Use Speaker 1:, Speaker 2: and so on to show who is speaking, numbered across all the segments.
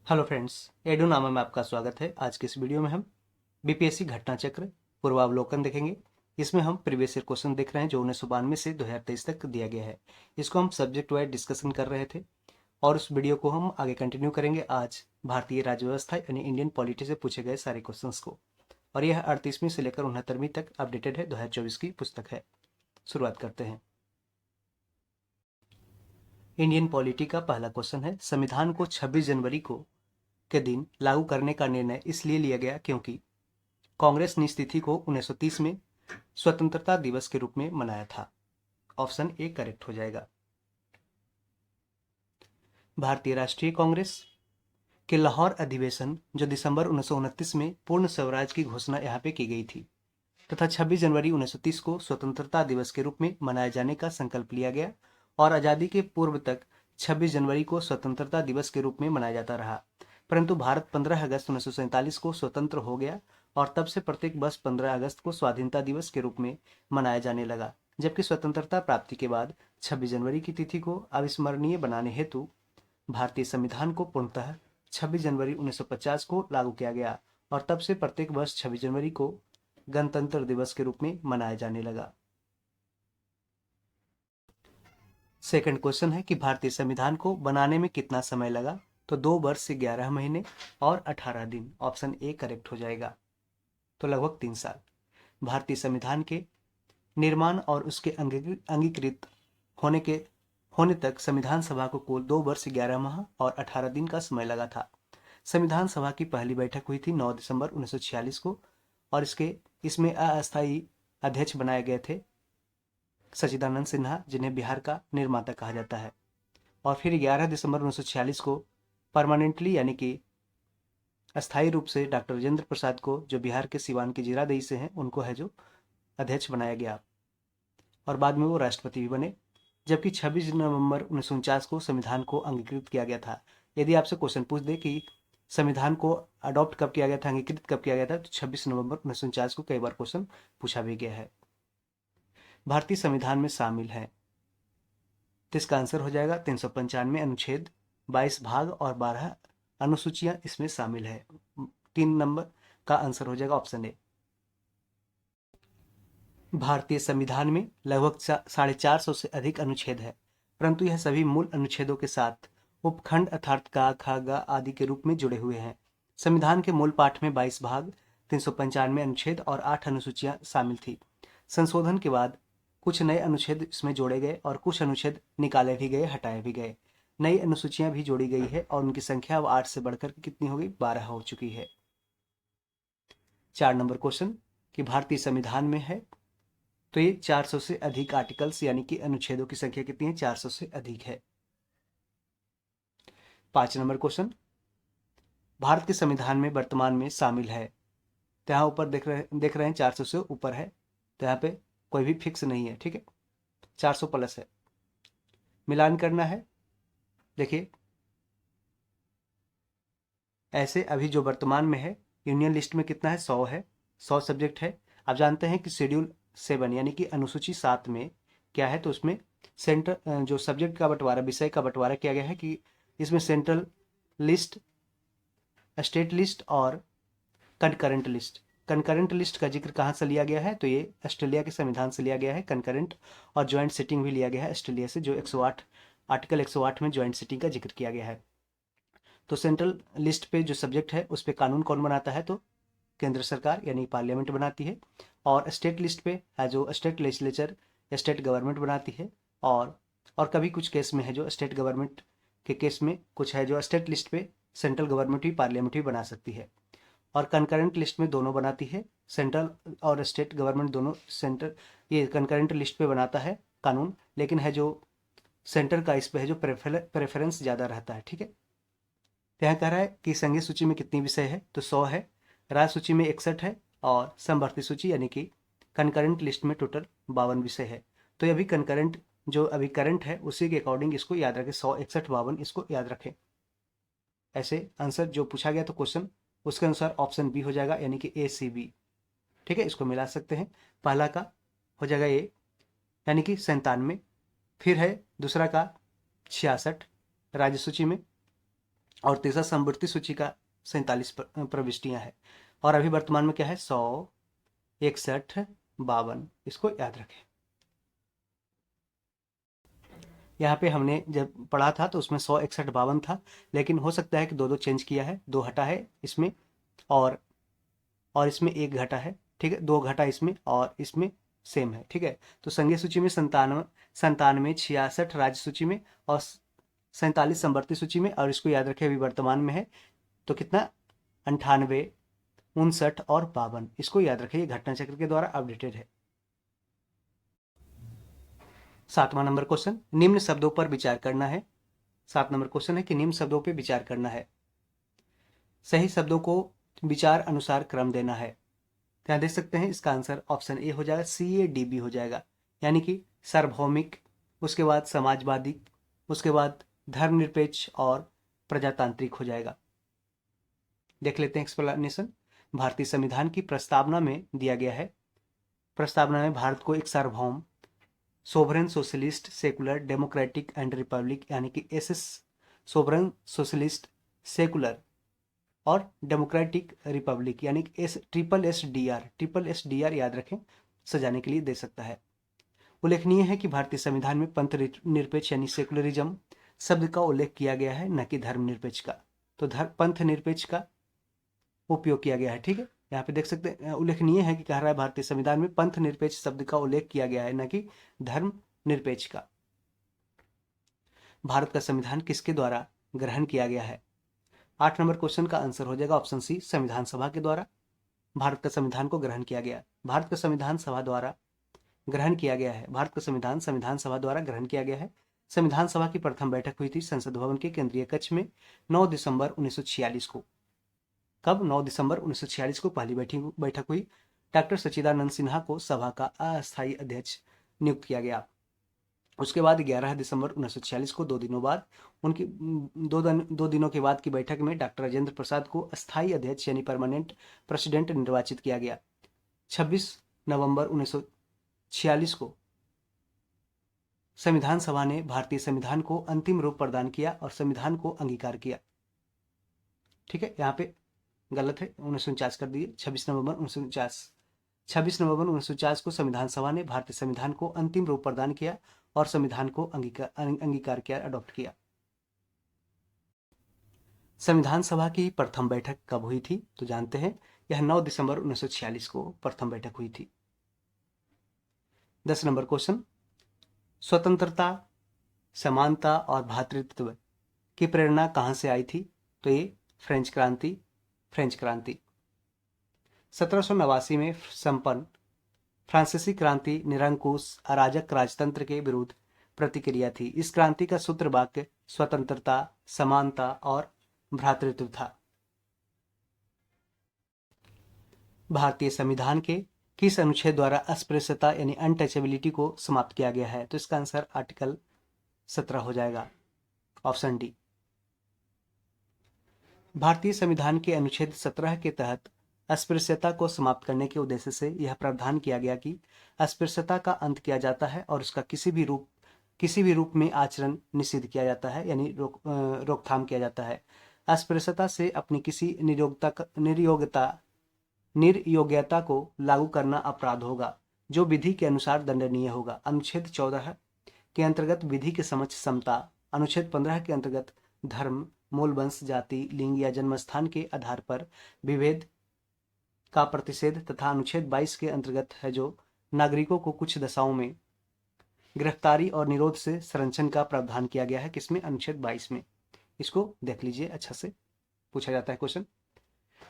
Speaker 1: Hello friends, edu नामा में आपका स्वागत है। आज के इस वीडियो में हम बीपीएससी घटना चक्र पूर्वावलोकन देखेंगे। इसमें हम प्रीवियस ईयर क्वेश्चन देख रहे हैं जो 1992 से 2023 तक दिया गया है। इसको हम सब्जेक्ट वाइज डिस्कशन कर रहे थे और उस वीडियो को हम आगे कंटिन्यू करेंगे आज भारतीय राज्य व्यवस्था यानी इंडियन पॉलिटी से पूछे गए सारे क्वेश्चन को। और यह 38वीं से लेकर 69वीं तक अपडेटेड है, 2024 की पुस्तक है। शुरुआत करते हैं। इंडियन पॉलिटी का पहला क्वेश्चन है, संविधान को 26 जनवरी को के दिन लागू करने का निर्णय इसलिए लिया गया क्योंकि कांग्रेस ने इस तिथि को 1930 में स्वतंत्रता दिवस के रूप में मनाया था। ऑप्शन ए करेक्ट हो जाएगा। भारतीय राष्ट्रीय कांग्रेस के लाहौर अधिवेशन जो दिसंबर 1929 में पूर्ण स्वराज की घोषणा यहाँ पे की गई थी तथा 26 जनवरी 1930 को स्वतंत्रता दिवस के रूप में मनाए जाने का संकल्प लिया गया और आज़ादी के पूर्व तक 26 जनवरी को स्वतंत्रता दिवस के रूप में मनाया जाता रहा। परंतु भारत 15 अगस्त 1947 को स्वतंत्र हो गया और तब से प्रत्येक वर्ष 15 अगस्त को स्वाधीनता दिवस के रूप में मनाया जाने लगा, जबकि स्वतंत्रता प्राप्ति के बाद 26 जनवरी की तिथि को अविस्मरणीय बनाने हेतु भारतीय संविधान को पूर्णतः 26 जनवरी 1950 को लागू किया गया और तब से प्रत्येक वर्ष 26 जनवरी को गणतंत्र दिवस के रूप में मनाया जाने लगा। सेकंड क्वेश्चन है कि भारतीय संविधान को बनाने में कितना समय लगा, तो 2 वर्ष से 11 महीने और 18 दिन। ऑप्शन ए करेक्ट हो जाएगा। तो लगभग 3 साल। भारतीय संविधान के निर्माण और उसके अंगीकृत होने तक संविधान सभा को कुल 2 वर्ष 11 माह और 18 दिन का समय लगा था। संविधान सभा की पहली बैठक हुई थी 9 दिसंबर 1946 को और इसमें अस्थायी अध्यक्ष बनाए गए थे सच्चिदानंद सिन्हा, जिन्हें बिहार का निर्माता कहा जाता है। और फिर 11 दिसंबर 1946 को परमानेंटली यानी कि अस्थायी रूप से डॉक्टर राजेंद्र प्रसाद को, जो बिहार के सिवान के जीरादेई से हैं, उनको है जो अध्यक्ष बनाया गया और बाद में वो राष्ट्रपति भी बने। जबकि 26 नवंबर 1949 को संविधान को अंगीकृत किया गया था। यदि आपसे क्वेश्चन पूछ दे कि संविधान को अडॉप्ट कब किया गया था, अंगीकृत कब किया गया था, तो 26 नवंबर 1949 को कई बार क्वेश्चन पूछा भी गया है। भारतीय संविधान में शामिल है, तो इसका आंसर हो जाएगा 395 अनुच्छेद, 22 भाग और 12 अनुसूचियां इसमें शामिल है। 3 नंबर का आंसर हो जाएगा ऑप्शन ए। भारतीय संविधान में लगभग 450 से अधिक अनुच्छेद है, परंतु यह सभी मूल अनुच्छेदों के साथ उपखंड अर्थात का, खा, गा आदि के रूप में जुड़े हुए हैं। संविधान के मूल पाठ में 22 भाग, 395 अनुच्छेद और 8 अनुसूचियां शामिल थी। संशोधन के बाद कुछ नए अनुच्छेद इसमें जोड़े गए और कुछ अनुच्छेद निकाले भी गए, हटाए भी गए। नई अनुसूचियां भी जोड़ी गई है और उनकी संख्या अब 8 से बढ़कर कितनी हो गई, 12 हो चुकी है। 4 नंबर क्वेश्चन कि भारतीय संविधान में है, तो ये 400 से अधिक आर्टिकल्स यानी कि अनुच्छेदों की संख्या कितनी है, 400 से अधिक है। 5 नंबर क्वेश्चन, भारत के संविधान में वर्तमान में शामिल है, तो यहाँ ऊपर देख रहे हैं 400 से ऊपर है, तो यहाँ पे कोई भी फिक्स नहीं है, ठीक है, 400 प्लस है। मिलान करना है। देखिए ऐसे अभी जो वर्तमान में है यूनियन लिस्ट में कितना है, 100 है, 100 सब्जेक्ट है। आप जानते हैं कि शेड्यूल 7 यानी कि अनुसूची 7 में क्या है, तो उसमें सेंट्रल जो सब्जेक्ट का बंटवारा, विषय का बंटवारा किया गया है कि इसमें सेंट्रल लिस्ट, स्टेट लिस्ट और कंकरेंट लिस्ट। कंकरेंट लिस्ट का जिक्र कहाँ से लिया गया है, तो ये ऑस्ट्रेलिया के संविधान से लिया गया है कंकरेंट, और ज्वाइंट सिटिंग भी लिया गया है ऑस्ट्रेलिया से, जो 108 आर्टिकल 108 में ज्वाइंट सिटिंग का जिक्र किया गया है। तो सेंट्रल लिस्ट पे जो सब्जेक्ट है उस पर कानून कौन बनाता है, तो केंद्र सरकार यानी पार्लियामेंट बनाती है। और स्टेट लिस्ट पे है जो स्टेट लेजिस्लेचर, स्टेट गवर्नमेंट बनाती है। और कभी कुछ केस में है जो स्टेट गवर्नमेंट के केस में कुछ है जो स्टेट लिस्ट पे सेंट्रल गवर्नमेंट भी पार्लियामेंट भी बना सकती है। और कंकरेंट लिस्ट में दोनों बनाती है, सेंट्रल और स्टेट गवर्नमेंट दोनों। ये कंकरेंट लिस्ट पे बनाता है कानून, लेकिन है जो सेंटर का इस पे है जो प्रेफरेंस ज़्यादा रहता है, ठीक है। यहाँ कह रहा है कि संघीय सूची में कितनी विषय है, तो 100 है, राज्य सूची में 61 है और समवर्ती सूची यानी कि कंकरेंट लिस्ट में टोटल 52 विषय है। तो ये अभी कंकरेंट जो अभी करंट है उसी के अकॉर्डिंग इसको याद रखें, 100, 61, 52 इसको याद रखें। ऐसे आंसर जो पूछा गया तो क्वेश्चन उसके अनुसार ऑप्शन बी हो जाएगा यानी कि ए सी बी, ठीक है, इसको मिला सकते हैं। पहला का हो जाएगा ए यानी कि 97, फिर है दूसरा का 66 राज्य सूची में, और तीसरा समवर्ती सूची का 47 प्रविष्टियां है। और अभी वर्तमान में क्या है, 100, 61, 52, इसको याद रखें। यहाँ पे हमने जब पढ़ा था तो उसमें 100, 61, 52 था, लेकिन हो सकता है कि दो दो चेंज किया है, दो हटा है इसमें और इसमें एक घटा है, ठीक है, दो घटा इसमें और इसमें सेम है, ठीक है। तो संघीय सूची में 97, 66 राज्य सूची में और 47 समवर्ती सूची में, और इसको याद रखें अभी वर्तमान में है तो कितना, 98, 59 और 52, इसको याद रखें, ये घटना चक्र के द्वारा अपडेटेड है। 7वां नंबर क्वेश्चन, निम्न शब्दों पर विचार करना है। 7 नंबर क्वेश्चन है कि निम्न शब्दों पर विचार करना है, सही शब्दों को विचार अनुसार क्रम देना है। यहाँ देख सकते हैं इसका आंसर ऑप्शन ए हो जाएगा, CADB हो जाएगा, यानी कि सार्वभौमिक, उसके बाद समाजवादी, उसके बाद धर्मनिरपेक्ष और प्रजातांत्रिक हो जाएगा। देख लेते हैं एक्सप्लेनेशन। भारतीय संविधान की प्रस्तावना में दिया गया है, प्रस्तावना में भारत को एक सार्वभौम, sovereign, socialist, secular, democratic and republic, यानी कि SS, सोवरेन, सोशलिस्ट, सेकुलर और डेमोक्रेटिक रिपब्लिक, यानी कि SSSDR याद रखें, सजाने के लिए दे सकता है। उल्लेखनीय है कि भारतीय संविधान में पंथ निरपेक्ष यानी सेकुलरिज्म शब्द का उल्लेख किया गया है, न कि धर्मनिरपेक्ष का। तो पंथ निरपेक्ष का उपयोग किया गया है, ठीक है। यहाँ पे देख सकते हैं उल्लेखनीय है कि कह रहा है भारतीय संविधान में पंथ निरपेक्ष शब्द का उल्लेख किया गया है, न कि धर्म निरपेक्ष का। भारत का संविधान किसके द्वारा ग्रहण किया गया है? 8 नंबर क्वेश्चन का आंसर हो जाएगा ऑप्शन सी, संविधान सभा के द्वारा भारत का संविधान को ग्रहण किया गया। भारत का संविधान सभा द्वारा ग्रहण किया गया है, भारत का संविधान सभा द्वारा ग्रहण किया गया है। संविधान सभा की प्रथम बैठक हुई थी संसद भवन के केंद्रीय कक्ष में 9 दिसंबर 1946 को। कब? 9 दिसंबर 1946 को पहली बैठक हुई। डॉक्टर सच्चिदानंद सिन्हा को सभा का अस्थायी अध्यक्ष नियुक्त किया गया। उसके बाद 11 दिसंबर 1946 को, 2 दिनों बाद उनकी 2 दिनों के बाद की बैठक में डॉक्टर राजेंद्र प्रसाद को अस्थायी अध्यक्ष यानी परमानेंट प्रेसिडेंट निर्वाचित किया गया। 26 नवंबर 1946 को संविधान सभा ने भारतीय संविधान को अंतिम रूप प्रदान किया और संविधान को अंगीकार किया, ठीक है। यहाँ पे गलत है, 1949 कर दिए, 26 नवंबर 1949 को संविधान सभा ने भारतीय संविधान को अंतिम रूप प्रदान किया और संविधान को अंगीकार किया, अडॉप्ट किया। संविधान सभा की प्रथम बैठक कब हुई थी? तो जानते हैं यह 9 दिसंबर 1946 को प्रथम बैठक हुई थी। 10 नंबर क्वेश्चन, स्वतंत्रता, समानता और भ्रातृत्व की प्रेरणा कहां से आई थी? तो ये फ्रेंच क्रांति 1789 में संपन्न फ्रांसीसी क्रांति निरंकुश अराजक राजतंत्र के विरुद्ध प्रतिक्रिया थी। इस क्रांति का सूत्र वाक्य स्वतंत्रता, समानता और भ्रातृत्व था। भारतीय संविधान के किस अनुच्छेद द्वारा अस्पृश्यता यानी अनटचेबिलिटी को समाप्त किया गया है? तो इसका आंसर आर्टिकल 17 हो जाएगा, ऑप्शन डी। भारतीय संविधान के अनुच्छेद 17 के तहत अस्पृश्यता को समाप्त करने के उद्देश्य से यह प्रावधान किया गया कि अस्पृश्यता का अंत किया जाता है और उसका किसी भी रूप में आचरण निषिद्ध किया जाता है, यानी रोकथाम किया जाता है। अस्पृश्यता से अपनी किसी निर्योग्यता को लागू करना अपराध होगा, जो विधि के अनुसार दंडनीय होगा। अनुच्छेद 14 के अंतर्गत विधि के समक्ष समता, अनुच्छेद 15 के अंतर्गत धर्म, मूल वंश, जाति, लिंग या जन्म स्थान के आधार पर विभेद का प्रतिषेध तथा अनुच्छेद 22 के अंतर्गत है जो नागरिकों को कुछ दशाओं में गिरफ्तारी और निरोध से संरक्षण का प्रावधान किया गया है। किसमें? अनुच्छेद 22 में। इसको देख लीजिए, अच्छा से पूछा जाता है क्वेश्चन।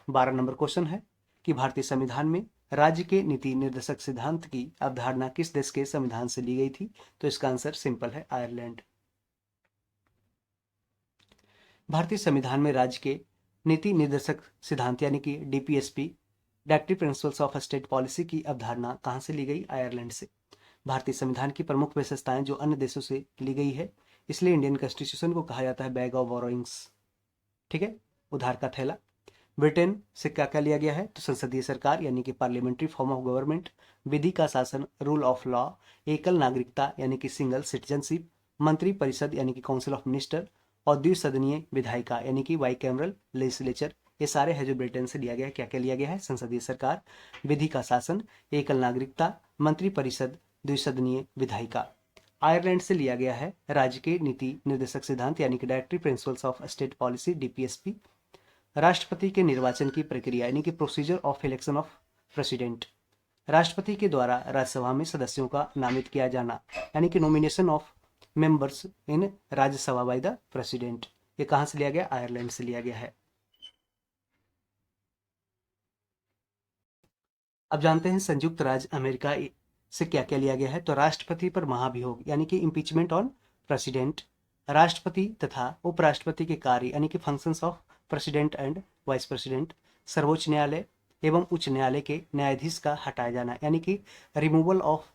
Speaker 1: 12 नंबर क्वेश्चन है कि भारतीय संविधान में राज्य के नीति निर्देशक सिद्धांत की अवधारणा किस देश के संविधान से ली गई थी? तो इसका आंसर सिंपल है, आयरलैंड। भारतीय संविधान में राज्य के नीति निर्देशक सिद्धांत यानी कि DPSP, directive principles of state policy की अवधारणा कहां से ली गई? आयरलैंड से। भारतीय संविधान की प्रमुख विशेषताएं जो अन्य देशों से ली गई है, इसलिए इंडियन कॉन्स्टिट्यूशन को कहा जाता है बैग ऑफ बोरोइंग्स, ठीक है, उधार का थैला। ब्रिटेन से क्या क्या लिया गया है? तो संसदीय सरकार यानी कि पार्लियामेंट्री फॉर्म ऑफ गवर्नमेंट, विधि का शासन, रूल ऑफ लॉ, एकल नागरिकता यानी कि सिंगल सिटीजनशिप, मंत्री परिषद यानी कि काउंसिल ऑफ मिनिस्टर और द्विसदनीय विधायिका यानी कि बाई कैमरल लेजिस्लेचर, ये सारे है जो ब्रिटेन से लिया गया है। क्या क्या लिया गया है? संसदीय सरकार, विधि का शासन, एकल नागरिकता, मंत्री परिषद, द्विसदनीय विधायिका। आयरलैंड से लिया गया है राज्य के नीति निर्देशक सिद्धांत यानी कि directory principles of state policy, DPSP. राष्ट्रपति के निर्वाचन की प्रक्रिया यानी कि procedure of election of president. राष्ट्रपति के द्वारा राज्यसभा में सदस्यों का नामित किया जाना यानी कि nomination of members in Rajya Sabha by the president. ये कहां से लिया गया? आयरलैंड से लिया गया है। अब जानते हैं संयुक्त राज्य अमेरिका से क्या क्या लिया गया है। तो राष्ट्रपति पर महाभियोग यानी कि इम्पीचमेंट ऑन प्रेसिडेंट। राष्ट्रपति तथा उपराष्ट्रपति के कार्य यानी कि functions of president and vice president. सर्वोच्च न्यायालय एवं उच्च न्यायालय के न्यायाधीश का हटाया जाना यानी कि रिमूवल ऑफ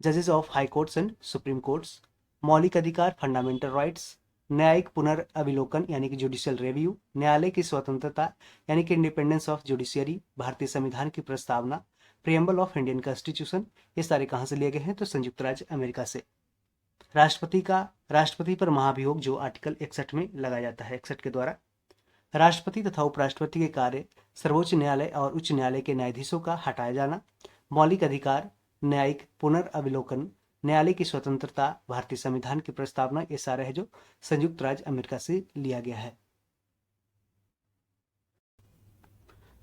Speaker 1: जजेस of high courts and supreme courts. मौलिक अधिकार फंडामेंटल राइट्स। न्यायिक पुनर्अविलोकन यानी कि जुडिशियल रिव्यू। न्यायालय की स्वतंत्रता यानी कि इंडिपेंडेंस ऑफ जुडिशियरी। भारतीय संविधान की प्रस्तावना, प्रियम्बल ऑफ इंडियन कॉन्स्टिट्यूशन। ये सारे कहाँ से लिए गए हैं? तो संयुक्त राज्य अमेरिका से। राष्ट्रपति पर महाभियोग जो आर्टिकल 61 में लगाया जाता है, 61 के द्वारा। राष्ट्रपति तथा उपराष्ट्रपति के कार्य, सर्वोच्च न्यायालय और उच्च न्यायालय के न्यायाधीशों का हटाया जाना। मौलिक अधिकार, न्यायिक पुनर्अविलोकन, न्यायालय की स्वतंत्रता, भारतीय संविधान की प्रस्तावना। ये सारे है जो संयुक्त राज्य अमेरिका से लिया गया है।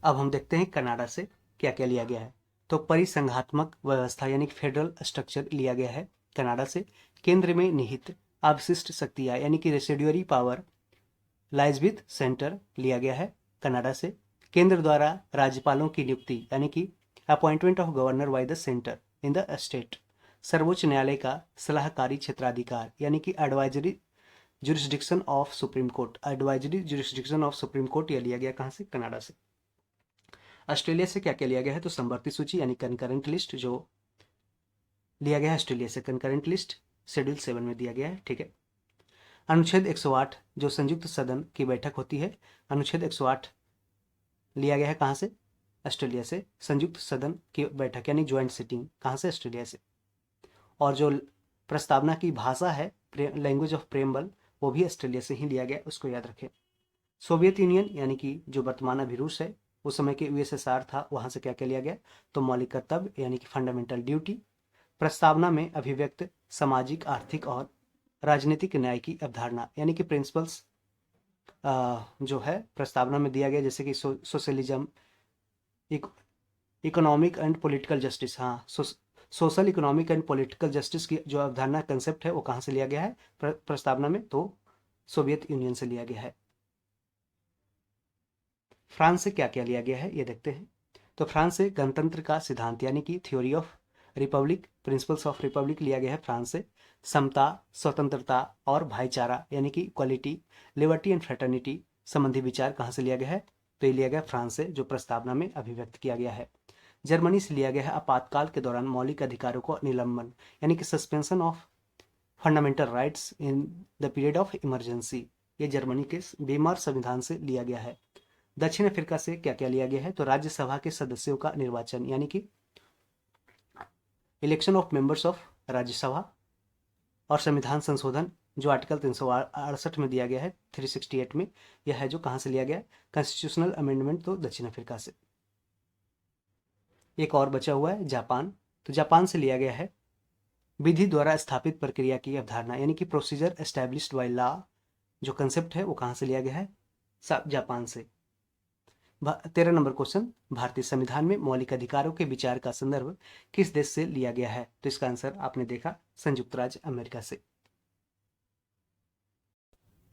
Speaker 1: अब हम देखते हैं कनाडा से क्या क्या लिया गया है। तो परिसंघात्मक व्यवस्था यानी कि फेडरल स्ट्रक्चर लिया गया है कनाडा से। केंद्र में निहित अवशिष्ट शक्तियां यानी कि residuary power lies with centre लिया गया है कनाडा से। केंद्र द्वारा राज्यपालों की नियुक्ति यानी कि appointment of governor by the centre in the state. सर्वोच्च न्यायालय का सलाहकारी क्षेत्राधिकार यानी कि advisory jurisdiction of supreme court. Advisory jurisdiction of supreme court यह लिया गया कहाँ से? कनाडा से। ऑस्ट्रेलिया से क्या क्या लिया गया है? तो समवर्ती सूची यानी कंकरेंट लिस्ट जो लिया गया है ऑस्ट्रेलिया से। कंकरेंट लिस्ट शेड्यूल 7 में दिया गया है, ठीक है। अनुच्छेद 108 जो संयुक्त सदन की बैठक होती है, अनुच्छेद 108 लिया गया है कहाँ से? ऑस्ट्रेलिया से। संयुक्त सदन की बैठक यानी ज्वाइंट सिटिंग कहाँ से? ऑस्ट्रेलिया से। और जो प्रस्तावना की भाषा है, लैंग्वेज ऑफ प्रेम्बल, वो भी ऑस्ट्रेलिया से ही लिया गया, उसको याद रखें। सोवियत यूनियन यानी कि जो वर्तमान अभी रूस है, उस समय के यूएसएसआर था, वहां से क्या क्या लिया गया? तो मौलिक कर्तव्य यानी कि फंडामेंटल ड्यूटी। प्रस्तावना में अभिव्यक्त सामाजिक, आर्थिक और राजनीतिक न्याय की अवधारणा यानी कि प्रिंसिपल्स जो है प्रस्तावना में दिया गया, जैसे कि socialism, economic and political justice. हाँ, social, economic and political justice की जो अवधारणा, कंसेप्ट है, वो कहाँ से लिया गया है प्रस्तावना में? तो सोवियत यूनियन से लिया गया है। फ्रांस से क्या क्या लिया गया है ये देखते हैं। तो फ्रांस से गणतंत्र का सिद्धांत यानी कि theory of Republic, principles of Republic लिया गया है फ्रांस से। समता, स्वतंत्रता और भाईचारा यानी कि इक्वालिटी, लिबर्टी एंड फ्रेटर्निटी संबंधी विचार कहाँ से लिया गया है? तो ये लिया गया फ्रांस से, जो प्रस्तावना में अभिव्यक्त किया गया है। जर्मनी से लिया गया है आपातकाल के दौरान मौलिक अधिकारों को निलंबन यानी कि suspension of fundamental rights in the period of emergency. ये जर्मनी के बीमार संविधान से लिया गया है। दक्षिण अफ्रीका से क्या क्या लिया गया है? तो राज्यसभा के सदस्यों का निर्वाचन यानी कि election of members of Rajya Sabha और संविधान संशोधन जो आर्टिकल 368 में दिया गया है, 368 में, यह है जो कहां से लिया गया? कॉन्स्टिट्यूशनल अमेंडमेंट, तो दक्षिण अफ्रीका से। एक और बचा हुआ है जापान। तो जापान से लिया गया है विधि द्वारा स्थापित प्रक्रिया की अवधारणा यानी कि प्रोसीजर एस्टैब्लिश्ड बाय लॉ, जो कंसेप्ट है वो कहां से लिया गया है? जापान से। 13 नंबर क्वेश्चन, भारतीय संविधान में मौलिक अधिकारों के विचार का संदर्भ किस देश से लिया गया है? तो इसका आंसर आपने देखा, संयुक्त राज्य अमेरिका से।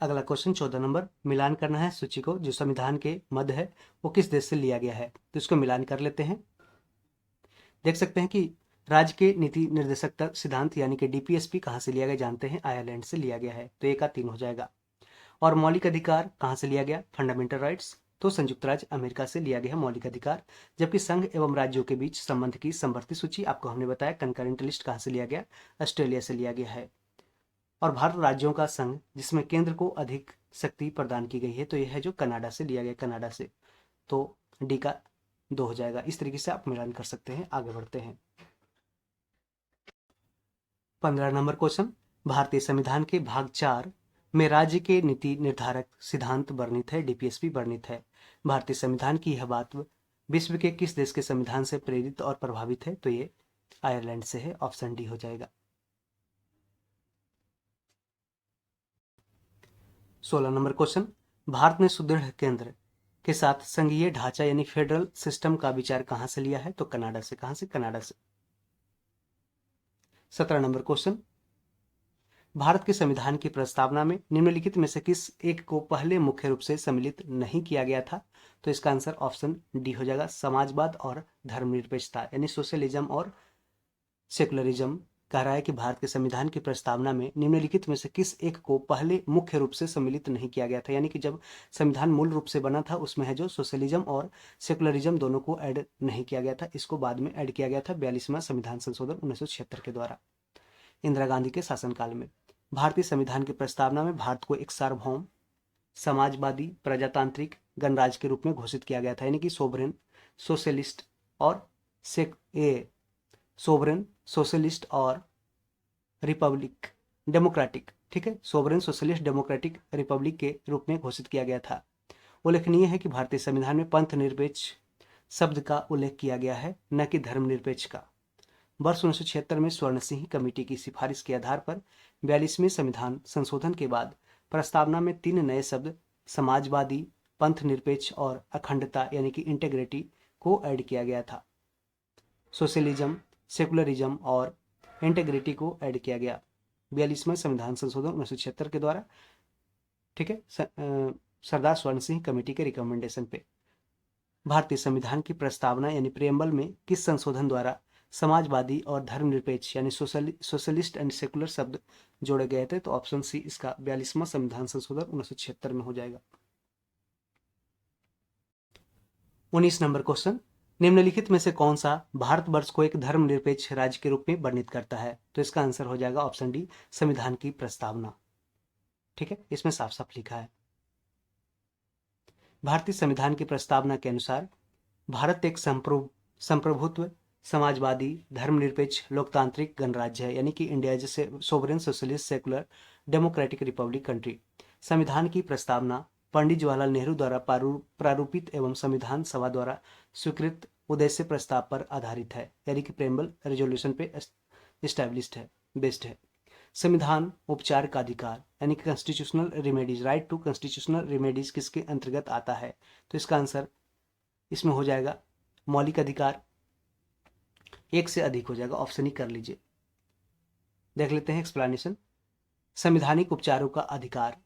Speaker 1: अगला क्वेश्चन 14 नंबर, मिलान करना है सूची को, जो संविधान के मध्य है वो किस देश से लिया गया है? तो इसको मिलान कर लेते हैं। देख सकते हैं कि राज्य के नीति निर्देशक सिद्धांत यानी कि डीपीएसपी कहाँ से लिया गया? जानते हैं, आयरलैंड से लिया गया है, तो 1 का 3 हो जाएगा। और मौलिक अधिकार कहाँ से लिया गया? फंडामेंटल राइट्स, तो संयुक्त राज्य अमेरिका से लिया गया है मौलिक अधिकार। जबकि संघ एवं राज्यों के बीच संबंध की समवर्ती सूची आपको हमने बताया कंकरेंट लिस्ट कहाँ से लिया गया? ऑस्ट्रेलिया से लिया गया है। और भारत राज्यों का संघ जिसमें केंद्र को अधिक शक्ति प्रदान की गई है, तो यह है जो कनाडा से लिया गया, कनाडा से, तो डी का 2 हो जाएगा। इस तरीके से आप मिलान कर सकते हैं। आगे बढ़ते हैं। 15 नंबर क्वेश्चन, भारतीय संविधान के भाग 4 में राज्य के नीति निर्धारक सिद्धांत वर्णित है, डीपीएसपी वर्णित है। भारतीय संविधान की यह बात विश्व के किस देश के संविधान से प्रेरित और प्रभावित है? तो ये आयरलैंड से है, ऑप्शन डी हो जाएगा। 16 नंबर क्वेश्चन, भारत ने सुदृढ़ केंद्र के साथ संघीय ढांचा यानी फेडरल सिस्टम का विचार कहां से लिया है? तो कनाडा से। कहां से? कनाडा से। 17 नंबर क्वेश्चन, भारत के संविधान की प्रस्तावना में निम्नलिखित में से किस एक को पहले मुख्य रूप से सम्मिलित नहीं किया गया था? तो इसका आंसर ऑप्शन डी हो जाएगा, समाजवाद और धर्मनिरपेक्षता यानी सोशलिज्म और सेकुलरिज्म। कह रहा है कि भारत के संविधान की प्रस्तावना में निम्नलिखित में से किस एक को पहले मुख्य रूप से सम्मिलित नहीं किया गया था, यानी कि जब संविधान मूल रूप से बना था उसमें है जो सोशलिज्म और सेकुलरिज्म दोनों को ऐड नहीं किया गया था, इसको बाद में ऐड किया गया था 42वां संविधान संशोधन 1976 के द्वारा, इंदिरा गांधी के शासनकाल में। भारतीय संविधान की प्रस्तावना में भारत को एक सार्वभौम समाजवादी प्रजातांत्रिक गणराज्य के रूप में घोषित किया गया था, यानी कि सोवरेन सोशलिस्ट और सोवरेन सोशलिस्ट और रिपब्लिक डेमोक्रेटिक, ठीक है, सोवरेन सोशलिस्ट डेमोक्रेटिक रिपब्लिक के रूप में घोषित किया गया था। उल्लेखनीय है कि भारतीय संविधान में पंथ निरपेक्ष शब्द का उल्लेख किया गया है, न कि धर्मनिरपेक्ष का। वर्ष 1976 में स्वर्ण सिंह कमेटी की सिफारिश के आधार पर 42वें संविधान संशोधन के बाद प्रस्तावना में 3 नए शब्द समाजवादी, पंथ निरपेक्ष और अखंडता यानी कि इंटेग्रिटी को ऐड किया गया था। सोशलिज्म, सेकुलरिज्म और इंटेग्रिटी को ऐड किया गया 42वां संविधान संशोधन 1976 के द्वारा, ठीक है, सरदार स्वर्ण सिंह कमेटी के रिकमेंडेशन पे। भारतीय संविधान की प्रस्तावना यानी प्रियम्बल में किस संशोधन द्वारा समाजवादी और धर्मनिरपेक्ष यानी सोशलिस्ट एंड सेकुलर शब्द जोड़े गए थे? तो ऑप्शन सी इसका 42वां संविधान संशोधन 1976 में हो जाएगा। 19 नंबर क्वेश्चन, निम्नलिखित में से कौन सा भारतवर्ष को एक धर्मनिरपेक्ष राज्य के रूप में वर्णित करता है? तो इसका आंसर हो जाएगा ऑप्शन डी, संविधान की प्रस्तावना, ठीक है, इसमें साफ साफ लिखा है। भारतीय संविधान की प्रस्तावना के अनुसार भारत एक संप्रभुत्व समाजवादी धर्मनिरपेक्ष लोकतांत्रिक गणराज्य है, यानी कि इंडिया जैसे sovereign socialist secular democratic Republic country. संविधान की प्रस्तावना पंडित जवाहरलाल नेहरू द्वारा प्रारूपित एवं संविधान सभा द्वारा स्वीकृत उद्देश्य प्रस्ताव पर आधारित है, यानी कि प्रेम्बल रेजोल्यूशन पे एस्टैब्लिश्ड है, बेस्ड है। संविधान उपचार का अधिकार यानी कि constitutional remedies, right to constitutional remedies किसके अंतर्गत आता है? तो इसका आंसर इसमें हो जाएगा मौलिक अधिकार, एक से अधिक हो जाएगा, ऑप्शन ही कर लीजिए। देख लेते हैं एक्सप्लेनेशन। संवैधानिक उपचारों का अधिकार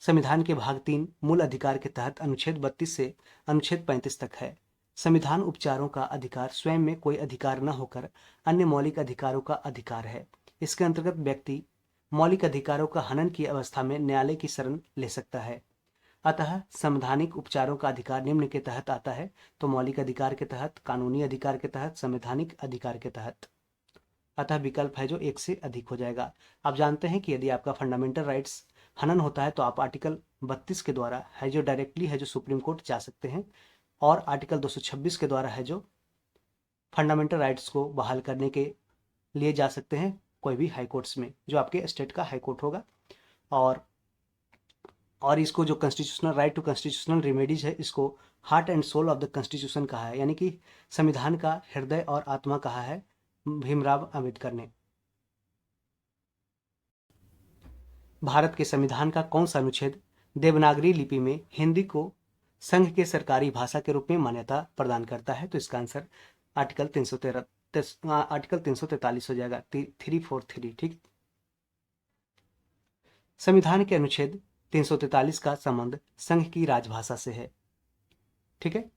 Speaker 1: संविधान के भाग 3 मूल अधिकार के तहत अनुच्छेद 32 से अनुच्छेद 35 तक है। संविधान उपचारों का अधिकार स्वयं में कोई अधिकार न होकर अन्य मौलिक अधिकारों का अधिकार है। इसके अंतर्गत व्यक्ति मौलिक अधिकारों का हनन की अवस्था में न्यायालय की शरण ले सकता है। अतः संवैधानिक उपचारों का अधिकार निम्न के तहत आता है, तो मौलिक अधिकार के तहत, कानूनी अधिकार के तहत, संवैधानिक अधिकार के तहत। अतः विकल्प है जो एक से अधिक हो जाएगा। आप जानते हैं कि यदि आपका फंडामेंटल राइट्स हनन होता है तो आप आर्टिकल 32 के द्वारा है जो डायरेक्टली है जो सुप्रीम कोर्ट जा सकते हैं, और आर्टिकल 226 के द्वारा है जो फंडामेंटल राइट्स को बहाल करने के लिए जा सकते हैं कोई भी हाई कोर्ट्स में, जो आपके स्टेट का हाई कोर्ट होगा। और इसको जो constitutional right to constitutional remedies है, इसको heart and soul of the constitution कहा है, यानी कि संविधान का हृदय और आत्मा कहा है भीमराव अंबेडकर ने। भारत के संविधान का कौन सा अनुच्छेद देवनागरी लिपि में हिंदी को संघ के सरकारी भाषा के रूप में मान्यता प्रदान करता है? तो इसका आंसर आर्टिकल 343 हो जाएगा, 343, ठीक। संविधान के अनुच्छेद 343 का संबंध संघ की राजभाषा से है, ठीक है।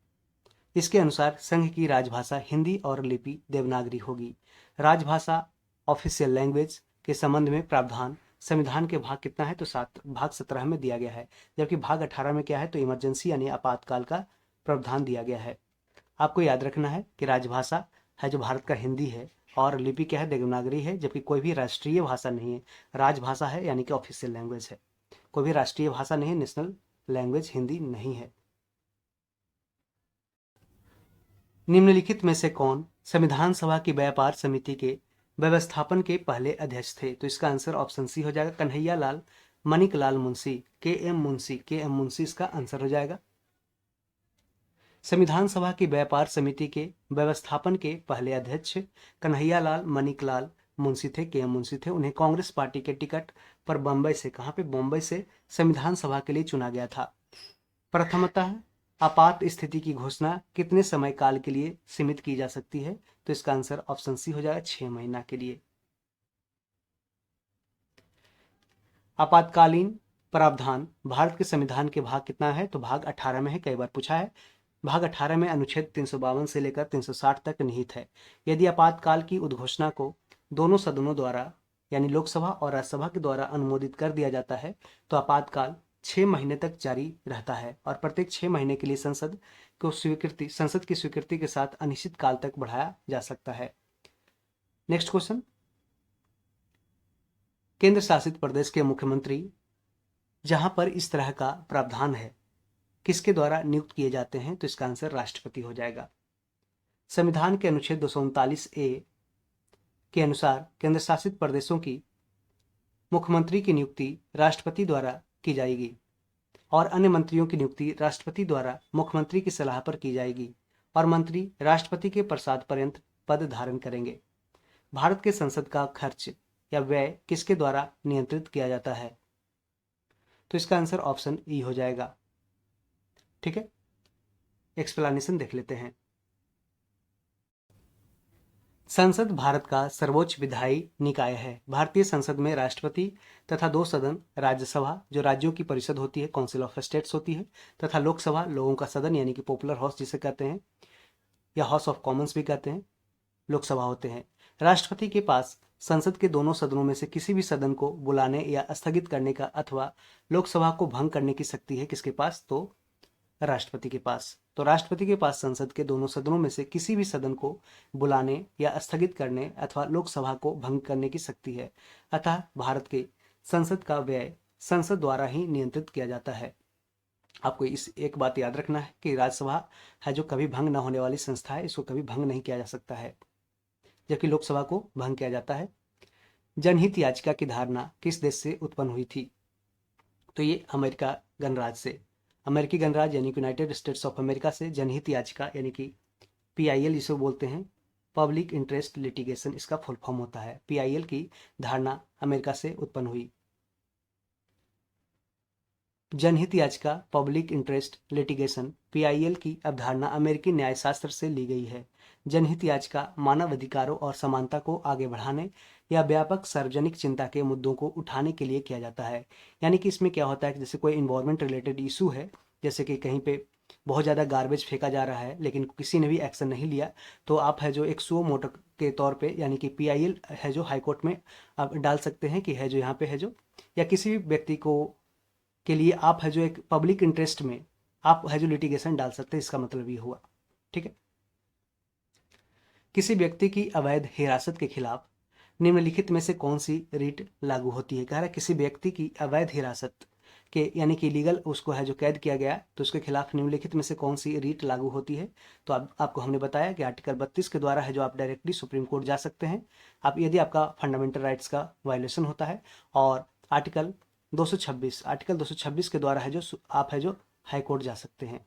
Speaker 1: इसके अनुसार संघ की राजभाषा हिंदी और लिपि देवनागरी होगी। राजभाषा ऑफिशियल लैंग्वेज के संबंध में प्रावधान संविधान के भाग कितना है? तो भाग 17 में दिया गया है, जबकि भाग 18 में क्या है? तो इमरजेंसी यानी आपातकाल का प्रावधान दिया गया है। आपको याद रखना है कि राजभाषा है जो भारत का हिंदी है, और लिपि क्या है? देवनागरी है, जबकि कोई भी राष्ट्रीय भाषा नहीं है, राजभाषा है यानी कि ऑफिशियल लैंग्वेज है। कोई भी राष्ट्रीय भाषा नहीं है, नेशनल लैंग्वेज हिंदी नहीं है। निम्नलिखित में से कौन संविधान सभा की व्यापार समिति के व्यवस्थापन के पहले अध्यक्ष थे? तो इसका आंसर ऑप्शन सी हो जाएगा, कन्हैया लाल मणिकलाल मुंशी, के एम मुंशी इसका आंसर हो जाएगा। संविधान सभा की व्यापार समिति के व्यवस्थापन के पहले अध्यक्ष कन्हैयालाल मणिकलाल मुंशी थे, के एम मुंशी थे। उन्हें कांग्रेस पार्टी के टिकट पर बंबई से, कहां पे, बंबई से संविधान सभा के लिए चुना गया था। प्रथमतः आपात स्थिति की घोषणा कितने समय काल के लिए सीमित की जा सकती है? तो इसका आंसर ऑप्शन सी हो जाएगा, 6 महीना के लिए। आपातकालीन प्रावधान भारत के संविधान के भाग कितना है? तो भाग 18 में है, कई बार पूछा है। भाग 18 में अनुच्छेद 352 से लेकर 360 तक निहित है। यदि आपातकाल की उद्घोषणा को दोनों सदनों द्वारा यानी लोकसभा और राज्यसभा के द्वारा अनुमोदित कर दिया जाता है तो आपातकाल 6 महीने तक जारी रहता है और प्रत्येक 6 महीने के लिए संसद की स्वीकृति के साथ अनिश्चित काल तक बढ़ाया जा सकता है। नेक्स्ट क्वेश्चन, केंद्र शासित प्रदेश के मुख्यमंत्री जहां पर इस तरह का प्रावधान है किसके द्वारा नियुक्त किए जाते हैं? तो इसका आंसर राष्ट्रपति हो जाएगा। संविधान के अनुच्छेद 239A के अनुसार केंद्र शासित प्रदेशों की मुख्यमंत्री की नियुक्ति राष्ट्रपति द्वारा की जाएगी और अन्य मंत्रियों की नियुक्ति राष्ट्रपति द्वारा मुख्यमंत्री की सलाह पर की जाएगी और मंत्री राष्ट्रपति के प्रसाद पर्यंत पद धारण करेंगे। भारत के संसद का खर्च या व्यय किसके द्वारा नियंत्रित किया जाता है? तो इसका आंसर ऑप्शन ई हो जाएगा। ठीक है, एक्सप्लेनेशन देख लेते हैं। संसद भारत का सर्वोच्च विधायी निकाय है। भारतीय संसद में राष्ट्रपति तथा 2 सदन, राज्यसभा जो राज्यों की परिषद होती है, काउंसिल ऑफ स्टेट्स होती है, तथा लोकसभा लोगों का सदन यानी कि पॉपुलर हाउस जिसे कहते हैं या हाउस ऑफ कॉमन्स भी कहते हैं, लोकसभा होते हैं। राष्ट्रपति के पास संसद के दोनों सदनों में से किसी भी सदन को बुलाने या स्थगित करने का अथवा लोकसभा को भंग करने की शक्ति है किसके पास? तो राष्ट्रपति के पास। तो राष्ट्रपति के पास संसद के दोनों सदनों में से किसी भी सदन को बुलाने या स्थगित करने अथवा लोकसभा को भंग करने की शक्ति है। अतः भारत के संसद का व्यय संसद द्वारा ही नियंत्रित किया जाता है। आपको इस एक बात याद रखना है कि राज्यसभा है जो कभी भंग न होने वाली संस्था है, इसको कभी भंग नहीं किया जा सकता है, जबकि लोकसभा को भंग किया जाता है। जनहित याचिका की धारणा किस देश से उत्पन्न हुई थी? तो ये अमेरिका गणराज्य से, अमेरिकी गणराज्य यानी कि यूनाइटेड स्टेट्स ऑफ अमेरिका से जनहित याचिका यानी कि PIL जिसे बोलते हैं, पब्लिक इंटरेस्ट लिटिगेशन इसका फुल फॉर्म होता है। PIL की धारणा अमेरिका से उत्पन्न हुई। जनहित याचिका पब्लिक इंटरेस्ट लिटिगेशन PIL की अवधारणा अमेरिकी न्यायशास्त्र से ली गई है। जनहित याचिका मानव अधिकारों और समानता को आगे बढ़ाने या व्यापक सार्वजनिक चिंता के मुद्दों को उठाने के लिए किया जाता है। यानी कि इसमें क्या होता है कि जैसे कोई इन्वायरमेंट रिलेटेड इशू है, जैसे कि कहीं पे बहुत ज़्यादा गार्बेज फेंका जा रहा है लेकिन किसी ने भी एक्शन नहीं लिया, तो आप है जो एक सो मोटो के तौर पे यानी कि PIL है जो हाईकोर्ट में आप डाल सकते हैं कि है जो यहाँ पे है जो, या किसी भी व्यक्ति को के लिए आप है जो एक पब्लिक इंटरेस्ट में आप है जो लिटिगेशन डाल सकते हैं। इसका मतलब ये हुआ। ठीक है, किसी व्यक्ति की अवैध हिरासत के खिलाफ निम्नलिखित में से कौन सी रीट लागू होती है? कह रहा है किसी व्यक्ति की अवैध हिरासत के यानी कि लीगल उसको है जो कैद किया गया तो उसके खिलाफ निम्नलिखित में से कौन सी रीट लागू होती है? तो आपको हमने बताया कि आर्टिकल 32 के द्वारा है जो आप डायरेक्टली सुप्रीम कोर्ट जा सकते हैं आप यदि आपका फंडामेंटल राइट्स का वायलेशन होता है, और आर्टिकल 226 के द्वारा है जो आप है जो हाई कोर्ट जा सकते हैं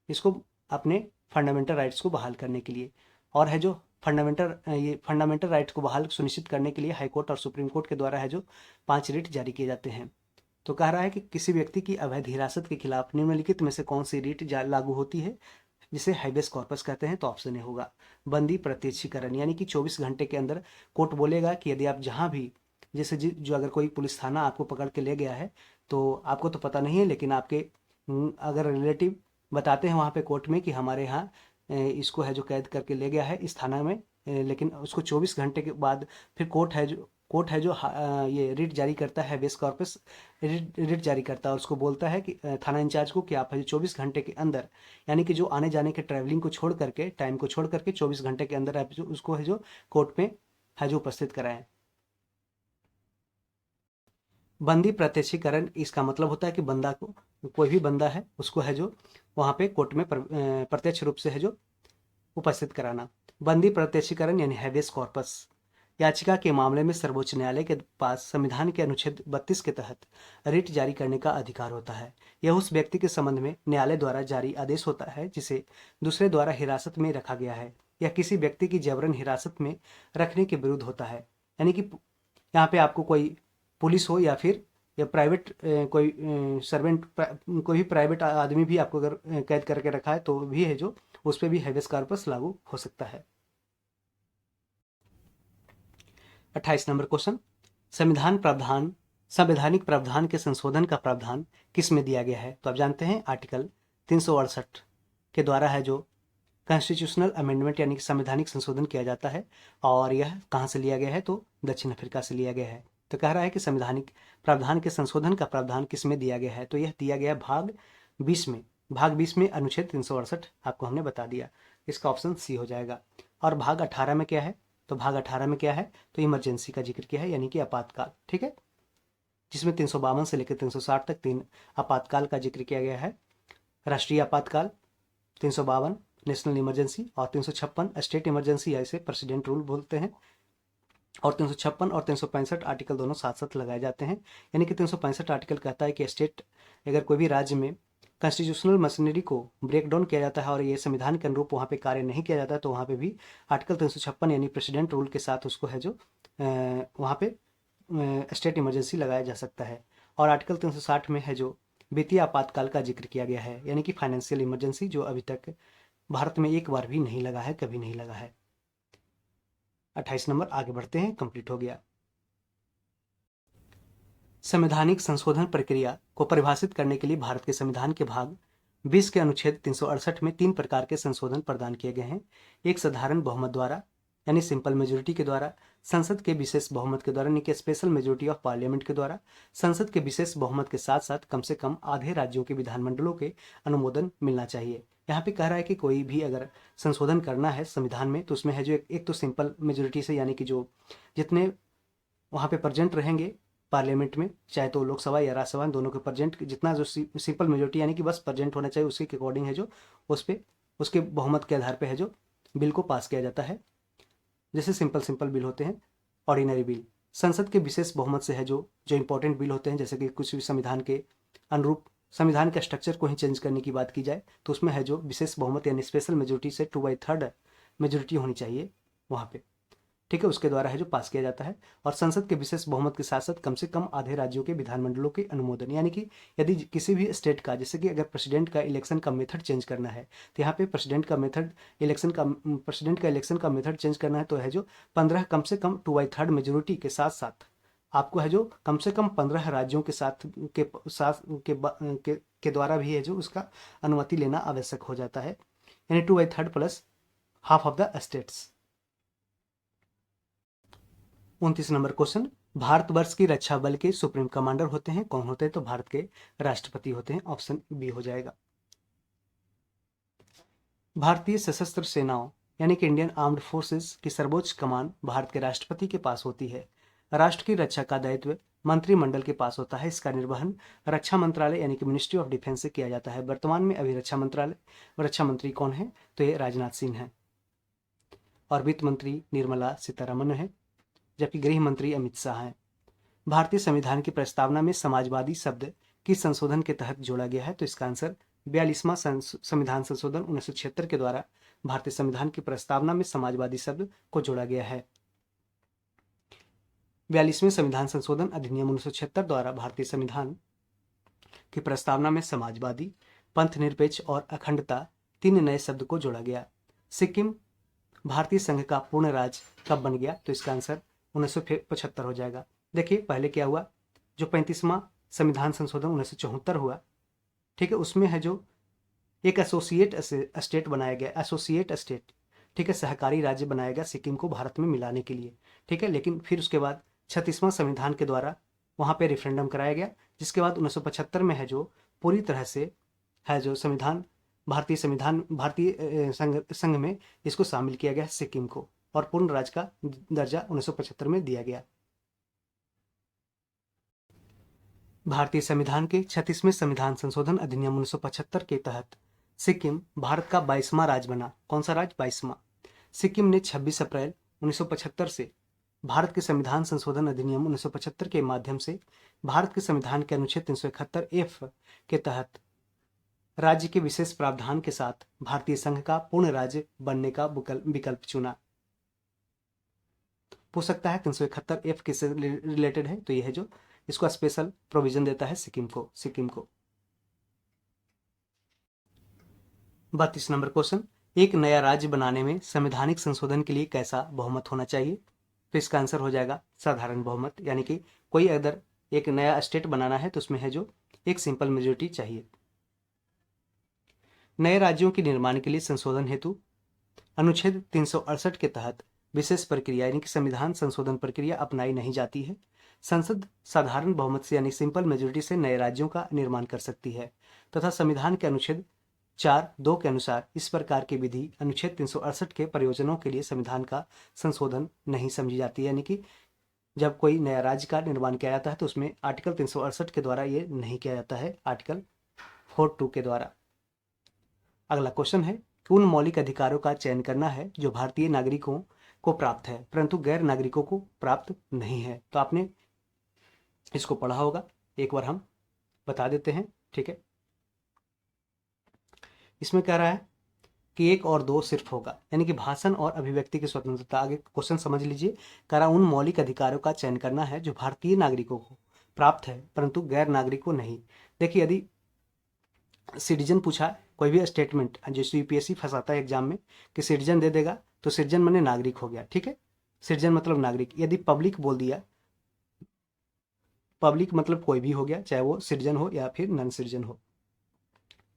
Speaker 1: इसको अपने फंडामेंटल राइट्स को बहाल करने के लिए। और है जो फंडामेंटल राइट्स को बहाल सुनिश्चित करने के लिए हाई कोर्ट और सुप्रीम कोर्ट के द्वारा है जो 5 रीट जारी किए जाते हैं। तो कह रहा है कि किसी व्यक्ति की अवैध हिरासत के खिलाफ निम्नलिखित में से कौन सी रीट लागू होती है जिसे हाइबेस कॉर्पस कहते हैं? तो ऑप्शन ए होगा बंदी प्रत्यक्षीकरण, यानी कि 24 घंटे के अंदर कोर्ट बोलेगा कि यदि आप जहां भी जैसे जो अगर कोई पुलिस थाना आपको पकड़ के ले गया है तो आपको तो पता नहीं है लेकिन आपके अगर रिलेटिव बताते हैं वहाँ पे कोर्ट में कि हमारे यहाँ इसको है जो कैद करके ले गया है इस थाना में, लेकिन उसको 24 घंटे के बाद फिर कोर्ट है जो ये रिट जारी करता है, हेबियस कॉर्पस रिट जारी करता है और उसको बोलता है कि थाना इंचार्ज को कि आप है 24 घंटे के अंदर यानी कि जो आने जाने के ट्रैवलिंग को छोड़ करके टाइम को छोड़ करके 24 घंटे के अंदर आप जो उसको है जो कोर्ट में है जो उपस्थित कराएं। बंदी प्रत्यक्षीकरण इसका मतलब होता है कि बंदा को कोई भी बंदा है उसको है जो वहाँ पे कोर्ट में प्रत्यक्ष रूप से है जो उपस्थित कराना। बंदी प्रत्यक्षीकरण यानी हैबेस कॉर्पस याचिका के मामले में सर्वोच्च न्यायालय के पास संविधान के अनुच्छेद 32 के तहत रिट जारी करने का अधिकार होता है। यह उस व्यक्ति के संबंध में न्यायालय द्वारा जारी आदेश होता है जिसे दूसरे द्वारा हिरासत में रखा गया है। यह किसी व्यक्ति की जबरन हिरासत में रखने के विरुद्ध होता है। यानी कि यहाँ पे आपको कोई पुलिस हो या फिर या प्राइवेट कोई सर्वेंट कोई भी प्राइवेट आदमी भी आपको अगर कैद करके रखा है तो भी है जो उस पर भी हैबेस कॉर्पस लागू हो सकता है। 28 नंबर क्वेश्चन, संवैधानिक प्रावधान के संशोधन का प्रावधान किस में दिया गया है? तो आप जानते हैं आर्टिकल 368 के द्वारा है जो कॉन्स्टिट्यूशनल अमेंडमेंट यानी कि संवैधानिक संशोधन किया जाता है। और यह कहाँ से लिया गया है? तो दक्षिण अफ्रीका से लिया गया है। तो कह रहा है कि संवैधानिक प्रावधान के संशोधन का प्रावधान किस में दिया गया है? तो यह दिया गया भाग 20 में। भाग 20 में अनुच्छेद 368 आपको हमने बता दिया, इसका ऑप्शन सी हो जाएगा। और भाग 18 में क्या है? तो भाग 18 में क्या है? तो इमरजेंसी का जिक्र किया है, यानी कि आपातकाल। ठीक है, जिसमें 352 से लेकर 360 तक 3 आपातकाल का जिक्र किया गया है। राष्ट्रीय आपातकाल 352 नेशनल इमरजेंसी और 356 स्टेट इमरजेंसी, ऐसे प्रेसिडेंट रूल बोलते हैं। और 356 और 365 आर्टिकल दोनों साथ साथ लगाए जाते हैं। यानी कि 365 आर्टिकल कहता है कि स्टेट अगर कोई भी राज्य में कॉन्स्टिट्यूशनल मशीनरी को ब्रेक डाउन किया जाता है और ये संविधान के अनुरूप वहाँ पे कार्य नहीं किया जाता है तो वहाँ पे भी आर्टिकल 356 यानी प्रेसिडेंट रूल के साथ उसको है जो वहाँ पे स्टेट इमरजेंसी लगाया जा सकता है। और आर्टिकल 360 में है जो वित्तीय आपातकाल का जिक्र किया गया है, यानी कि फाइनेंशियल इमरजेंसी, जो अभी तक भारत में एक बार भी नहीं लगा है, कभी नहीं लगा है। 28 नंबर आगे बढ़ते हैं, कंप्लीट हो गया। संवैधानिक संशोधन प्रक्रिया को परिभाषित करने के लिए भारत के संविधान के भाग 20 के अनुच्छेद 368 में 3 प्रकार के संशोधन प्रदान किए गए हैं। एक साधारण बहुमत द्वारा यानी सिंपल मेजोरिटी के द्वारा, संसद के विशेष बहुमत के द्वारा यानी कि स्पेशल मेजोरिटी ऑफ पार्लियामेंट के द्वारा, संसद के विशेष बहुमत के साथ साथ कम से कम आधे राज्यों के विधानमंडलों के अनुमोदन मिलना चाहिए। यहाँ पे कह रहा है कि कोई भी अगर संशोधन करना है संविधान में तो उसमें है जो एक तो सिंपल मेजोरिटी से, यानी कि जो जितने वहाँ पे प्रेजेंट रहेंगे पार्लियामेंट में, चाहे तो लोकसभा या राज्यसभा, दोनों के प्रेजेंट जितना जो सिंपल मेजोरिटी यानी कि बस प्रेजेंट होना चाहिए, उसी के अकॉर्डिंग है जो उस पर उसके बहुमत के आधार पर है जो बिल को पास किया जाता है। जैसे सिंपल बिल होते हैं, ऑर्डिनरी बिल। संसद के विशेष बहुमत से है जो इंपॉर्टेंट बिल होते हैं, जैसे कि कुछ भी संविधान के अनुरूप संविधान के स्ट्रक्चर को ही चेंज करने की बात की जाए तो उसमें है जो विशेष बहुमत यानी स्पेशल मेजोरिटी से 2/3 मेजोरिटी होनी चाहिए वहाँ पे। ठीक है, उसके द्वारा है जो पास किया जाता है। और संसद के विशेष बहुमत के साथ साथ कम से कम आधे राज्यों के विधानमंडलों के अनुमोदन, यानी कि यदि किसी भी स्टेट का, जैसे कि अगर प्रेसिडेंट का इलेक्शन का मेथड चेंज करना है तो यहाँ पे प्रेसिडेंट का इलेक्शन का मेथड चेंज करना है तो है जो 15 कम से कम 2/3 मेजोरिटी के साथ साथ आपको है जो कम से कम 15 राज्यों के साथ के द्वारा भी है जो उसका अनुमति लेना आवश्यक हो जाता है, यानी 2/3 plus half of the states. 29 number question, Bharatvarsh की रक्षा बल के सुप्रीम कमांडर होते हैं, कौन होते हैं? तो भारत के राष्ट्रपति होते हैं, ऑप्शन बी हो जाएगा। भारतीय सशस्त्र सेनाओं यानी कि इंडियन आर्म्ड फोर्सेस की सर्वोच्च कमान भारत के राष्ट्रपति के पास होती है। राष्ट्र की रक्षा का दायित्व मंत्रिमंडल के पास होता है। इसका निर्वहन रक्षा मंत्रालय यानी कि मिनिस्ट्री ऑफ डिफेंस से किया जाता है। वर्तमान में अभी रक्षा मंत्री कौन है? तो ये राजनाथ सिंह है। और वित्त मंत्री निर्मला सीतारमण है, जबकि गृह मंत्री अमित शाह हैं। भारतीय संविधान की प्रस्तावना में समाजवादी शब्द किस संशोधन के तहत जोड़ा गया है? तो इसका आंसर 42वां संविधान संशोधन 1976 के द्वारा भारतीय संविधान की प्रस्तावना में समाजवादी शब्द को जोड़ा गया है। 42वें संविधान संशोधन अधिनियम 1976 द्वारा भारतीय संविधान की प्रस्तावना में समाजवादी, पंथ निरपेक्ष और अखंडता 3 नए शब्द को जोड़ा गया। सिक्किम भारतीय संघ का पूर्ण राज्य कब बन गया? तो इसका आंसर 1975 हो जाएगा। देखिए पहले क्या हुआ, जो 35वां संविधान संशोधन 1974 हुआ, ठीक है, उसमें है जो एक एसोसिएट स्टेट बनाया गया, एसोसिएट स्टेट, ठीक है, सहकारी राज्य बनाया गया सिक्किम को भारत में मिलाने के लिए, ठीक है। लेकिन फिर उसके बाद 36वां संविधान के द्वारा वहाँ पे रेफरेंडम कराया गया, जिसके बाद 1975 में है जो पूरी तरह से है जो भारतीय संघ में इसको शामिल किया गया सिक्किम को, और पूर्ण राज्य का दर्जा 1975 में दिया गया। भारतीय संविधान के 36वें संविधान संशोधन अधिनियम 1975 के तहत सिक्किम भारत का 22वां राज्य बना। कौन सा राज्य? 22वां। सिक्किम ने 26 अप्रैल 1975 से भारत के संविधान संशोधन अधिनियम 1975 के माध्यम से भारत के संविधान के अनुच्छेद 371 के तहत राज्य के विशेष प्रावधान के साथ भारतीय संघ का पूर्ण राज्य बनने का विकल्प चुना। पूछ सकता है 371 किससे रिलेटेड है, तो यह है जो इसको स्पेशल प्रोविजन देता है सिक्किम को। 32 नंबर क्वेश्चन, एक नया राज्य बनाने में संवैधानिक संशोधन के लिए कैसा बहुमत होना चाहिए? तो इसका आंसर हो जाएगा साधारण बहुमत, यानी कि कोई अगर एक नया स्टेट बनाना है तो उसमें है जो एक सिंपल मेजोरिटी चाहिए। नए राज्यों के निर्माण के लिए संशोधन हेतु अनुच्छेद 368 के तहत विशेष प्रक्रिया यानी कि संविधान संशोधन प्रक्रिया अपनाई नहीं जाती है। संसद साधारण बहुमत से यानी सिंपल मेजोरिटी से नए राज्यों का निर्माण कर सकती है तथा संविधान के अनुच्छेद 4(2) के अनुसार इस प्रकार की विधि अनुच्छेद 368 के प्रयोजनों के लिए संविधान का संशोधन नहीं समझी जाती है। यानी कि जब कोई नया राज्य का निर्माण किया जाता है तो उसमें आर्टिकल 368 के द्वारा ये नहीं किया जाता है, आर्टिकल 42 के द्वारा। अगला क्वेश्चन है कि उन मौलिक अधिकारों का चयन करना है जो भारतीय नागरिकों को प्राप्त है परंतु गैर नागरिकों को प्राप्त नहीं है। तो आपने इसको पढ़ा होगा, एक बार हम बता देते हैं, ठीक है। इसमें कह रहा है कि 1 और 2 सिर्फ होगा, यानी कि भाषण और अभिव्यक्ति की स्वतंत्रता। आगे क्वेश्चन समझ लीजिए, कह रहा उन मौलिक अधिकारों का चयन करना है जो भारतीय नागरिकों को प्राप्त है परंतु गैर नागरिकों नहीं। देखिए, यदि सिटीजन पूछा, कोई भी स्टेटमेंट जैसे यूपीएससी फंसाता है एग्जाम में कि सिटीजन दे देगा तो सिटीजन माने नागरिक हो गया, ठीक है। सिटीजन मतलब नागरिक। यदि पब्लिक बोल दिया, पब्लिक मतलब कोई भी हो गया, चाहे वो सिटीजन हो या फिर नॉन सिटीजन हो,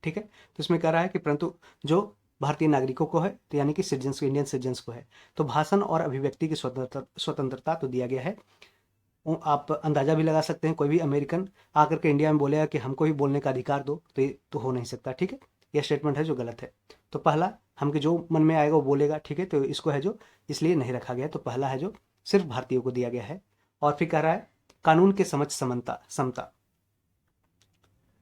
Speaker 1: ठीक है। तो इसमें कह रहा है कि परंतु जो भारतीय नागरिकों को है तो यानी कि सिटीजन्स को, इंडियन सिटीजन्स को है। तो भाषण और अभिव्यक्ति की स्वतंत्रता तो दिया गया है। आप अंदाजा भी लगा सकते हैं, कोई भी अमेरिकन आकर के इंडिया में बोलेगा कि हमको भी बोलने का अधिकार दो, तो ये तो हो नहीं सकता, ठीक है। यह स्टेटमेंट है जो गलत है। तो पहला, हमके जो मन में आएगा वो बोलेगा, ठीक है। तो इसको है जो इसलिए नहीं रखा गया। तो पहला है जो सिर्फ भारतीयों को दिया गया है। और फिर कह रहा है कानून के समझ समता,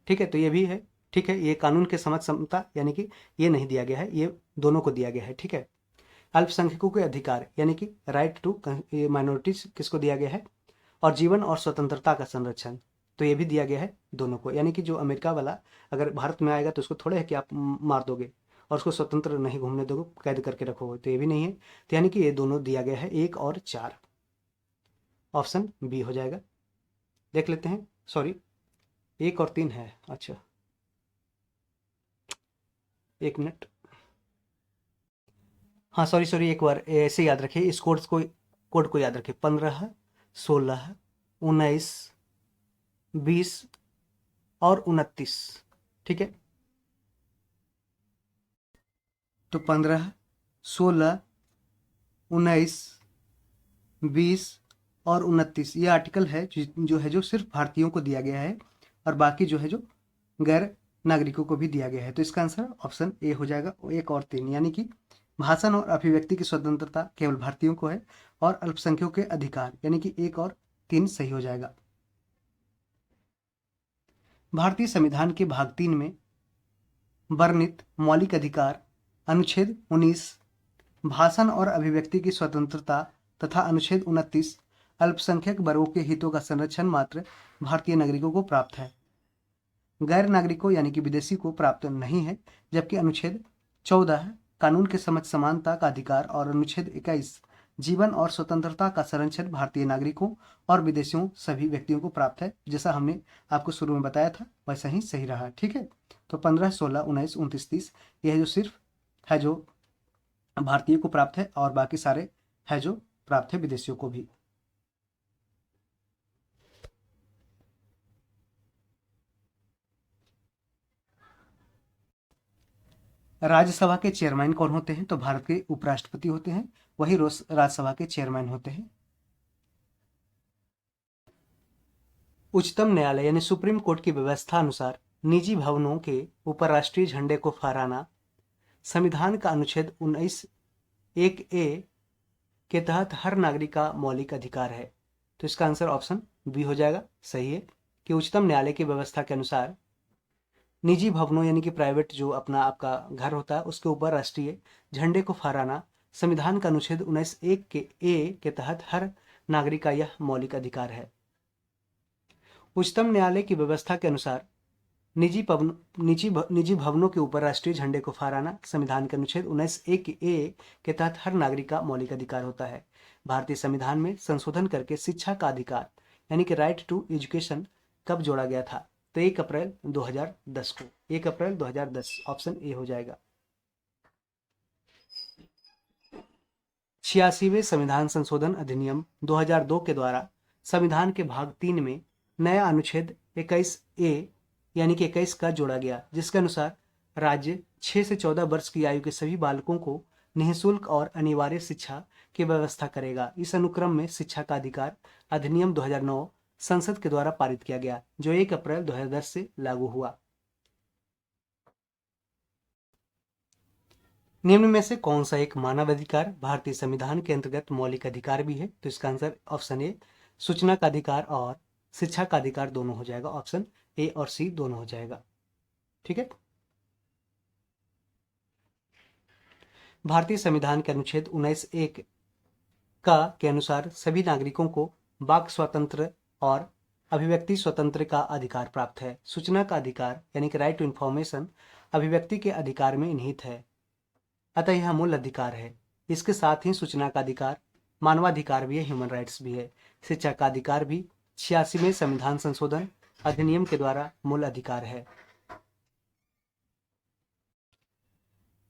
Speaker 1: ठीक है। तो ये भी है, ठीक है। ये कानून के समझ समता यानी कि ये नहीं दिया गया है, ये दोनों को दिया गया है, ठीक है। अल्पसंख्यकों के अधिकार यानी कि राइट टू माइनॉरिटीज किसको दिया गया है, और जीवन और स्वतंत्रता का संरक्षण, तो ये भी दिया गया है दोनों को। यानी कि जो अमेरिका वाला अगर भारत में आएगा तो उसको थोड़े है कि आप मार दोगे और उसको स्वतंत्र नहीं घूमने दोगे, कैद करके रखोगे, तो ये भी नहीं है। तो यानी कि ये दोनों दिया गया है, 1 और 4। ऑप्शन बी हो जाएगा। देख लेते हैं, सॉरी 1 और 3 है, अच्छा 1 मिनट, हाँ सॉरी एक बार ऐसे याद रखिए, इस कोड को याद रखिए। 15, 16, 19, 20 और 29, ठीक है। तो 15, 16, 19, 20 और 29 ये आर्टिकल है जो सिर्फ भारतीयों को दिया गया है और बाकी जो है जो गैर नागरिकों को भी दिया गया है। तो इसका आंसर ऑप्शन ए हो जाएगा, 1 और 3। यानी कि भाषण और अभिव्यक्ति की स्वतंत्रता केवल भारतीयों को है और अल्पसंख्यकों के अधिकार यानी कि 1 और 3 सही हो जाएगा। भारतीय संविधान के भाग 3 में वर्णित मौलिक अधिकार अनुच्छेद 19 भाषण और अभिव्यक्ति की स्वतंत्रता तथा अनुच्छेद 29 अल्पसंख्यक वर्गों के हितों का संरक्षण मात्र भारतीय नागरिकों को प्राप्त है, गैर नागरिकों यानी कि विदेशी को प्राप्त नहीं है। जबकि अनुच्छेद 14 कानून के समझ समानता का अधिकार और अनुच्छेद 21 जीवन और स्वतंत्रता का संरक्षण भारतीय नागरिकों और विदेशियों सभी व्यक्तियों को प्राप्त है। जैसा हमने आपको शुरू में बताया था वैसा ही सही रहा, ठीक है। तो 15, 16, 19, 29, 30 यह जो सिर्फ है जो भारतीय को प्राप्त है और बाकी सारे है जो प्राप्त है विदेशियों को भी। राज्यसभा के चेयरमैन कौन होते हैं? तो भारत के उपराष्ट्रपति होते हैं, वही राज्यसभा के चेयरमैन होते हैं। उच्चतम न्यायालय यानी सुप्रीम कोर्ट की व्यवस्था अनुसार निजी भवनों के ऊपर राष्ट्रीय झंडे को फहराना संविधान का अनुच्छेद 19(1)(a) के तहत हर नागरिक का मौलिक अधिकार है। तो इसका आंसर ऑप्शन बी हो जाएगा, सही है कि उच्चतम न्यायालय की व्यवस्था के अनुसार निजी भवनों यानी कि प्राइवेट जो अपना आपका घर होता है उसके ऊपर राष्ट्रीय झंडे को फहराना संविधान का अनुच्छेद 19(1)(a) के तहत हर नागरिक का यह मौलिक अधिकार है। उच्चतम न्यायालय की व्यवस्था के अनुसार निजी भवनों के ऊपर राष्ट्रीय झंडे को फहराना संविधान के अनुच्छेद 19(1)(a) के तहत हर नागरिक का मौलिक अधिकार होता है। भारतीय संविधान में संशोधन करके शिक्षा का अधिकार यानी कि राइट टू एजुकेशन कब जोड़ा गया था? तो 1 अप्रैल 2010 को। 1 अप्रैल 2010 ऑप्शन ए हो जाएगा। 86वें संविधान संशोधन अधिनियम 2002 के द्वारा संविधान के भाग 3 में नया अनुच्छेद 21(a) यानी कि 21 का जोड़ा गया, जिसके अनुसार राज्य 6 से 14 वर्ष की आयु के सभी बालकों को निःशुल्क और अनिवार्य शिक्षा की व्यवस्था करेगा। इस अनुक्रम में शिक्षा का अधिकार अधिनियम 2009 संसद के द्वारा पारित किया गया, जो 1 अप्रैल 2010 से लागू हुआ। निम्न में से कौन सा एक मानवाधिकार भारतीय संविधान के अंतर्गत मौलिक अधिकार भी है? तो इसका आंसर ऑप्शन ए सूचना का अधिकार और शिक्षा का अधिकार दोनों हो जाएगा। ऑप्शन ए और सी दोनों हो जाएगा। ठीक है। भारतीय संविधान के अनुच्छेद 19(1) के अनुसार सभी नागरिकों को वाक स्वतंत्र और अभिव्यक्ति स्वतंत्र का अधिकार प्राप्त है। सूचना का अधिकार यानी कि राइट टू इंफॉर्मेशन अभिव्यक्ति के अधिकार में निहित है, अतः यह मूल अधिकार है। इसके साथ ही सूचना का अधिकार मानवाधिकार भी है, ह्यूमन राइट्स भी है। शिक्षा का अधिकार भी 86वें संविधान संशोधन अधिनियम के द्वारा मूल अधिकार है।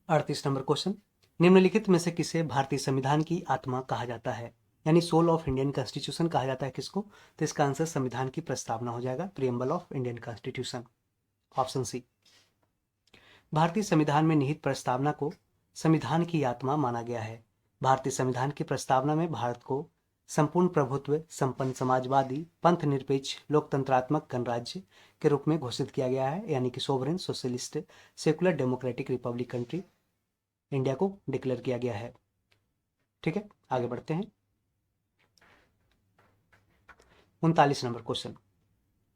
Speaker 1: 38 नंबर क्वेश्चन, निम्नलिखित में से किसे भारतीय संविधान की आत्मा कहा जाता है? यानी सोल ऑफ इंडियन कॉन्स्टिट्यूशन कहा जाता है किसको? तो इसका आंसर संविधान की प्रस्तावना हो जाएगा, preamble of Indian constitution. Option C. भारतीय संविधान में निहित प्रस्तावना को संविधान की आत्मा माना गया है। भारतीय संविधान की प्रस्तावना में भारत को संपूर्ण प्रभुत्व संपन्न समाजवादी पंथ निरपेक्ष लोकतंत्रात्मक गणराज्य के रूप में घोषित किया गया है, यानी कि sovereign socialist secular democratic Republic country India को डिक्लेयर किया गया है। ठीक है, आगे बढ़ते हैं। 39 नंबर क्वेश्चन,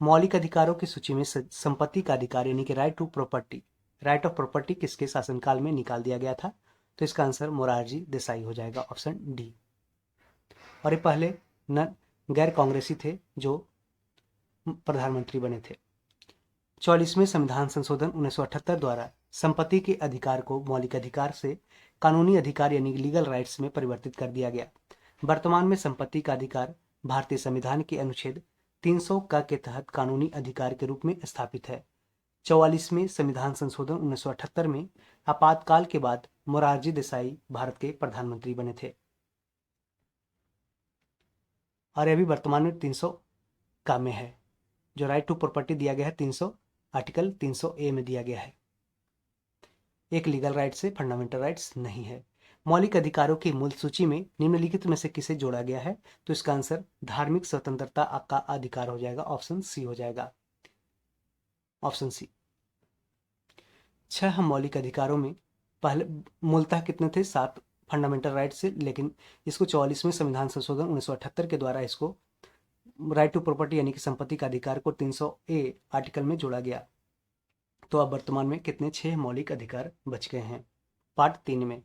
Speaker 1: मौलिक अधिकारों की सूची में संपत्ति का अधिकार यानी कि right to property, right of property किसके शासनकाल में निकाल दिया गया था? तो इसका आंसर मोरारजी देसाई हो जाएगा, ऑप्शन डी। और ये पहले गैर कांग्रेसी थे जो प्रधानमंत्री बने थे। 44वें संविधान संशोधन 1978 द्वारा संपत्ति के अधिकार को मौलिक अधिकार से कानूनी अधिकार यानी लीगल राइट्स में परिवर्तित कर दिया गया। वर्तमान में संपत्ति का अधिकार भारतीय संविधान के अनुच्छेद 300 के तहत कानूनी अधिकार के रूप में स्थापित है। 44वें संविधान संशोधन 1978 में आपातकाल के बाद मोरारजी देसाई भारत के प्रधानमंत्री बने थे और अभी वर्तमान में 300 का में है। जो राइट टू प्रॉपर्टी दिया गया है 300 आर्टिकल 300(a) में दिया गया है। एक लीगल राइट से फंडामेंटल राइट्स नहीं है। मौलिक अधिकारों की मूल सूची में निम्नलिखित में से किसे जोड़ा गया है? तो इसका आंसर धार्मिक स्वतंत्रता का अधिकार हो जाएगा, ऑप्शन सी हो जाएगा, ऑप्शन सी। 6 मौलिक अधिकारों में पहले मूलतः कितने थे? 7 फंडामेंटल राइट से, लेकिन इसको 44वें संविधान संशोधन 1978 के द्वारा इसको राइट टू प्रॉपर्टी यानी कि संपत्ति का अधिकार को 300(a) आर्टिकल में जोड़ा गया। तो अब वर्तमान में कितने 6 मौलिक अधिकार बच गए हैं? पार्ट 3 में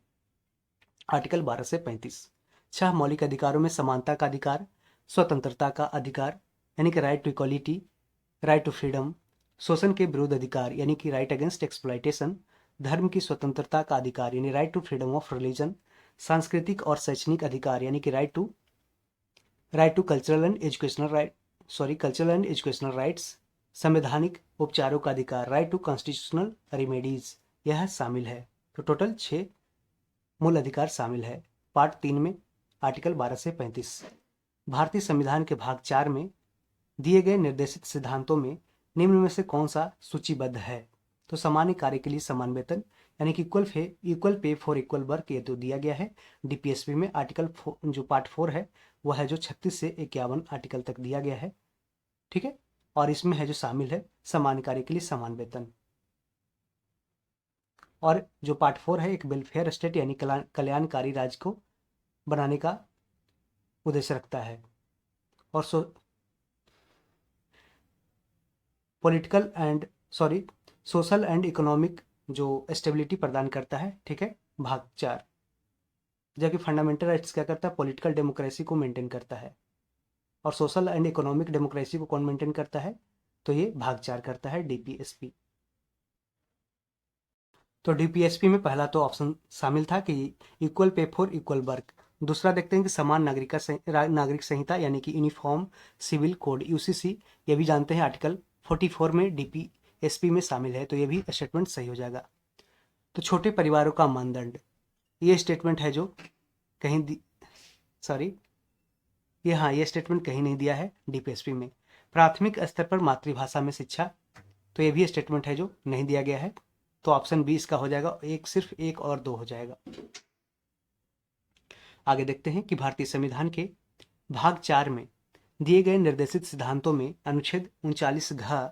Speaker 1: आर्टिकल 12 से 35। 6 मौलिक अधिकारों में समानता का अधिकार, स्वतंत्रता का अधिकार यानी कि right to equality, right to freedom, शोषण के विरुद्ध अधिकार यानी कि राइट अगेंस्ट एक्सप्लॉयटेशन, धर्म की स्वतंत्रता का अधिकार यानी right to freedom of religion, सांस्कृतिक और शैक्षणिक अधिकार यानी कि right to cultural and educational rights, संवैधानिक उपचारों का अधिकार, राइट टू कॉन्स्टिट्यूशनल रेमेडीज, यह शामिल है। तो टोटल 6 मूल अधिकार शामिल है पार्ट 3 में आर्टिकल 12 से 35। भारतीय संविधान के भाग 4 में दिए गए निर्देशित सिद्धांतों में निम्न में से कौन सा सूचीबद्ध है? तो सामान्य कार्य के लिए समान वेतन यानी कि equal pay for equal work, ये तो दिया गया है डीपीएसपी में। आर्टिकल जो पार्ट 4 है वह है जो 36 से 51 आर्टिकल तक दिया गया है। ठीक है, और इसमें है जो शामिल है समान कार्य के लिए समान वेतन। और जो पार्ट 4 है एक वेलफेयर स्टेट यानी कल्याणकारी राज्य को बनाने का उद्देश्य रखता है और सोशल एंड इकोनॉमिक जो स्टेबिलिटी प्रदान करता है। ठीक है, भाग 4। जबकि फंडामेंटल राइट्स क्या करता है? पॉलिटिकल डेमोक्रेसी को मेंटेन करता है। और सोशल एंड इकोनॉमिक डेमोक्रेसी को कौन मेंटेन करता है, तो ये भाग 4 करता है, डीपीएसपी। तो डीपीएसपी में पहला तो ऑप्शन शामिल था कि equal pay for equal work. दूसरा देखते हैं कि समान नागरिक संहिता यानी कि यूनिफॉर्म सिविल कोड यूसीसी, ये भी जानते हैं आर्टिकल 44 में डीपीएसपी में शामिल है, तो ये भी स्टेटमेंट सही हो जाएगा। तो छोटे परिवारों का मानदंड, ये स्टेटमेंट है जो कहीं सॉरी ये स्टेटमेंट कहीं नहीं दिया है डीपीएसपी में। प्राथमिक स्तर पर मातृभाषा में शिक्षा, तो ये भी स्टेटमेंट है जो नहीं दिया गया है, तो ऑप्शन बी इसका हो जाएगा। सिर्फ एक और दो हो जाएगा। आगे देखते हैं कि भारतीय संविधान के भाग 4 में दिए गए निर्देशित सिद्धांतों में अनुच्छेद 39 घ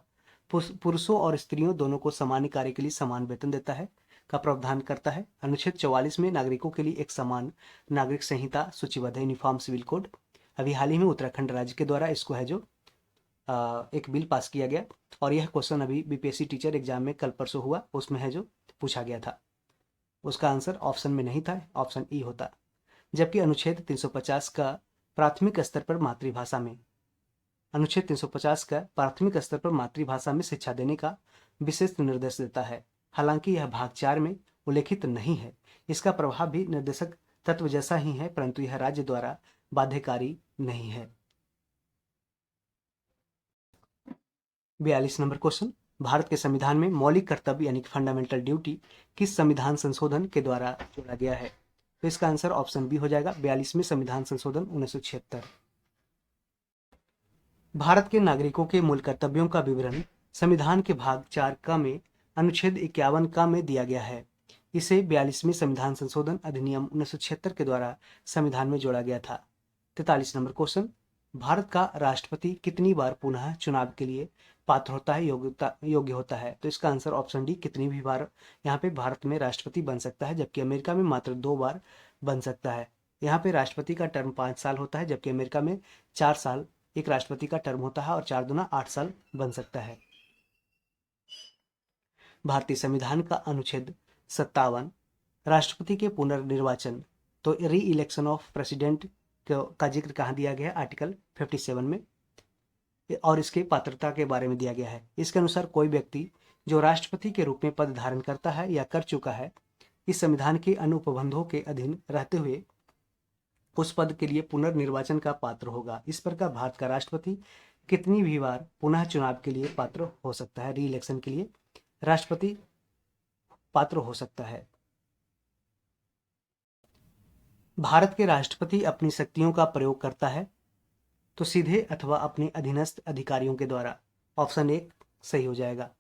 Speaker 1: पुरुषों और स्त्रियों दोनों को समान कार्य के लिए समान वेतन देता है का प्रावधान करता है। अनुच्छेद 44 में नागरिकों के लिए एक समान नागरिक संहिता सूचीबद्ध है, यूनिफॉर्म सिविल कोड। अभी हाल ही में उत्तराखंड राज्य के द्वारा इसको है जो एक बिल पास किया गया, और यह क्वेश्चन अभी बीपीएससी टीचर एग्जाम में कल परसों हुआ, उसमें है जो पूछा गया था। उसका आंसर ऑप्शन में नहीं था, ऑप्शन ई होता। जबकि अनुच्छेद 350 का प्राथमिक स्तर पर मातृभाषा में अनुच्छेद 350 का प्राथमिक स्तर पर मातृभाषा में शिक्षा देने का विशेष निर्देश देता है। हालांकि यह भाग 4 में उल्लेखित नहीं है। इसका प्रभाव भी निर्देशक तत्व जैसा ही है, परंतु यह राज्य द्वारा बाध्यकारी नहीं है। 42 नंबर क्वेश्चन, भारत के संविधान में मौलिक कर्तव्य यानी कि फंडामेंटल ड्यूटी किस संविधान संशोधन के द्वारा जोड़ा गया है, तो इसका आंसर ऑप्शन बी हो जाएगा, 42वें संविधान संशोधन 1976। भारत के नागरिकों के मूल कर्तव्यों का विवरण संविधान के भाग 4 क में अनुच्छेद 51 क में दिया गया है। इसे 42वें संविधान संशोधन अधिनियम 1976 के द्वारा संविधान में जोड़ा गया था। 43 नंबर क्वेश्चन, भारत का राष्ट्रपति कितनी बार पुनः चुनाव के लिए पात्र होता है, योग्य होता है, तो इसका आंसर ऑप्शन डी, कितनी भी बार यहाँ पे भारत में राष्ट्रपति बन सकता है, जबकि अमेरिका में मात्र 2 बार बन सकता है। यहाँ पे राष्ट्रपति का टर्म 5 साल होता है, जबकि अमेरिका में 4 साल एक राष्ट्रपति का टर्म होता है, और 4 दूना 8 साल बन सकता है। भारतीय संविधान का अनुच्छेद 57 राष्ट्रपति के पुनर्निर्वाचन, तो री इलेक्शन ऑफ प्रेसिडेंट का जिक्र कहाँ दिया गया है, आर्टिकल 57 में, और इसके पात्रता के बारे में दिया गया है। इसके अनुसार कोई व्यक्ति जो राष्ट्रपति के रूप में पद धारण करता है या कर चुका है, इस संविधान के अनुपबंधों के अधीन रहते हुए उस पद के लिए पुनर्निर्वाचन का पात्र होगा। इस प्रकार भारत का राष्ट्रपति कितनी भी बार पुनः चुनाव के लिए पात्र हो सकता है, री इलेक्शन के लिए राष्ट्रपति पात्र हो सकता है। भारत के राष्ट्रपति अपनी शक्तियों का प्रयोग करता है, तो सीधे अथवा अपने अधीनस्थ अधिकारियों के द्वारा, ऑप्शन 1 सही हो जाएगा।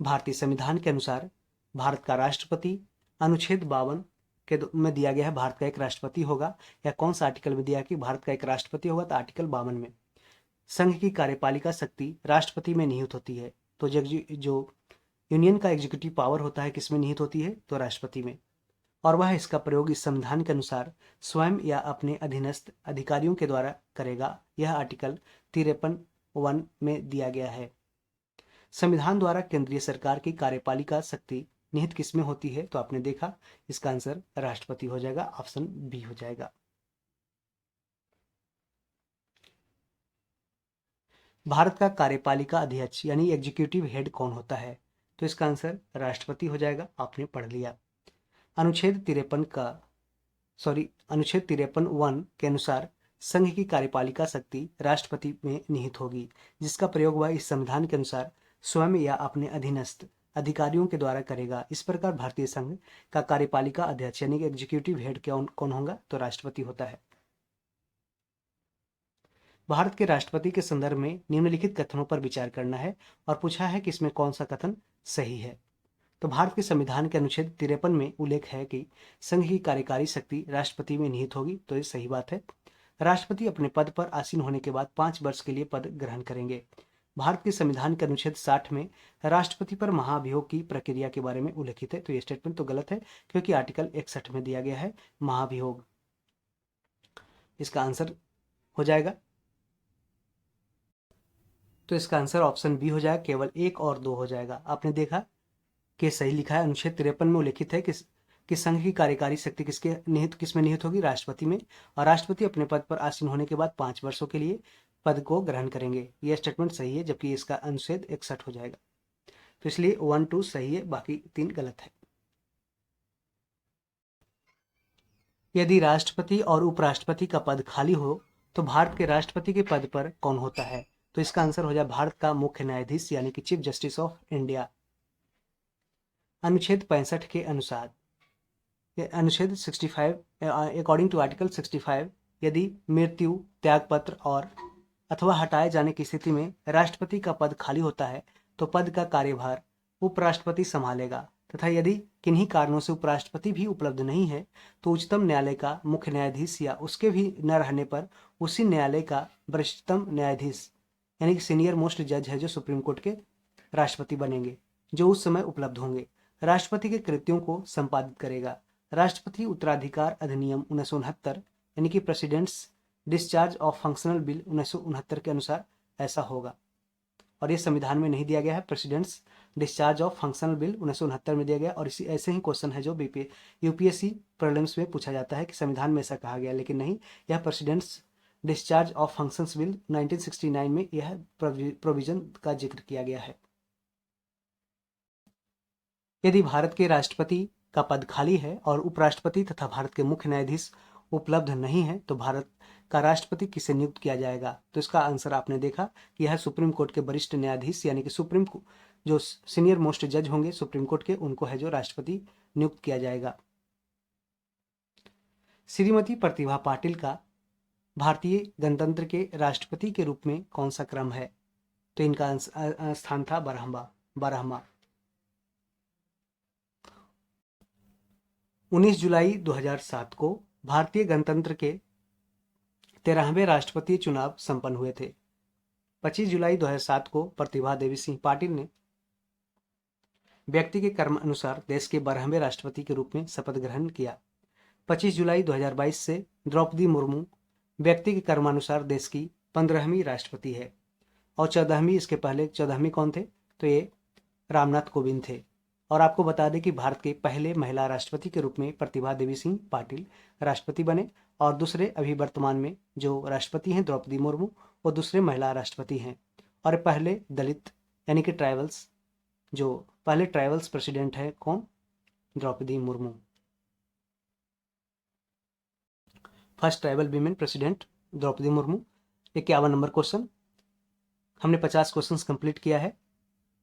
Speaker 1: भारतीय संविधान के अनुसार भारत का राष्ट्रपति अनुच्छेद 52 के में दिया गया है, भारत का एक राष्ट्रपति होगा, या कौन सा आर्टिकल में दिया है कि भारत का एक राष्ट्रपति होगा, तो आर्टिकल 52 में। संघ की कार्यपालिका शक्ति राष्ट्रपति में निहित होती है, तो जो यूनियन का एग्जीक्यूटिव पावर होता है किसमें निहित होती है, तो राष्ट्रपति में, और वह इसका प्रयोग इस संविधान के अनुसार स्वयं या अपने अधीनस्थ अधिकारियों के द्वारा करेगा। यह आर्टिकल 53(1) में दिया गया है। संविधान द्वारा केंद्रीय सरकार की कार्यपालिका शक्ति निहित किसमें होती है, तो आपने देखा इसका आंसर राष्ट्रपति हो जाएगा, ऑप्शन बी हो जाएगा। भारत का कार्यपालिका अध्यक्ष यानी एग्जीक्यूटिव हेड कौन होता है, तो इसका आंसर राष्ट्रपति हो जाएगा, आपने पढ़ लिया। अनुच्छेद 53(1) के अनुसार संघ की कार्यपालिका शक्ति राष्ट्रपति में निहित होगी, जिसका प्रयोग वह इस संविधान के अनुसार स्वयं या अपने अधीनस्थ अधिकारियों के द्वारा करेगा। इस प्रकार भारतीय संघ का कार्यपालिका अध्यक्ष यानी कि एग्जीक्यूटिव हेड कौन होगा, तो राष्ट्रपति होता है। भारत के राष्ट्रपति के संदर्भ में निम्नलिखित कथनों पर विचार करना है, और पूछा है कि इसमें कौन सा कथन सही है। तो भारत के संविधान के अनुच्छेद 53 में उल्लेख है कि संघ की कार्यकारी शक्ति राष्ट्रपति में निहित होगी, तो ये सही बात है। राष्ट्रपति अपने पद पर आसीन होने के बाद 5 वर्ष के लिए पद ग्रहण करेंगे। भारत के संविधान के अनुच्छेद 60 में राष्ट्रपति पर महाभियोग की प्रक्रिया के बारे में उल्लेखित है, तो ये स्टेटमेंट तो गलत है, क्योंकि आर्टिकल 61 में दिया गया है महाभियोग। इसका आंसर हो जाएगा, तो इसका आंसर ऑप्शन बी हो जाएगा, केवल 1 और 2 हो जाएगा। आपने देखा कि सही लिखा है, अनुच्छेद 53 में उल्लेखित है कि कि संघ की कार्यकारी शक्ति किसमें निहित होगी? राष्ट्रपति में। और राष्ट्रपति अपने पद पर आसीन होने के बाद 5 वर्षों के लिए पद को ग्रहण करेंगे। यह स्टेटमेंट सही है, जबकि इसका अनुच्छेद 61 हो जाएगा। तो इसलिए 1 2 सही है, बाकी 3 गलत है। यदि राष्ट्रपति और उपराष्ट्रपति का पद खाली हो तो भारत के राष्ट्रपति के पद पर कौन होता है? तो इसका आंसर हो जाए भारत का मुख्य न्यायाधीश यानी कि चीफ जस्टिस ऑफ इंडिया। अनुच्छेद 65 के अनुसार, अनुच्छेद 65 अकॉर्डिंग टू आर्टिकल 65, यदि मृत्यु, त्यागपत्र और अथवा हटाए जाने की स्थिति में राष्ट्रपति का पद खाली होता है तो पद का कार्यभार उपराष्ट्रपति संभालेगा, तथा यदि किन्हीं कारणों से उपराष्ट्रपति भी उपलब्ध नहीं है तो उच्चतम न्यायालय का मुख्य न्यायाधीश या उसके भी न रहने पर उसी न्यायालय का वरिष्ठतम न्यायाधीश यानी कि सीनियर मोस्ट जज है जो सुप्रीम कोर्ट के राष्ट्रपति बनेंगे, जो उस समय उपलब्ध होंगे, राष्ट्रपति के कृत्यों को संपादित करेगा। राष्ट्रपति उत्तराधिकार अधिनियम 1969 यानी कि president's discharge of functional bill 1969 के अनुसार ऐसा होगा। और ये संविधान में नहीं दिया गया है, president's discharge of functional bill 1969 में दिया गया। और इसी ऐसे ही क्वेश्चन है जो यूपीएससी प्रीलिम्स में पूछा जाता है कि संविधान में ऐसा कहा गया, लेकिन नहीं, यह president's discharge of functions bill 1969 में यह प्रोविजन का जिक्र किया गया है। यदि भारत के राष्ट्रपति का पद खाली है और उपराष्ट्रपति तथा भारत के मुख्य न्यायाधीश उपलब्ध नहीं है तो भारत का राष्ट्रपति किसे नियुक्त किया जाएगा? तो इसका आंसर आपने देखा कि यह सुप्रीम कोर्ट के वरिष्ठ न्यायाधीश यानी कि जो सीनियर मोस्ट जज होंगे सुप्रीम कोर्ट के, उनको है जो राष्ट्रपति नियुक्त किया जाएगा। श्रीमती प्रतिभा पाटिल का भारतीय गणतंत्र के राष्ट्रपति के रूप में कौन सा क्रम है? तो इनका स्थान था 12वां। 19 जुलाई 2007 को भारतीय गणतंत्र के 13वें राष्ट्रपति चुनाव संपन्न हुए थे। 25 जुलाई 2007 को प्रतिभा देवी सिंह पाटिल ने व्यक्ति के कर्म अनुसार देश के 12वें राष्ट्रपति के रूप में शपथ ग्रहण किया। 25 जुलाई 2022 से द्रौपदी मुर्मू व्यक्ति के कर्मानुसार देश की 15वीं राष्ट्रपति है। और 14वीं, इसके पहले 14वीं कौन थे? तो ये रामनाथ कोविंद थे। और आपको बता दें कि भारत के पहले महिला राष्ट्रपति के रूप में प्रतिभा देवी सिंह पाटिल राष्ट्रपति बने, और दूसरे अभी वर्तमान में जो राष्ट्रपति हैं द्रौपदी मुर्मू, वो दूसरे महिला राष्ट्रपति हैं। और पहले दलित यानी कि ट्राइबल्स, जो पहले ट्राइबल्स प्रेसिडेंट है कौन? Draupadi Murmu, first tribal women president Draupadi Murmu. 51 number question. हमने 50 क्वेश्चंस कंप्लीट किया है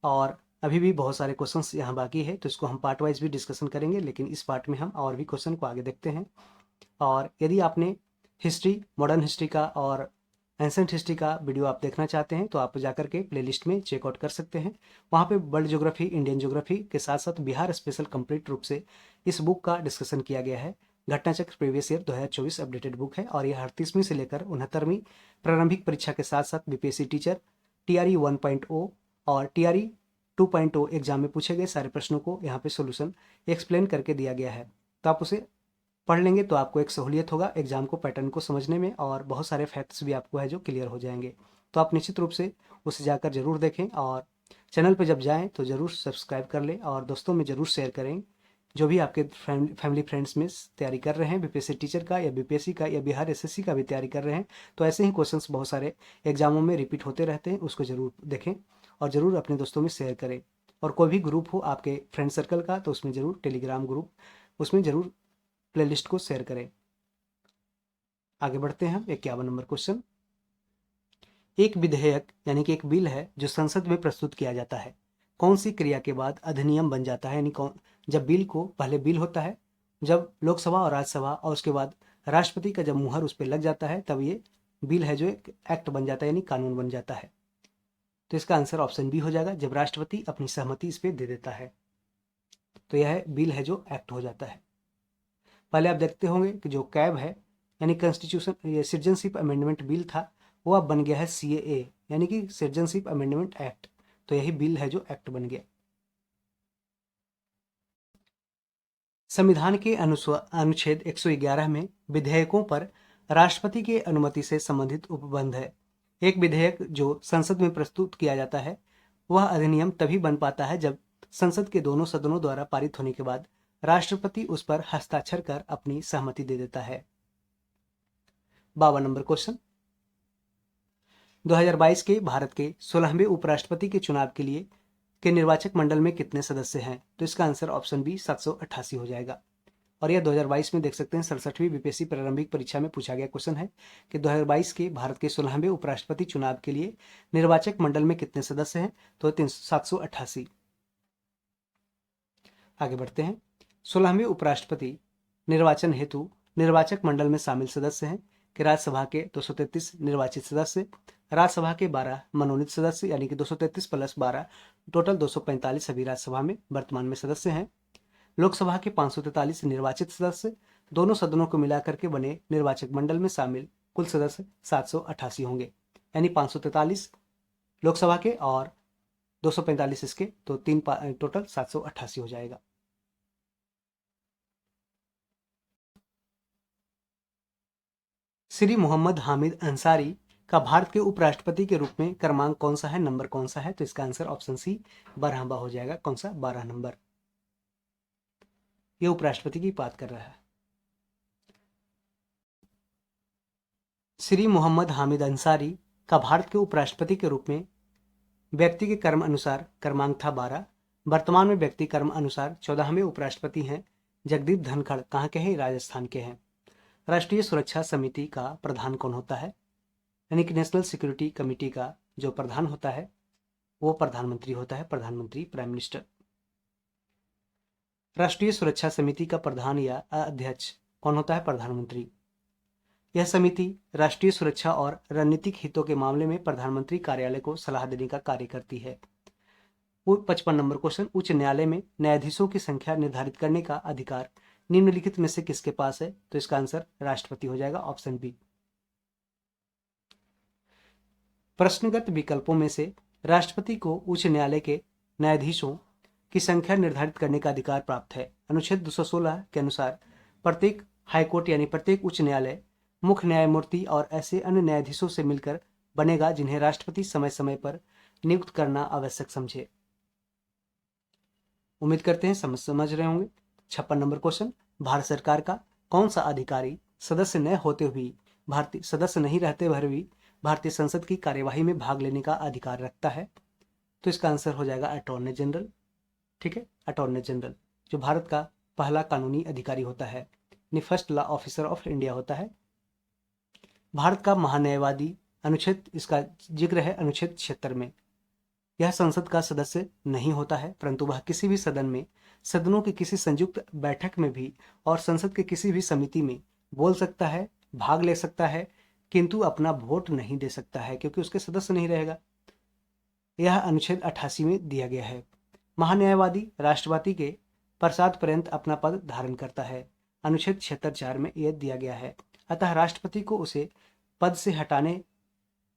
Speaker 1: और अभी भी बहुत सारे क्वेश्चंस यहाँ बाकी है, तो इसको हम पार्ट वाइज भी डिस्कशन करेंगे, लेकिन इस पार्ट में हम और भी क्वेश्चन को आगे देखते हैं। और यदि आपने हिस्ट्री, मॉडर्न हिस्ट्री का और एंसेंट हिस्ट्री का वीडियो आप देखना चाहते हैं तो आप जाकर के प्लेलिस्ट में चेकआउट कर सकते हैं। वहाँ पे वर्ल्ड ज्योग्राफी, इंडियन ज्योग्राफी के साथ साथ बिहार स्पेशल कंप्लीट रूप से इस बुक का डिस्कशन किया गया है। Ghatnachakra previous year 2024 updated book है और यह 38वीं से लेकर 69वीं प्रारंभिक परीक्षा के साथ साथ बीपीएससी टीचर, TRE 1.0 और TRE 2.0 एग्जाम में पूछे गए सारे प्रश्नों को यहाँ पे सोल्यूशन एक्सप्लेन करके दिया गया है। तो आप उसे पढ़ लेंगे तो आपको एक सहूलियत होगा एग्जाम को, पैटर्न को समझने में, और बहुत सारे फैक्ट्स भी आपको है जो क्लियर हो जाएंगे। तो आप निश्चित रूप से उसे जाकर जरूर देखें और चैनल पर जब जाएं तो जरूर सब्सक्राइब कर लें और दोस्तों में जरूर शेयर करें। जो भी आपके फैमिली फ्रेंड्स में तैयारी कर रहे हैं बीपीएससी टीचर का या बीपीएससी का या बिहार एसएससी का भी तैयारी कर रहे हैं, तो ऐसे ही क्वेश्चंस बहुत सारे एग्जामों में रिपीट होते रहते हैं, उसको जरूर देखें और ज़रूर अपने दोस्तों में शेयर करें। और कोई भी ग्रुप हो आपके फ्रेंड सर्कल का तो उसमें ज़रूर, टेलीग्राम ग्रुप, उसमें ज़रूर प्लेलिस्ट को शेयर करें। आगे बढ़ते हैं हम। 51 नंबर क्वेश्चन। एक विधेयक यानी कि एक बिल है जो संसद में प्रस्तुत किया जाता है, कौन सी क्रिया के बाद अधिनियम बन जाता है? यानी जब बिल को, पहले बिल होता है, जब लोकसभा और राज्यसभा और उसके बाद राष्ट्रपति का जब मुहर उस पर लग जाता है तब ये बिल है जो एक एक्ट बन जाता है यानी कानून बन जाता है। तो इसका आंसर ऑप्शन बी हो जाएगा, जब राष्ट्रपति अपनी सहमति इस पर दे देता है तो यह बिल है जो एक्ट हो जाता है। पहले आप देखते होंगे कि जो कैब है यानी कॉन्स्टिट्यूशन, ये सिटीजनशिप अमेंडमेंट बिल था, वो अब बन गया है CAA यानी कि सिटीजनशिप अमेंडमेंट एक्ट। तो यही बिल है जो एक्ट बन गया। संविधान के अनुच्छेद 111 में विधेयकों पर राष्ट्रपति की अनुमति से संबंधित उपबंध है। एक विधेयक जो संसद में प्रस्तुत किया जाता है वह अधिनियम तभी बन पाता है जब संसद के दोनों सदनों द्वारा पारित होने के बाद राष्ट्रपति उस पर हस्ताक्षर कर अपनी सहमति दे देता है। 52 नंबर क्वेश्चन, 2022 के भारत के 16वें उपराष्ट्रपति के चुनाव के लिए के निर्वाचक मंडल में कितने सदस्य हैं? तो इसका आंसर ऑप्शन बी 788 हो जाएगा। और यह 2022 में देख सकते हैं 67वीं बीपीएससी प्रारंभिक परीक्षा में पूछा गया क्वेश्चन है कि 2022 के भारत के 16वें उपराष्ट्रपति चुनाव के लिए निर्वाचक मंडल में कितने सदस्य हैं? तो 788। आगे बढ़ते हैं। 16वें उपराष्ट्रपति निर्वाचन हेतु निर्वाचक मंडल में शामिल सदस्य हैं कि राज्यसभा के 233 निर्वाचित सदस्य, राज्यसभा के 12 मनोनीत सदस्य यानी कि 233 प्लस 12 टोटल 245 सभी राज्यसभा में वर्तमान में सदस्य हैं। लोकसभा के 543 निर्वाचित सदस्य, दोनों सदनों को मिलाकर के बने निर्वाचक मंडल में शामिल कुल सदस्य 788 होंगे, यानी 543 लोकसभा के और 245 इसके, तो टोटल 788 हो जाएगा। श्री मोहम्मद हामिद अंसारी का भारत के उपराष्ट्रपति के रूप में क्रमांक कौन सा है, नंबर कौन सा है? तो इसका आंसर ऑप्शन सी 12वां हो जाएगा। कौन सा? 12 नंबर। ये उपराष्ट्रपति की बात कर रहा है। श्री मोहम्मद हामिद अंसारी का भारत के उपराष्ट्रपति के रूप में व्यक्ति के क्रम अनुसार क्रमांक था 12। वर्तमान में व्यक्ति क्रम अनुसार 14वें उपराष्ट्रपति हैं। जगदीप धनखड़ कहाँ के हैं? राजस्थान के हैं। राष्ट्रीय सुरक्षा समिति का प्रधान कौन होता है? यानी कि नेशनल सिक्योरिटी कमेटी का जो प्रधान होता है वो प्रधानमंत्री होता है, प्रधानमंत्री, प्राइम मिनिस्टर। राष्ट्रीय सुरक्षा समिति का प्रधान या अध्यक्ष कौन होता है? प्रधानमंत्री। यह समिति राष्ट्रीय सुरक्षा और रणनीतिक हितों के मामले में प्रधानमंत्री कार्यालय को सलाह देने का कार्य करती है। 55 नंबर क्वेश्चन, उच्च न्यायालय में न्यायाधीशों की संख्या निर्धारित करने का अधिकार निम्नलिखित में से किसके पास है? तो इसका आंसर राष्ट्रपति हो जाएगा, ऑप्शन बी। प्रश्नगत विकल्पों में से राष्ट्रपति को उच्च न्यायालय के न्यायाधीशों की संख्या निर्धारित करने का अधिकार प्राप्त है। अनुच्छेद 216 के अनुसार प्रत्येक हाईकोर्ट यानी प्रत्येक उच्च न्यायालय मुख्य न्यायमूर्ति और ऐसे अन्य न्यायाधीशों से मिलकर बनेगा जिन्हें राष्ट्रपति समय समय पर नियुक्त करना आवश्यक समझे। उम्मीद करते हैं समझ रहे होंगे। 56 नंबर क्वेश्चन, भारत सरकार का कौन सा अधिकारी सदस्य न होते हुए भारतीय सदस्य नहीं रहते हुए भी भारतीय संसद की कार्यवाही में भाग लेने का अधिकार रखता है? तो इसका आंसर हो जाएगा अटॉर्नी जनरल। ठीक है, अटॉर्नी जनरल जो भारत का पहला कानूनी अधिकारी होता है, first law officer of India होता है। भारत का महान्यायवादी अनुच्छेद, इसका जिक्र है अनुच्छेद 76 में। यह संसद का सदस्य नहीं होता है, परंतु वह किसी भी सदन में, सदनों की किसी संयुक्त बैठक में भी और संसद के किसी भी समिति में बोल सकता है, भाग ले सकता है, किंतु अपना वोट नहीं दे सकता है क्योंकि उसके सदस्य नहीं रहेगा। यह अनुच्छेद 88 में दिया गया है। महान्यायवादी राष्ट्रपति के प्रसाद पर्यंत अपना पद धारण करता है, अनुच्छेद 76(4) में यह दिया गया है। अतः राष्ट्रपति को उसे पद से हटाने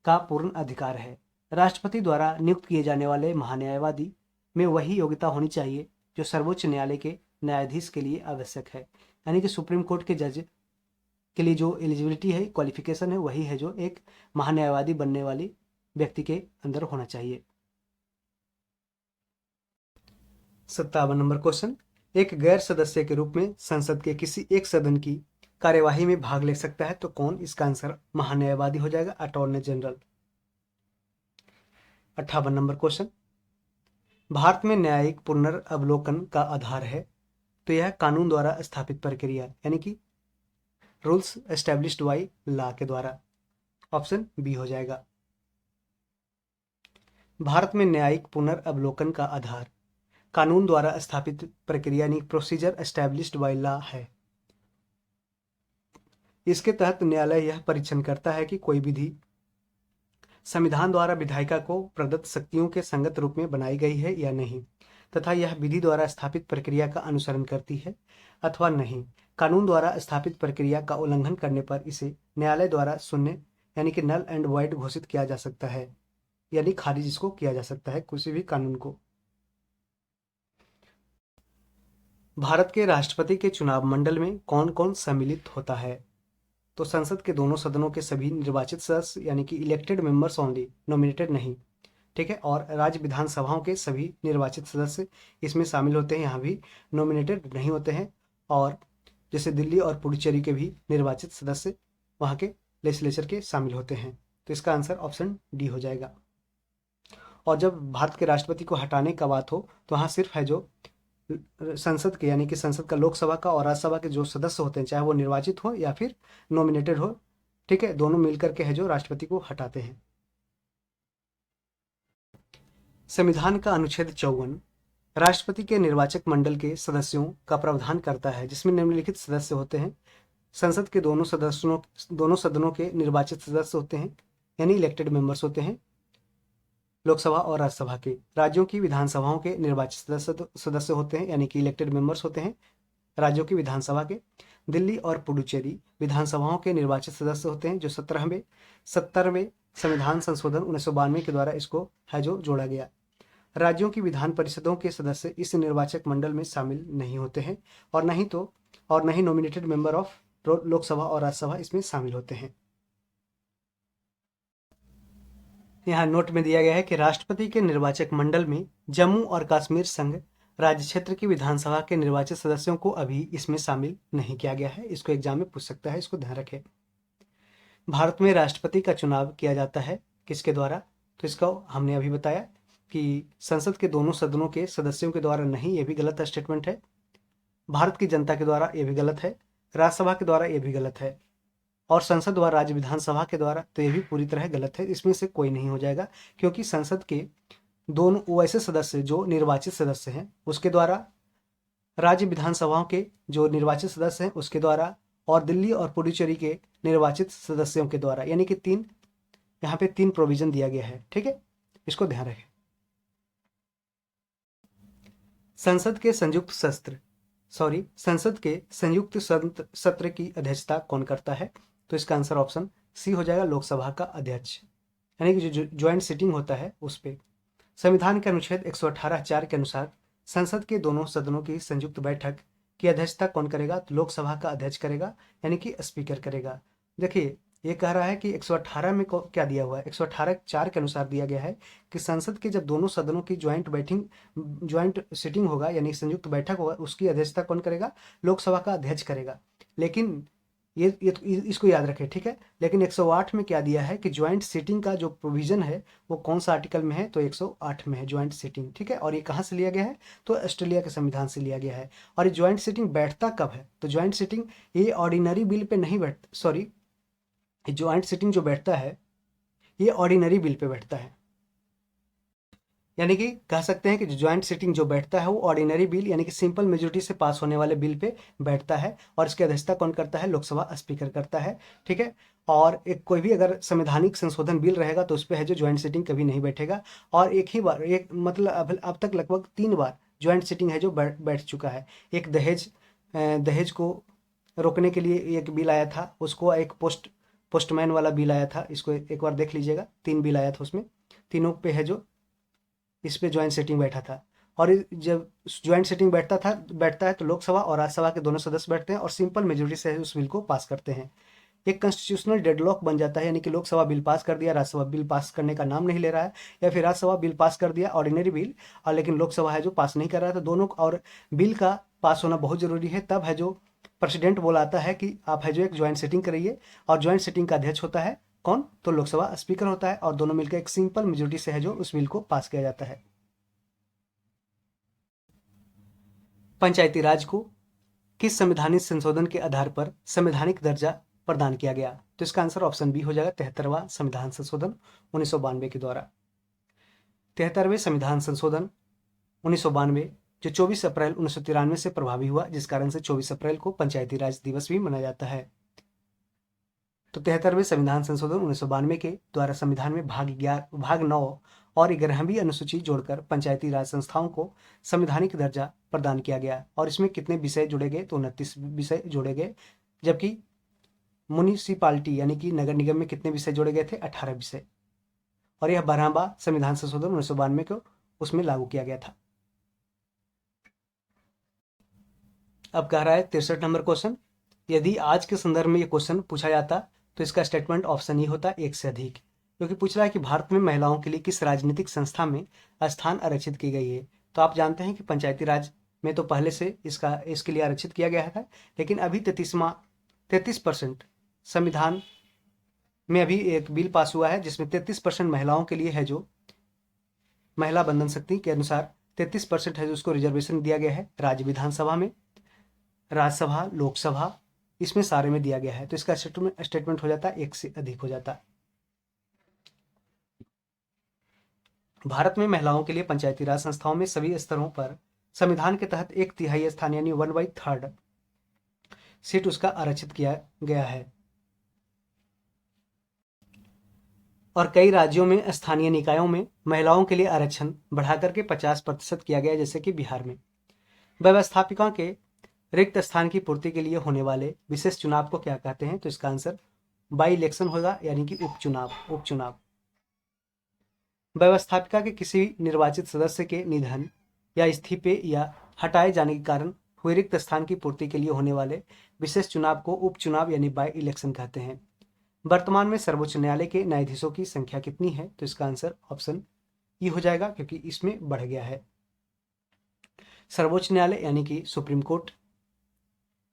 Speaker 1: का पूर्ण अधिकार है। राष्ट्रपति द्वारा नियुक्त किए जाने वाले महान्यायवादी में वही योग्यता होनी चाहिए जो सर्वोच्च न्यायालय के न्यायाधीश के लिए आवश्यक है। यानी कि सुप्रीम कोर्ट के जज के लिए जो एलिजिबिलिटी है, क्वालिफिकेशन है, वही है जो एक महान्यायवादी बनने वाली व्यक्ति के अंदर होना चाहिए। 57 नंबर क्वेश्चन, एक गैर सदस्य के रूप में संसद के किसी एक सदन की कार्यवाही में भाग ले सकता है तो कौन? इसका आंसर महान्यायवादी हो जाएगा, attorney general. 58 number question, Bharat में न्यायिक पुनर्वलोकन का आधार है तो यह कानून द्वारा स्थापित प्रक्रिया यानी कि रूल्स एस्टैब्लिश्ड बाय लॉ के द्वारा, ऑप्शन बी हो जाएगा। भारत में न्यायिक पुनर्वलोकन का आधार कानून द्वारा स्थापित प्रक्रिया यानी प्रोसीजर एस्टैब्लिश्ड बाय लॉ है। इसके तहत न्यायालय यह परीक्षण करता है कि कोई विधि संविधान द्वारा विधायिका को प्रदत्त शक्तियों के संगत रूप में बनाई गई है या नहीं, तथा यह विधि द्वारा स्थापित प्रक्रिया का अनुसरण करती है अथवा नहीं। कानून द्वारा स्थापित प्रक्रिया का उल्लंघन करने पर इसे न्यायालय द्वारा शून्य यानी कि नल एंड वॉइड घोषित किया जा सकता है, यानी खारिज इसको किया जा सकता है किसी भी कानून को। भारत के राष्ट्रपति के चुनाव मंडल में कौन कौन सम्मिलित होता है? तो संसद के दोनों सदनों के सभी निर्वाचित सदस्य यानी कि इलेक्टेड मेंबर्स ओनली, नॉमिनेटेड नहीं, ठीक है। और राज्य विधानसभाओं के सभी निर्वाचित सदस्य इसमें शामिल होते हैं, यहाँ भी नॉमिनेटेड नहीं होते हैं। और जैसे दिल्ली और पुडुचेरी के भी निर्वाचित सदस्य वहाँ के लेजिस्लेचर के शामिल होते हैं। तो इसका आंसर ऑप्शन डी हो जाएगा। और जब भारत के राष्ट्रपति को हटाने का बात हो तो वहाँ सिर्फ है जो संसद के, यानी कि संसद का, लोकसभा का और राज्यसभा के जो सदस्य होते हैं, चाहे वो निर्वाचित हो या फिर नॉमिनेटेड हो, ठीक है, दोनों मिलकर के है जो राष्ट्रपति को हटाते हैं। संविधान का अनुच्छेद 54 राष्ट्रपति के निर्वाचक मंडल के सदस्यों का प्रावधान करता है, जिसमें निम्नलिखित सदस्य होते हैं। संसद के दोनों सदनों के निर्वाचित सदस्य होते हैं, यानी इलेक्टेड मेंबर्स होते हैं, लोकसभा और राज्यसभा के। राज्यों की विधानसभाओं के निर्वाचित सदस्य होते हैं, यानी कि इलेक्टेड मेंबर्स होते हैं राज्यों की विधानसभा के। दिल्ली और पुडुचेरी विधानसभाओं के निर्वाचित सदस्य होते हैं, जो 70वें संविधान संशोधन 1992 के द्वारा इसको है जो जोड़ा गया। राज्यों की विधान परिषदों के सदस्य इस निर्वाचक मंडल में शामिल नहीं होते हैं, और न ही नॉमिनेटेड मेंबर ऑफ लोकसभा और राज्यसभा इसमें शामिल होते हैं। यहाँ नोट में दिया गया है कि राष्ट्रपति के निर्वाचक मंडल में जम्मू और कश्मीर संघ राज्य क्षेत्र की विधानसभा के निर्वाचित सदस्यों को अभी इसमें शामिल नहीं किया गया है। इसको एग्जाम में पूछ सकता है, इसको ध्यान रखें। भारत में राष्ट्रपति का चुनाव किया जाता है किसके द्वारा? तो इसका हमने अभी बताया कि संसद के दोनों सदनों के सदस्यों के द्वारा नहीं, ये भी गलत स्टेटमेंट है। भारत की जनता के द्वारा, ये भी गलत है। राज्यसभा के द्वारा, ये भी गलत है। और संसद व राज्य विधानसभा के द्वारा, तो ये भी पूरी तरह गलत है। इसमें से कोई नहीं हो जाएगा, क्योंकि संसद के दोनों वैसे सदस्य जो निर्वाचित सदस्य हैं उसके द्वारा, राज्य विधानसभाओं के जो निर्वाचित सदस्य हैं उसके द्वारा, और दिल्ली और पुडुचेरी के निर्वाचित सदस्यों के द्वारा, यानी कि यहाँ पे 3 प्रोविजन दिया गया है। ठीक है, इसको ध्यान रखें। संसद के संयुक्त सत्र की अध्यक्षता कौन करता है? तो इसका आंसर ऑप्शन सी हो जाएगा, लोकसभा का अध्यक्ष, यानी कि जो ज्वाइंट सिटिंग होता है उस पे। संविधान के अनुच्छेद 118(4) के अनुसार संसद के दोनों सदनों की संयुक्त बैठक की अध्यक्षता कौन करेगा? तो लोकसभा का अध्यक्ष करेगा, यानी कि स्पीकर करेगा। देखिए, ये कह रहा है कि 118 में क्या दिया हुआ है, 118(4) के अनुसार दिया गया है कि संसद के जब दोनों सदनों की ज्वाइंट सिटिंग होगा, यानी संयुक्त बैठक होगा, उसकी अध्यक्षता कौन करेगा? लोकसभा का अध्यक्ष करेगा। लेकिन ये इसको याद रखें, ठीक है। लेकिन 108 में क्या दिया है कि ज्वाइंट सीटिंग का जो प्रोविजन है वो कौन सा आर्टिकल में है? तो 108 में है ज्वाइंट सीटिंग, ठीक है। और ये कहाँ से लिया गया है? तो ऑस्ट्रेलिया के संविधान से लिया गया है। और ये ज्वाइंट सीटिंग बैठता कब है? तो ज्वाइंट सीटिंग ये ऑर्डिनरी बिल पे नहीं बैठ, सॉरी, ज्वाइंट सीटिंग जो बैठता है ये ऑर्डिनरी बिल पे बैठता है, यानी कि कह सकते हैं कि ज्वाइंट सीटिंग जो बैठता है वो ऑर्डिनरी बिल, यानी कि सिंपल मेजोरिटी से पास होने वाले बिल पे बैठता है। और इसकी अध्यक्षता कौन करता है? लोकसभा स्पीकर करता है, ठीक है। और कोई भी अगर संवैधानिक संशोधन बिल रहेगा तो उस पर है जो ज्वाइंट सीटिंग कभी नहीं बैठेगा। और एक ही बार, एक मतलब अब तक लगभग 3 बार ज्वाइंट सीटिंग है जो बैठ चुका है। एक दहेज को रोकने के लिए एक बिल आया था, उसको एक पोस्टमैन वाला बिल आया था, इसको एक बार देख लीजिएगा। 3 बिल आया था, उसमें तीनों पे है जो इस पे ज्वाइंट सेटिंग बैठा था। और जब ज्वाइंट सेटिंग बैठता है तो लोकसभा और राज्यसभा के दोनों सदस्य बैठते हैं और सिंपल मेजोरिटी से उस बिल को पास करते हैं। एक कॉन्स्टिट्यूशनल डेडलॉक बन जाता है, यानी कि लोकसभा बिल पास कर दिया, राज्यसभा बिल पास करने का नाम नहीं ले रहा है, या फिर राज्यसभा बिल पास कर दिया ऑर्डिनरी बिल, और लेकिन लोकसभा है जो पास नहीं कर रहा है। तो दोनों और बिल का पास होना बहुत जरूरी है। तब है जो प्रेसिडेंट बोलाता है कि आप है जो एक ज्वाइंट सेटिंग करिए, और ज्वाइंट सेटिंग का अध्यक्ष होता है कौन? तो लोकसभा स्पीकर होता है, और दोनों मिलकर एक सिंपल मेजोरिटी से है जो उस बिल को पास किया जाता है। पंचायती राज को किस संवैधानिक संशोधन के आधार पर संवैधानिक दर्जा प्रदान किया गया? तो इसका आंसर ऑप्शन बी हो जाएगा, 73वां संविधान संशोधन 1992 के द्वारा। 73वें संविधान संशोधन 1992 जो 24 अप्रैल 1993 से प्रभावी हुआ, जिस कारण से 24 अप्रैल को पंचायती राज दिवस भी मनाया जाता है। तो 73वें संविधान संशोधन 1992 के द्वारा संविधान में भाग 9 और 11वीं अनुसूची जोड़कर पंचायती राज संस्थाओं को संवैधानिक दर्जा प्रदान किया गया। और इसमें कितने विषय जोड़े गए? तो 29 विषय जोड़े गए। जबकि म्युनिसिपालिटी यानी कि नगर निगम में कितने विषय जोड़े गए थे? 18 विषय। और यह 12वां संविधान संशोधन 1992 को उसमें लागू किया गया था। अब कह रहा है 63 नंबर क्वेश्चन, यदि आज के संदर्भ में ये क्वेश्चन पूछा जाता तो इसका स्टेटमेंट ऑप्शन ही होता, एक से अधिक। क्योंकि पूछ रहा है कि भारत में महिलाओं के लिए किस राजनीतिक संस्था में स्थान आरक्षित की गई है। तो आप जानते हैं कि पंचायती राज में तो पहले से इसके लिए आरक्षित किया गया था, लेकिन अभी 33% संविधान में अभी एक बिल पास हुआ है जिसमें 33% महिलाओं के लिए है, जो महिला बंधन शक्ति के अनुसार 33% है जो उसको रिजर्वेशन दिया गया है राज्य विधानसभा में, राज्यसभा, लोकसभा, इसमें सारे में दिया गया है। तो इसका स्टेटमेंट हो जाता है एक से अधिक हो जाता है। भारत में महिलाओं के लिए पंचायती राज संस्थाओं में सभी स्तरों पर संविधान के तहत 1/3 स्थान यानी 1/3 सीट उसका आरक्षित किया गया है। और कई राज्यों में स्थानीय निकायों में महिलाओं के लिए आरक्षण बढ़ाकर के 50% किया गया, जैसे कि बिहार में। व्यवस्थापिका के रिक्त स्थान की पूर्ति के लिए होने वाले विशेष चुनाव को क्या कहते हैं? तो इसका आंसर बाई इलेक्शन होगा, यानी कि उपचुनाव। व्यवस्थापिका के किसी निर्वाचित सदस्य के निधन या इस्तीफे या हटाए जाने के कारण हुए रिक्त स्थान की पूर्ति के लिए होने वाले विशेष चुनाव को उपचुनाव यानी बाई इलेक्शन कहते हैं। वर्तमान में सर्वोच्च न्यायालय के न्यायाधीशों की संख्या कितनी है? तो इसका आंसर ऑप्शन ई हो जाएगा, क्योंकि इसमें बढ़ गया है। सर्वोच्च न्यायालय यानी कि सुप्रीम कोर्ट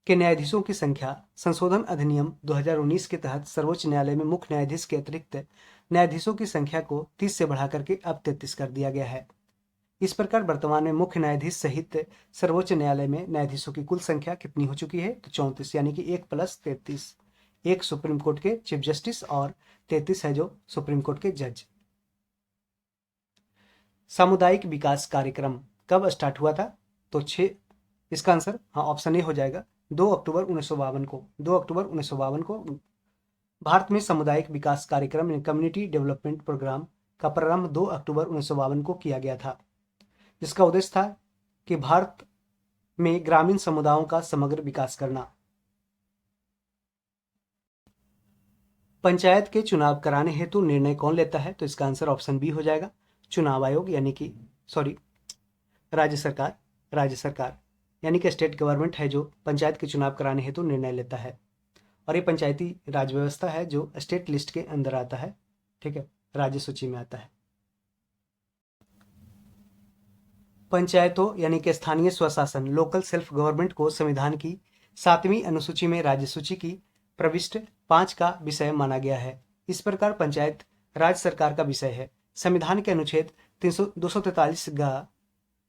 Speaker 1: के न्यायाधीशों की संख्या संशोधन अधिनियम 2019 के तहत सर्वोच्च न्यायालय में मुख्य न्यायाधीश के अतिरिक्त न्यायाधीशों की संख्या को 30 से बढ़ाकर के अब 33 कर दिया गया है। इस प्रकार वर्तमान में मुख्य न्यायाधीश सहित सर्वोच्च न्यायालय में न्यायाधीशों की कुल संख्या कितनी हो चुकी है? तो 34, यानी कि 1 + 33। एक सुप्रीम कोर्ट के चीफ जस्टिस और 33 है जो सुप्रीम कोर्ट के जज। सामुदायिक विकास कार्यक्रम कब स्टार्ट हुआ था? तो 6, इसका आंसर हाँ ऑप्शन ए हो जाएगा, 2 अक्टूबर 1952 को। 2 अक्टूबर 1952 को भारत में सामुदायिक विकास कार्यक्रम कम्युनिटी डेवलपमेंट प्रोग्राम का प्रारंभ 2 अक्टूबर 1952 को किया गया था, जिसका उद्देश्य था कि भारत में ग्रामीण समुदायों का समग्र विकास करना। पंचायत के चुनाव कराने हेतु निर्णय कौन लेता है? तो इसका आंसर ऑप्शन बी हो जाएगा, चुनाव आयोग, यानी कि राज्य सरकार यानी कि स्टेट गवर्नमेंट है जो पंचायत के चुनाव कराने हेतु निर्णय लेता है। और ये पंचायती राज व्यवस्था है जो स्टेट लिस्ट के अंदर आता है, ठीक है, राज्य सूची में आता है। पंचायतों यानी कि स्थानीय स्वशासन लोकल सेल्फ गवर्नमेंट को संविधान की 7वीं अनुसूची में राज्य सूची की प्रविष्ट 5 का विषय माना गया है। इस प्रकार पंचायत राज्य सरकार का विषय है। संविधान के अनुच्छेद 243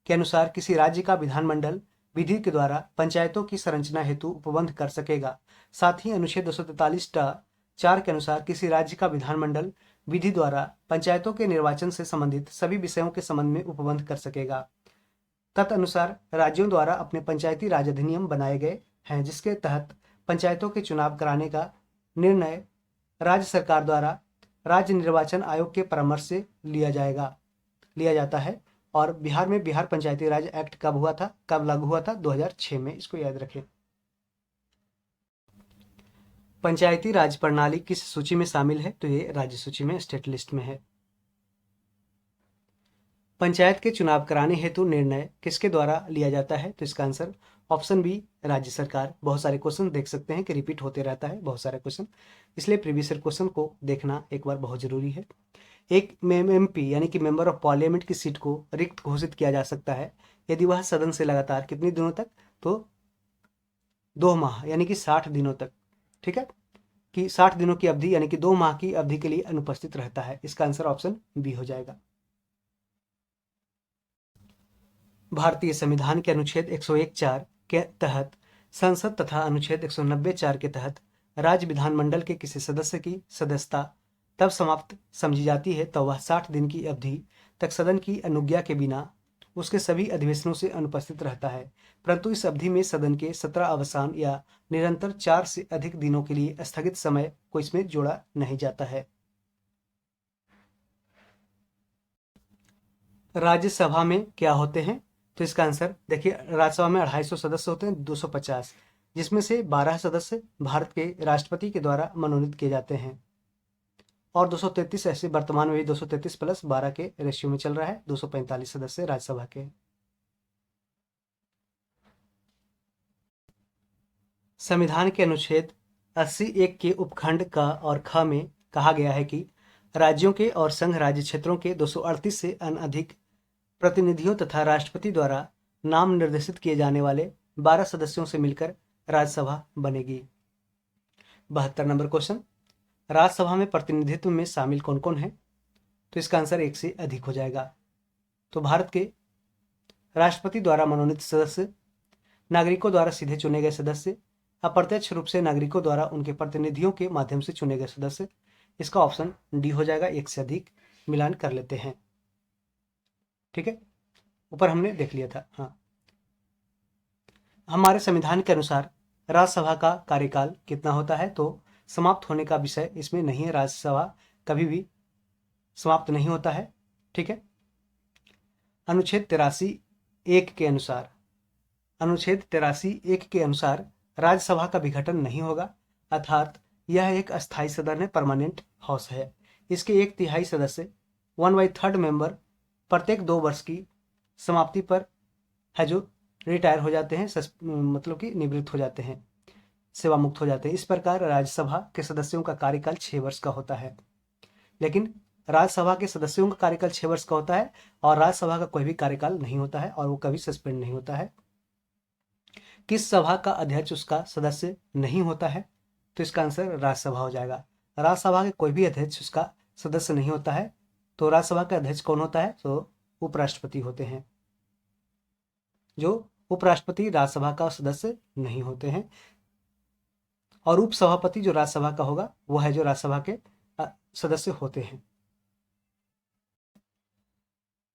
Speaker 1: के अनुसार किसी राज्य का विधानमंडल विधि के द्वारा पंचायतों की संरचना हेतु उपबंध कर सकेगा। साथ ही अनुच्छेद 243(4) के अनुसार किसी राज्य का विधानमंडल विधि द्वारा पंचायतों के निर्वाचन से संबंधित सभी विषयों के संबंध में उपबंध कर सकेगा। तदनुसार राज्यों द्वारा अपने पंचायती राज अधिनियम बनाए गए हैं, जिसके तहत पंचायतों के चुनाव कराने का निर्णय राज्य सरकार द्वारा राज्य निर्वाचन आयोग के परामर्श से लिया जाता है। और बिहार में बिहार पंचायती राज एक्ट कब लागू हुआ था? 2006 में, इसको याद रखें। पंचायती राज प्रणाली किस सूची में शामिल है? तो ये राज्य सूची में, स्टेट लिस्ट में है। पंचायत के चुनाव कराने हेतु निर्णय किसके द्वारा लिया जाता है? तो इसका आंसर ऑप्शन बी, राज्य सरकार। बहुत सारे क्वेश्चन देख सकते हैं कि रिपीट होते रहता है बहुत सारे क्वेश्चन, इसलिए प्रीवियस ईयर क्वेश्चन को देखना एक बार बहुत जरूरी है। एक एमपी यानी कि मेंबर ऑफ पार्लियामेंट की सीट को रिक्त घोषित किया जा सकता है यदि वह सदन से लगातार कितने दिनों तक? तो 2 माह यानी कि 60 दिनों तक, ठीक है, कि 60 दिनों की अवधि यानी कि 2 माह की अवधि के लिए अनुपस्थित रहता है। इसका आंसर ऑप्शन बी हो जाएगा। भारतीय संविधान के अनुच्छेद 101(4) के तहत संसद तथा अनुच्छेद 190(4) के तहत राज्य विधानमंडल के किसी सदस्य की सदस्यता तब समाप्त समझी जाती है तो वह 60 दिन की अवधि तक सदन की अनुज्ञा के बिना उसके सभी अधिवेशनों से अनुपस्थित रहता है, परंतु इस अवधि में सदन के 17 अवसान या निरंतर 4 से अधिक दिनों के लिए स्थगित समय को इसमें जोड़ा नहीं जाता है। राज्यसभा में क्या होते हैं? तो इसका आंसर देखिए, राज्यसभा में 250 सदस्य होते हैं, 250, जिसमें से 12 सदस्य भारत के राष्ट्रपति के द्वारा मनोनीत किए जाते हैं और 233 ऐसे वर्तमान में भी 233 + 12 के रेशियो में चल रहा है, 245 सदस्य राज्यसभा के। संविधान के अनुच्छेद 80(1) के उपखंड क और ख में कहा गया है कि राज्यों के और संघ राज्य क्षेत्रों के 238 से अधिक प्रतिनिधियों तथा राष्ट्रपति द्वारा नाम निर्देशित किए जाने वाले 12 सदस्यों से मिलकर राज्यसभा बनेगी। 72 नंबर क्वेश्चन, राज्यसभा में प्रतिनिधित्व में शामिल कौन कौन है? तो इसका आंसर 1 से अधिक हो जाएगा। तो भारत के राष्ट्रपति द्वारा मनोनीत सदस्य, नागरिकों द्वारा सीधे चुने गए सदस्य, अप्रत्यक्ष रूप से नागरिकों द्वारा उनके प्रतिनिधियों के माध्यम से चुने गए सदस्य। इसका ऑप्शन डी हो जाएगा, 1 से अधिक। मिलान कर लेते हैं। ठीक है, ऊपर हमने देख लिया था। हाँ, हमारे संविधान के अनुसार राज्यसभा का कार्यकाल कितना होता है? तो समाप्त होने का विषय इसमें नहीं है, राज्यसभा कभी भी समाप्त नहीं होता है। ठीक है, अनुच्छेद 83(1) के अनुसार, अनुच्छेद 83(1) के अनुसार राज्यसभा का विघटन नहीं होगा, अर्थात यह एक अस्थायी सदन है, परमानेंट हाउस है। इसके 1/3 सदस्य 1/3 मेंबर प्रत्येक 2 वर्ष की समाप्ति पर है जो रिटायर हो जाते हैं, मतलब कि निवृत्त हो जाते हैं, सेवा मुक्त हो जाते हैं। इस प्रकार राज्यसभा के सदस्यों का कार्यकाल 6 वर्ष का होता है। लेकिन राज्यसभा के सदस्यों का कार्यकाल 6 वर्ष का होता है और राज्यसभा का कोई भी कार्यकाल नहीं होता है और वो कभी सस्पेंड नहीं होता है। किस सभा का अध्यक्ष उसका सदस्य नहीं होता है? तो इसका आंसर राज्यसभा हो जाएगा। राज्यसभा के कोई भी अध्यक्ष उसका सदस्य नहीं होता है। तो राज्यसभा का अध्यक्ष कौन होता है? तो उपराष्ट्रपति होते हैं, जो उपराष्ट्रपति राज्यसभा का सदस्य नहीं होते हैं। और उपसभापति जो राज्यसभा का होगा वो है जो राज्यसभा के सदस्य होते हैं।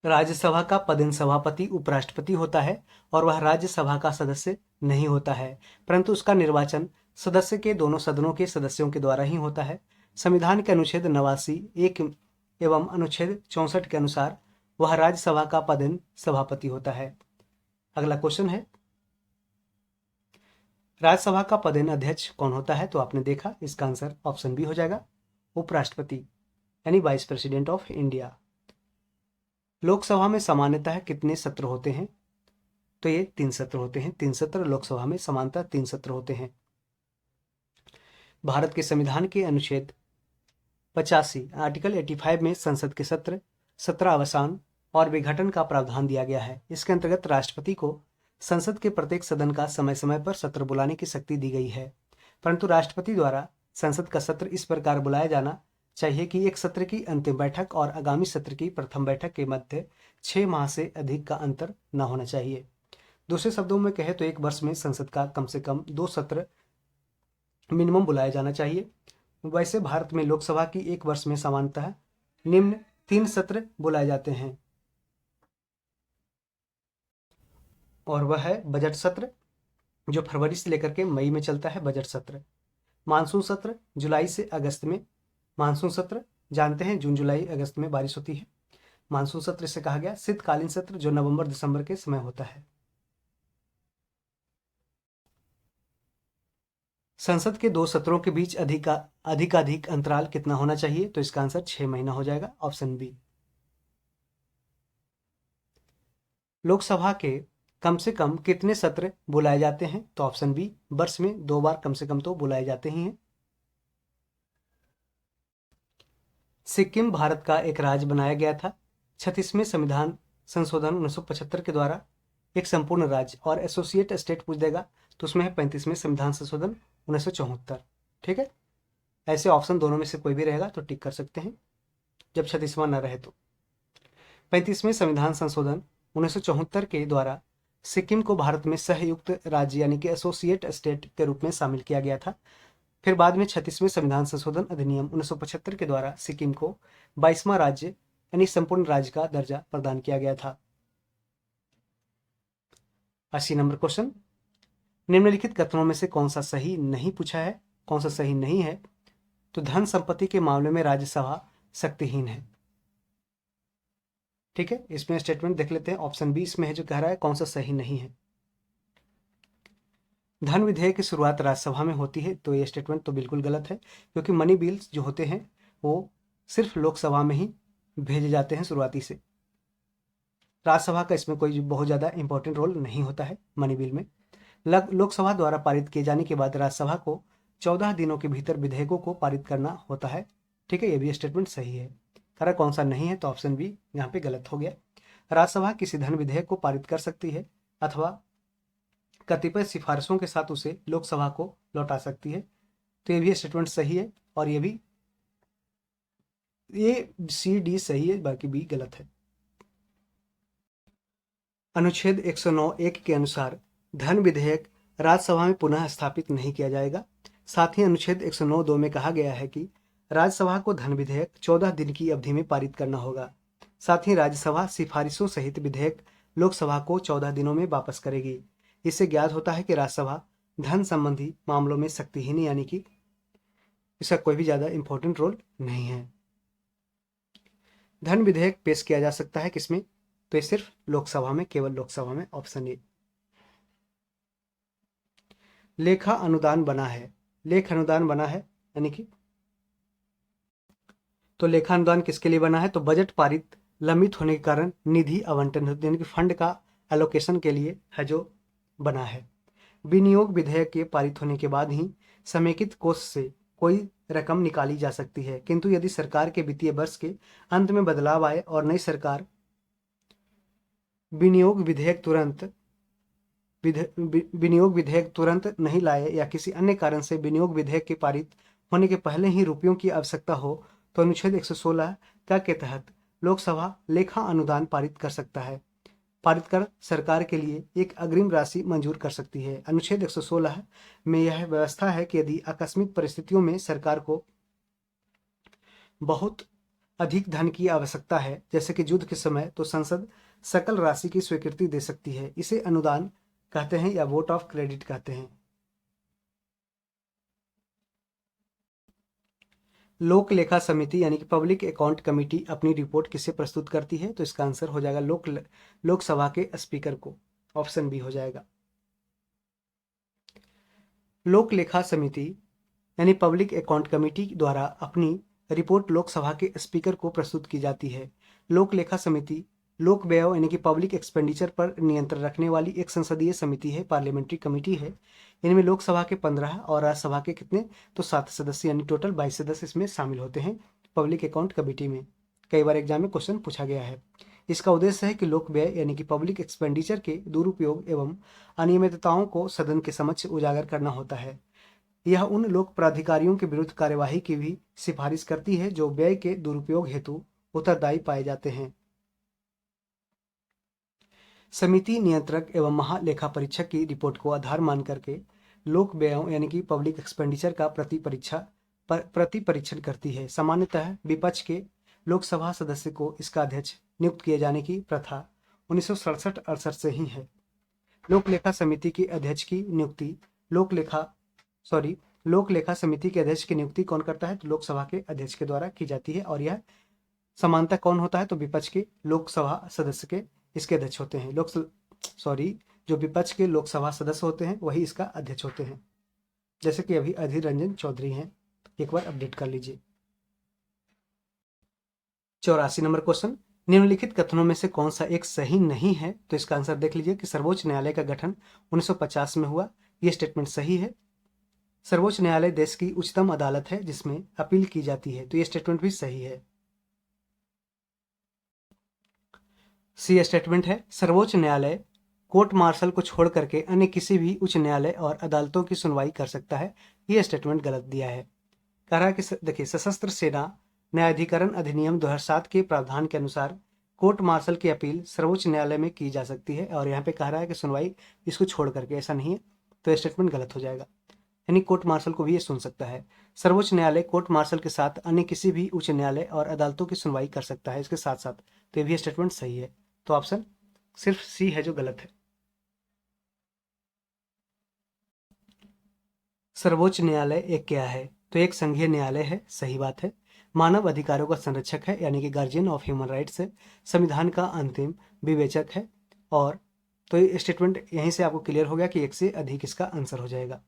Speaker 1: राज्यसभा का पदेन सभापति उपराष्ट्रपति होता है और वह राज्यसभा का सदस्य नहीं होता है, परंतु उसका निर्वाचन सदस्य के दोनों सदनों के सदस्यों के द्वारा ही होता है। संविधान के अनुच्छेद 89(1) एवं अनुच्छेद 64 के अनुसार वह राज्यसभा का पदेन सभापति होता है। अगला क्वेश्चन है, राज्यसभा का पदेन अध्यक्ष कौन होता है? तो आपने देखा, इसका आंसर ऑप्शन बी हो जाएगा, उपराष्ट्रपति यानी vice president of India. Lok Sabha में सामान्यतः कितने सत्र होते हैं? तो ये 3 सत्र होते हैं। 3 सत्र लोकसभा में सामान्यतः 3 सत्र होते हैं। भारत के संविधान के अनुच्छेद 85 आर्टिकल 85 में संसद के सत्र, सत्रावसान और विघटन का प्रावधान दिया गया है। इसके अंतर्गत राष्ट्रपति को संसद के प्रत्येक सदन का समय समय पर सत्र बुलाने की शक्ति दी गई है, परंतु राष्ट्रपति द्वारा संसद का सत्र इस प्रकार बुलाया जाना चाहिए कि एक सत्र की अंतिम बैठक और आगामी सत्र की प्रथम बैठक के मध्य 6 माह से अधिक का अंतर न होना चाहिए। दूसरे शब्दों में कहे तो 1 वर्ष में संसद का कम से कम 2 सत्र मिनिमम बुलाया जाना चाहिए। वैसे भारत में लोकसभा की 1 वर्ष में सामान्यतः निम्न 3 सत्र बुलाए जाते हैं, और वह है बजट सत्र जो फरवरी से लेकर के मई में चलता है, बजट सत्र। मानसून सत्र जुलाई से अगस्त में, मानसून सत्र जानते हैं जून जुलाई अगस्त में बारिश होती है, मानसून सत्र से कहा गया। शीतकालीन सत्र जो नवंबर दिसंबर के समय होता है। संसद के 2 सत्रों के बीच अधिकाधिक अंतराल कितना होना चाहिए? तो इसका आंसर 6 महीना हो जाएगा, ऑप्शन बी। लोकसभा के कम से कम कितने सत्र बुलाए जाते हैं? तो ऑप्शन बी, वर्ष में 2 बार कम से कम तो बुलाए जाते ही हैं। सिक्किम भारत का एक राज्य बनाया गया था 36वें संविधान संशोधन 1975 के द्वारा एक संपूर्ण राज्य, और एसोसिएट स्टेट पूछ देगा तो उसमें है 35वें संविधान संशोधन 1974। ठीक है, ऐसे ऑप्शन दोनों में से कोई भी रहेगा तो टिक कर सकते हैं जब 36वां न रहे तो। 35वें संविधान संशोधन 1974 के द्वारा सिक्किम को भारत में सहयुक्त राज्य यानी कि एसोसिएट स्टेट के रूप में शामिल किया गया था। फिर बाद में 36वें संविधान संशोधन अधिनियम 1975 के द्वारा सिक्किम को 22वां राज्य यानी संपूर्ण राज्य का दर्जा प्रदान किया गया था। 80 नंबर क्वेश्चन, निम्नलिखित कथनों में से कौन सा सही नहीं पूछा है, कौन सा सही नहीं है? तो धन संपत्ति के मामले में राज्यसभा शक्तिहीन है। ठीक है, इसमें स्टेटमेंट देख लेते हैं। ऑप्शन बी इसमें है जो कह रहा है कौन सा सही नहीं है। धन विधेयक की शुरुआत राज्यसभा में होती है, तो ये स्टेटमेंट तो बिल्कुल गलत है, क्योंकि मनी बिल्स जो होते हैं वो सिर्फ लोकसभा में ही भेजे जाते हैं शुरुआती से। राज्यसभा का इसमें कोई बहुत ज़्यादा इंपॉर्टेंट रोल नहीं होता है मनी बिल में। लोकसभा द्वारा पारित किए जाने के बाद राज्यसभा को 14 दिनों के भीतर विधेयकों को पारित करना होता है। ठीक है, ये भी स्टेटमेंट सही है। करा कौन सा नहीं है, तो ऑप्शन बी यहाँ पे गलत हो गया। राज्यसभा किसी धन विधेयक को पारित कर सकती है अथवा कतिपय सिफारिशों के साथ उसे लोकसभा को लौटा सकती है, तो ये भी स्टेटमेंट सही है। और ये भी, ये सी डी सही है, बाकी बी गलत है। अनुच्छेद 109 एक के अनुसार धन विधेयक राज्यसभा में पुनः स्थापित नहीं किया जाएगा। साथ ही अनुच्छेद 109(2) में कहा गया है कि राज्यसभा को धन विधेयक 14 दिन की अवधि में पारित करना होगा। साथ ही राज्यसभा सिफारिशों सहित विधेयक लोकसभा को 14 दिनों में वापस करेगी। इससे ज्ञात होता है कि राज्यसभा धन संबंधी मामलों में शक्तिहीन, यानी कि इसका कोई भी ज्यादा इंपॉर्टेंट रोल नहीं है। धन विधेयक पेश किया जा सकता है किसमें, तो ये सिर्फ लोकसभा में, केवल लोकसभा में, ऑप्शन ए। लेखा अनुदान बना है, लेख अनुदान बना है यानी कि, तो लेखा अनुदान किसके लिए बना है, तो बजट पारित लंबित होने के कारण निधि आवंटन यानी कि फंड का एलोकेशन के लिए है जो बना है। विनियोग विधेयक के पारित होने के बाद ही समेकित कोष से कोई रकम निकाली जा सकती है, किंतु यदि सरकार के वित्तीय वर्ष के अंत में बदलाव आए और नई सरकार विनियोग विधेयक तुरंत नहीं लाए या किसी अन्य कारण से विनियोग विधेयक के पारित होने के पहले ही रुपयों की आवश्यकता हो, तो अनुच्छेद 116 के तहत लोकसभा लेखा अनुदान पारित कर सकता है। पारित कर सरकार के लिए एक अग्रिम राशि मंजूर कर सकती है। अनुच्छेद 116 में यह व्यवस्था है कि यदि आकस्मिक परिस्थितियों में सरकार को बहुत अधिक धन की आवश्यकता है, जैसे कि युद्ध के समय, तो संसद सकल राशि की स्वीकृति दे सकती है। इसे अनुदान कहते हैं या वोट ऑफ क्रेडिट कहते हैं। लोक लेखा समिति यानी कि पब्लिक अकाउंट कमेटी अपनी रिपोर्ट किसे प्रस्तुत करती है, तो इसका आंसर हो जाएगा लोकसभा के स्पीकर को, ऑप्शन बी हो जाएगा। लोक लेखा समिति यानी पब्लिक अकाउंट कमेटी द्वारा अपनी रिपोर्ट लोकसभा के स्पीकर को प्रस्तुत की जाती है। लोक लेखा समिति लोक व्यय यानी कि पब्लिक एक्सपेंडिचर पर नियंत्रण रखने वाली एक संसदीय समिति है, पार्लियामेंट्री कमेटी है। इनमें लोकसभा के 15 और राज्यसभा के कितने, तो 7 सदस्य, यानी टोटल 22 सदस्य इसमें शामिल होते हैं पब्लिक अकाउंट कमेटी में। कई बार एग्जाम में क्वेश्चन पूछा गया है। इसका उद्देश्य है कि लोक व्यय यानी कि पब्लिक एक्सपेंडिचर के दुरुपयोग एवं अनियमितताओं को सदन के समक्ष उजागर करना होता है। यह उन लोक प्राधिकारियों के विरुद्ध कार्यवाही की भी सिफारिश करती है जो व्यय के दुरुपयोग हेतु उत्तरदायी पाए जाते हैं। समिति नियंत्रक एवं महालेखा परीक्षक की रिपोर्ट को आधार मान करके लोक व्ययों यानी कि पब्लिक एक्सपेंडिचर का प्रति परीक्षण करती है। सामान्यतः विपक्ष के लोकसभा सदस्य को इसका अध्यक्ष नियुक्त किए जाने की प्रथा 1967-68 से ही है। लोक लेखा समिति के अध्यक्ष की नियुक्ति लोक लेखा समिति के अध्यक्ष की नियुक्ति कौन करता है, तो लोकसभा के अध्यक्ष के द्वारा की जाती है। और यह समानता कौन होता है, तो विपक्ष के लोकसभा सदस्य के इसके अध्यक्ष होते हैं। जो विपक्ष के लोकसभा सदस्य होते हैं वही इसका अध्यक्ष होते हैं, जैसे कि अभी अधीर रंजन चौधरी हैं। एक बार अपडेट कर लीजिए। 84 नंबर क्वेश्चन, निम्नलिखित कथनों में से कौन सा एक सही नहीं है, तो इसका आंसर देख लीजिए कि सर्वोच्च न्यायालय का गठन 1950 में हुआ, यह स्टेटमेंट सही है। सर्वोच्च न्यायालय देश की उच्चतम अदालत है जिसमें अपील की जाती है, तो यह स्टेटमेंट भी सही है। सी स्टेटमेंट है, सर्वोच्च न्यायालय कोर्ट मार्शल को छोड़ करके अन्य किसी भी उच्च न्यायालय और अदालतों की सुनवाई कर सकता है, यह स्टेटमेंट गलत दिया है। कह रहा है कि देखिए, सशस्त्र सेना न्यायाधिकरण अधिनियम 2007 के प्रावधान के अनुसार कोर्ट मार्शल की अपील सर्वोच्च न्यायालय में की जा सकती है, और यहाँ पे कह रहा है कि सुनवाई इसको छोड़ करके, ऐसा नहीं है, तो यह स्टेटमेंट गलत हो जाएगा। यानी कोर्ट मार्शल को भी ये सुन सकता है। सर्वोच्च न्यायालय कोर्ट मार्शल के साथ अन्य किसी भी उच्च न्यायालय और अदालतों की सुनवाई कर सकता है इसके साथ साथ, तो ये भी स्टेटमेंट सही है। तो ऑप्शन सिर्फ सी है जो गलत है। सर्वोच्च न्यायालय एक क्या है, तो एक संघीय न्यायालय है, सही बात है। मानव अधिकारों का संरक्षक है, यानी कि गार्जियन ऑफ ह्यूमन राइट्स है। संविधान का अंतिम विवेचक है। और तो ये स्टेटमेंट यहीं से आपको क्लियर हो गया कि एक से अधिक इसका आंसर हो जाएगा।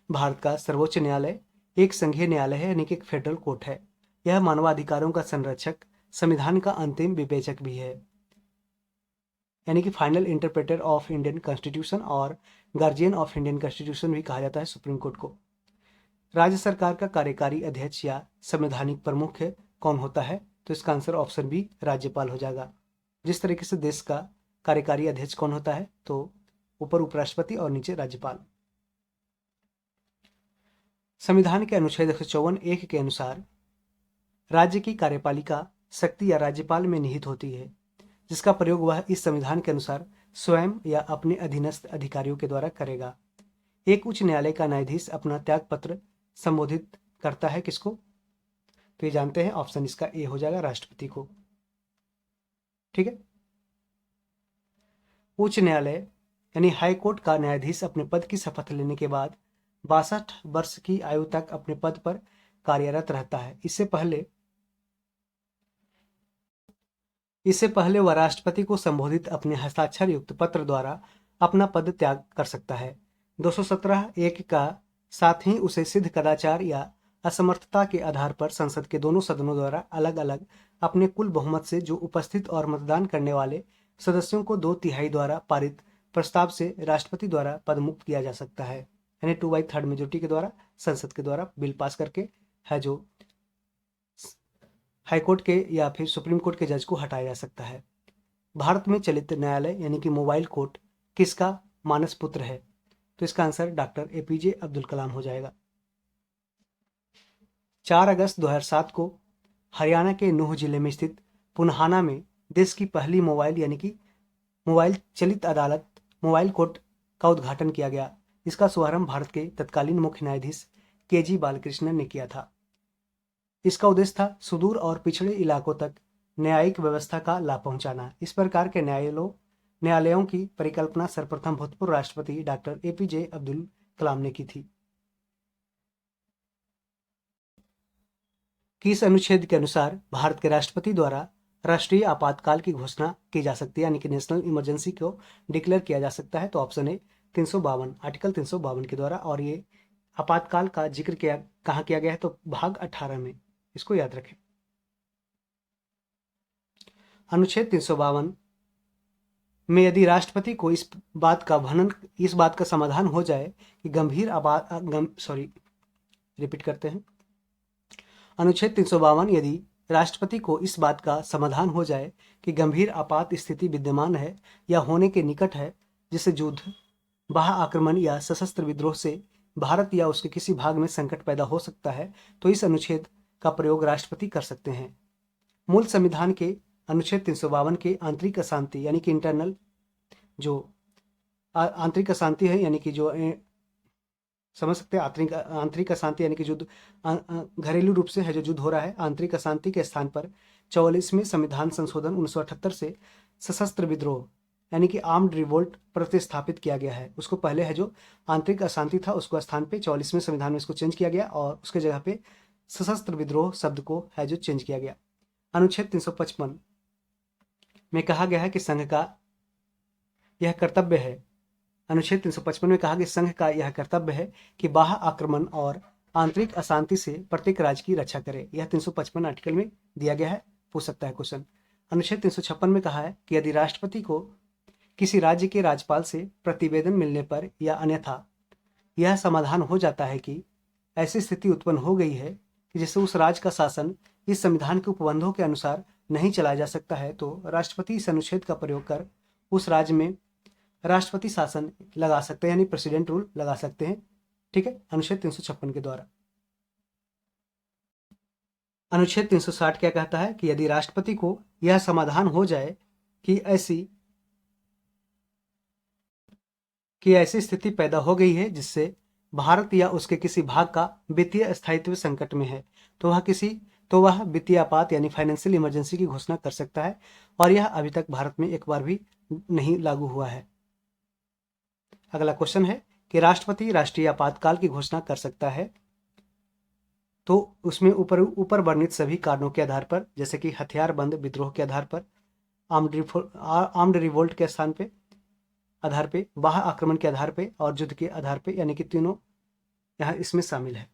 Speaker 1: भारत का सर्वोच्च न्यायालय एक संघीय न्यायालय है, यानी कि एक फेडरल कोर्ट है। यह मानवाधिकारों का संरक्षक, संविधान का अंतिम विवेचक भी है, यानी कि final interpreter of Indian constitution और गार्जियन ऑफ इंडियन कॉन्स्टिट्यूशन भी कहा जाता है सुप्रीम कोर्ट को। राज्य सरकार का कार्यकारी अध्यक्ष या संवैधानिक प्रमुख कौन होता है? तो इसका आंसर ऑप्शन बी राज्यपाल हो जाएगा। जिस तरीके से देश का कार्यकारी अध्यक्ष कौन होता है? तो ऊपर उपराष्ट्रपति और नीचे राज्यपाल। संविधान के अनुच्छेद 154(1) के अनुसार राज्य की कार्यपालिका शक्ति या राज्यपाल में निहित होती है, जिसका प्रयोग वह इस संविधान के अनुसार स्वयं या अपने अधीनस्थ अधिकारियों के द्वारा करेगा। एक उच्च न्यायालय का न्यायाधीश अपना त्याग पत्र संबोधित करता है किसको? तो ये जानते हैं, ऑप्शन इसका ए हो जाएगा, राष्ट्रपति को। ठीक है। उच्च न्यायालय यानी हाई कोर्ट का न्यायाधीश अपने पद की शपथ लेने के बाद 62 वर्ष की आयु तक अपने पद पर कार्यरत रहता है। इससे पहले वह राष्ट्रपति को संबोधित अपने हस्ताक्षर युक्त पत्र द्वारा अपना पद त्याग कर सकता है। 217(1) का साथ ही उसे सिद्ध कदाचार या असमर्थता के आधार पर संसद के दोनों सदनों द्वारा अलग अलग अपने कुल बहुमत से जो उपस्थित और मतदान करने वाले सदस्यों को 2/3 द्वारा पारित प्रस्ताव से राष्ट्रपति द्वारा पदमुक्त किया जा सकता है। यानी 2/3 मेजोरिटी के द्वारा संसद के द्वारा बिल पास करके है जो हाईकोर्ट के या फिर सुप्रीम कोर्ट के जज को हटाया जा सकता है। भारत में चलित न्यायालय यानी कि मोबाइल कोर्ट किसका मानस पुत्र है? तो इसका answer doctor APJ Abdul Kalam हो जाएगा। 4 अगस्त 2007 को हरियाणा के नूह जिले में स्थित पुन्हाना में देश की पहली मोबाइल यानी कि मोबाइल चलित अदालत मोबाइल कोर्ट का उद्घाटन किया गया। इसका शुभारंभ भारत के तत्कालीन मुख्य न्यायाधीश KG बालकृष्णन ने किया था। इसका उद्देश्य था सुदूर और पिछड़े इलाकों तक न्यायिक व्यवस्था का लाभ पहुंचाना। इस प्रकार के न्यायालयों की परिकल्पना सर्वप्रथम भूतपूर्व राष्ट्रपति डॉक्टर APJ अब्दुल कलाम ने की थी। किस अनुच्छेद के अनुसार भारत के राष्ट्रपति द्वारा राष्ट्रीय आपातकाल की घोषणा की जा सकती है, यानी कि नेशनल इमरजेंसी को डिक्लेयर किया जा सकता है? तो ऑप्शन है 352, आर्टिकल 352 के द्वारा। और ये आपातकाल का जिक्र कहाँ किया गया है? तो भाग 18 में। इसको याद रखें। अनुच्छेद 352 में यदि राष्ट्रपति को इस बात का समाधान हो जाए कि अनुच्छेद 352 यदि राष्ट्रपति को इस बात का समाधान हो जाए कि गंभीर आपात स्थिति विद्यमान है या होने के निकट है, जिससे युद्ध, बाह्य आक्रमण या सशस्त्र विद्रोह से भारत या उसके किसी भाग में संकट पैदा हो सकता है, तो इस अनुच्छेद का प्रयोग राष्ट्रपति कर सकते हैं। मूल संविधान के अनुच्छेद 352 के आंतरिक अशांति यानी कि इंटरनल जो आंतरिक अशांति है, यानी कि जो समझ सकते हैं आंतरिक अशांति यानी कि युद्ध घरेलू रूप से है जो युद्ध हो रहा है, आंतरिक अशांति के स्थान पर 44वें संविधान संशोधन 1978 से सशस्त्र विद्रोह यानी कि आर्म्ड रिवोल्ट प्रतिस्थापित किया गया है। उसको पहले है जो आंतरिक अशांति था उसको स्थान पे 44वें संविधान में इसको चेंज किया गया और उसके जगह पे सशस्त्र विद्रोह शब्द को है जो चेंज किया गया। अनुच्छेद 355 में कहा गया है कि संघ का यह कर्तव्य है अनुच्छेद 355 में कहा कि संघ का यह कर्तव्य है कि बाह्य आक्रमण और आंतरिक अशांति से प्रत्येक राज्य की रक्षा करे। यह 355 आर्टिकल में दिया गया है, पूछ सकता है क्वेश्चन। अनुच्छेद 356 में कहा है कि यदि राष्ट्रपति को किसी राज्य के राज्यपाल से प्रतिवेदन मिलने पर या अन्यथा यह समाधान हो जाता है कि ऐसी स्थिति उत्पन्न हो गई है कि जिससे उस राज्य का शासन इस संविधान के उपबंधों के अनुसार नहीं चलाया जा सकता है, तो राष्ट्रपति इस अनुच्छेद का प्रयोग कर उस राज्य में राष्ट्रपति शासन लगा सकते हैं, यानी प्रेसिडेंट रूल लगा सकते हैं। ठीक है, अनुच्छेद 356 के द्वारा। अनुच्छेद 360 क्या कहता है कि यदि राष्ट्रपति को यह समाधान हो जाए कि ऐसी स्थिति पैदा हो गई है जिससे भारत या उसके किसी भाग का वित्तीय स्थायित्व संकट में है, तो वह वित्तीय आपात यानी फाइनेंशियल इमरजेंसी की घोषणा कर सकता है, और यह अभी तक भारत में एक बार भी नहीं लागू हुआ है। अगला क्वेश्चन है कि राष्ट्रपति राष्ट्रीय आपातकाल की घोषणा कर सकता है तो उसमें ऊपर वर्णित सभी कारणों के आधार पर, जैसे कि हथियारबंद विद्रोह के आधार पर, आर्म्ड रिवोल्ट के स्थान पे आधार पे, बाह्य आक्रमण के आधार पे और युद्ध के आधार पे, यानी कि तीनों यहाँ इसमें शामिल है।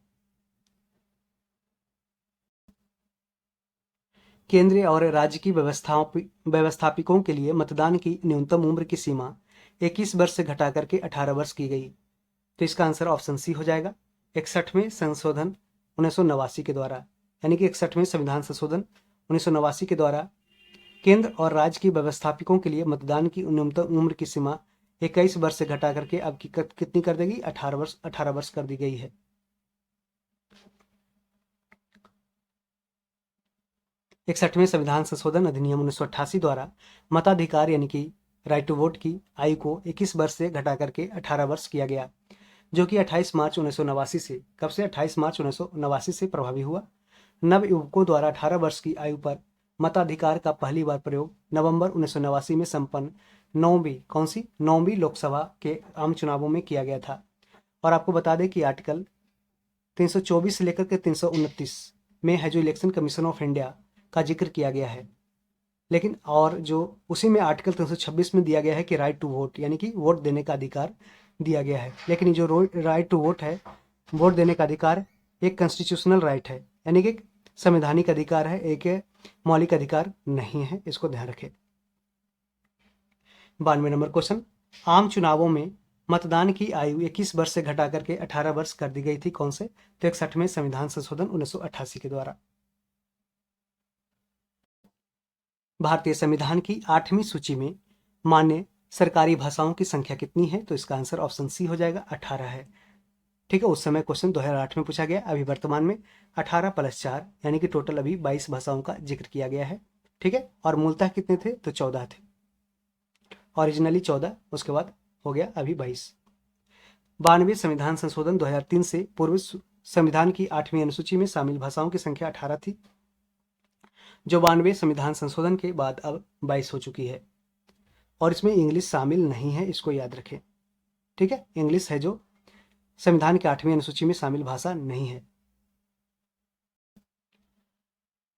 Speaker 1: केंद्रीय और राज्य की व्यवस्थापिकों के लिए मतदान की न्यूनतम उम्र की सीमा 21 वर्ष से घटा करके 18 वर्ष की गई। तो इसका आंसर ऑप्शन सी हो जाएगा। 61वें संशोधन 1989 के द्वारा, यानी कि 61वें संविधान संशोधन 1989 के द्वारा केंद्र और राज्य की व्यवस्थापकों के लिए मतदान की न्यूनतम उम्र की सीमा 21 वर्ष से घटा करके अब कितनी कर देगी? 18 वर्ष कर दी गई है। 61वें संविधान संशोधन अधिनियम 1988 द्वारा मताधिकार यानी कि राइट टू वोट की आयु को 21 वर्ष से घटा करके 18 वर्ष किया गया, जो कि 28 मार्च 1989 से, कब से? 28 मार्च 1989 से प्रभावी हुआ। नव युवकों द्वारा 18 वर्ष की आयु पर मताधिकार का पहली बार प्रयोग नवंबर 1989 में संपन्न नौवीं लोकसभा के आम चुनावों में किया गया था। और आपको बता दें कि आर्टिकल 324 से लेकर के 329 में है जो इलेक्शन कमीशन ऑफ इंडिया का जिक्र किया गया है, लेकिन और जो उसी में आर्टिकल 326 में दिया गया है कि राइट टू वोट यानी कि वोट देने का अधिकार दिया गया है। लेकिन जो राइट टू वोट है, वोट देने का अधिकार, एक कॉन्स्टिट्यूशनल राइट है, यानी कि एक संवैधानिक अधिकार है, एक मौलिक अधिकार नहीं है, इसको ध्यान रखें। 92 नंबर क्वेश्चन, आम चुनावों में मतदान की आयु 21 वर्ष से घटा करके 18 वर्ष कर दी गई थी, कौन से? तो 61वें संविधान संशोधन 1988 के द्वारा। भारतीय संविधान की 8वीं सूची में मान्य सरकारी भाषाओं की संख्या कितनी है? तो इसका आंसर ऑप्शन सी हो जाएगा, 18 है। ठीक है, उस समय क्वेश्चन 2008 में पूछा गया, अभी वर्तमान में 18 + 4 यानी कि टोटल अभी 22 भाषाओं का जिक्र किया गया है। ठीक है, और मूलतः कितने थे? तो 14 थे, ओरिजिनली 14, उसके बाद हो गया अभी 22। 92 संविधान संशोधन 2003 से पूर्व संविधान की 8वीं अनुसूची में शामिल भाषाओं की संख्या 18 थी, जो 92 संविधान संशोधन के बाद अब 22 हो चुकी है, और इसमें इंग्लिश शामिल नहीं है, इसको याद रखें। ठीक है, इंग्लिश है जो संविधान की 8वीं अनुसूची में शामिल भाषा नहीं है।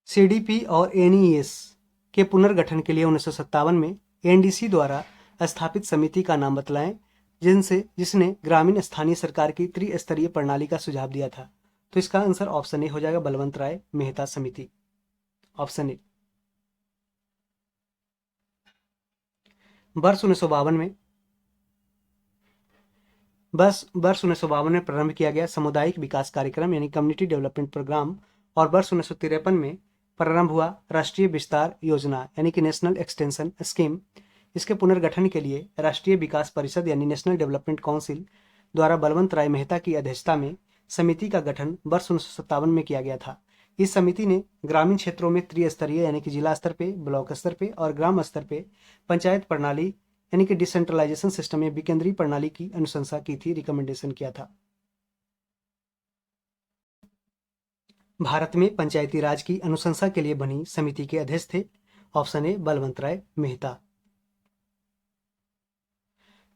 Speaker 1: सीडीपी और एनईएस के पुनर्गठन के लिए 1957 में एनडीसी द्वारा स्थापित समिति का नाम बतलाएं जिसने ग्रामीण स्थानीय सरकार की त्रिस्तरीय प्रणाली का सुझाव दिया था। तो इसका आंसर ऑप्शन ए हो जाएगा, बलवंत राय मेहता समिति, ऑप्शन ए। वर्ष 1952 में प्रारंभ किया गया सामुदायिक विकास कार्यक्रम यानी कम्युनिटी डेवलपमेंट प्रोग्राम, और वर्ष 1953 में प्रारंभ हुआ राष्ट्रीय विस्तार योजना यानी कि नेशनल एक्सटेंशन स्कीम। इसके पुनर्गठन के लिए राष्ट्रीय विकास परिषद यानी नेशनल डेवलपमेंट काउंसिल द्वारा बलवंत राय मेहता की अध्यक्षता में समिति का गठन वर्ष 1957 में किया गया था। इस समिति ने ग्रामीण क्षेत्रों में त्रिस्तरीय यानी कि जिला स्तर पे, ब्लॉक स्तर पे और ग्राम स्तर पे पंचायत प्रणाली यानी कि डिसेंट्रलाइजेशन सिस्टम में विकेंद्रीय प्रणाली की अनुशंसा की थी, रिकमेंडेशन किया था। भारत में पंचायती राज की अनुशंसा के लिए बनी समिति के अध्यक्ष थे, ऑप्शन ए, बलवंत राय मेहता।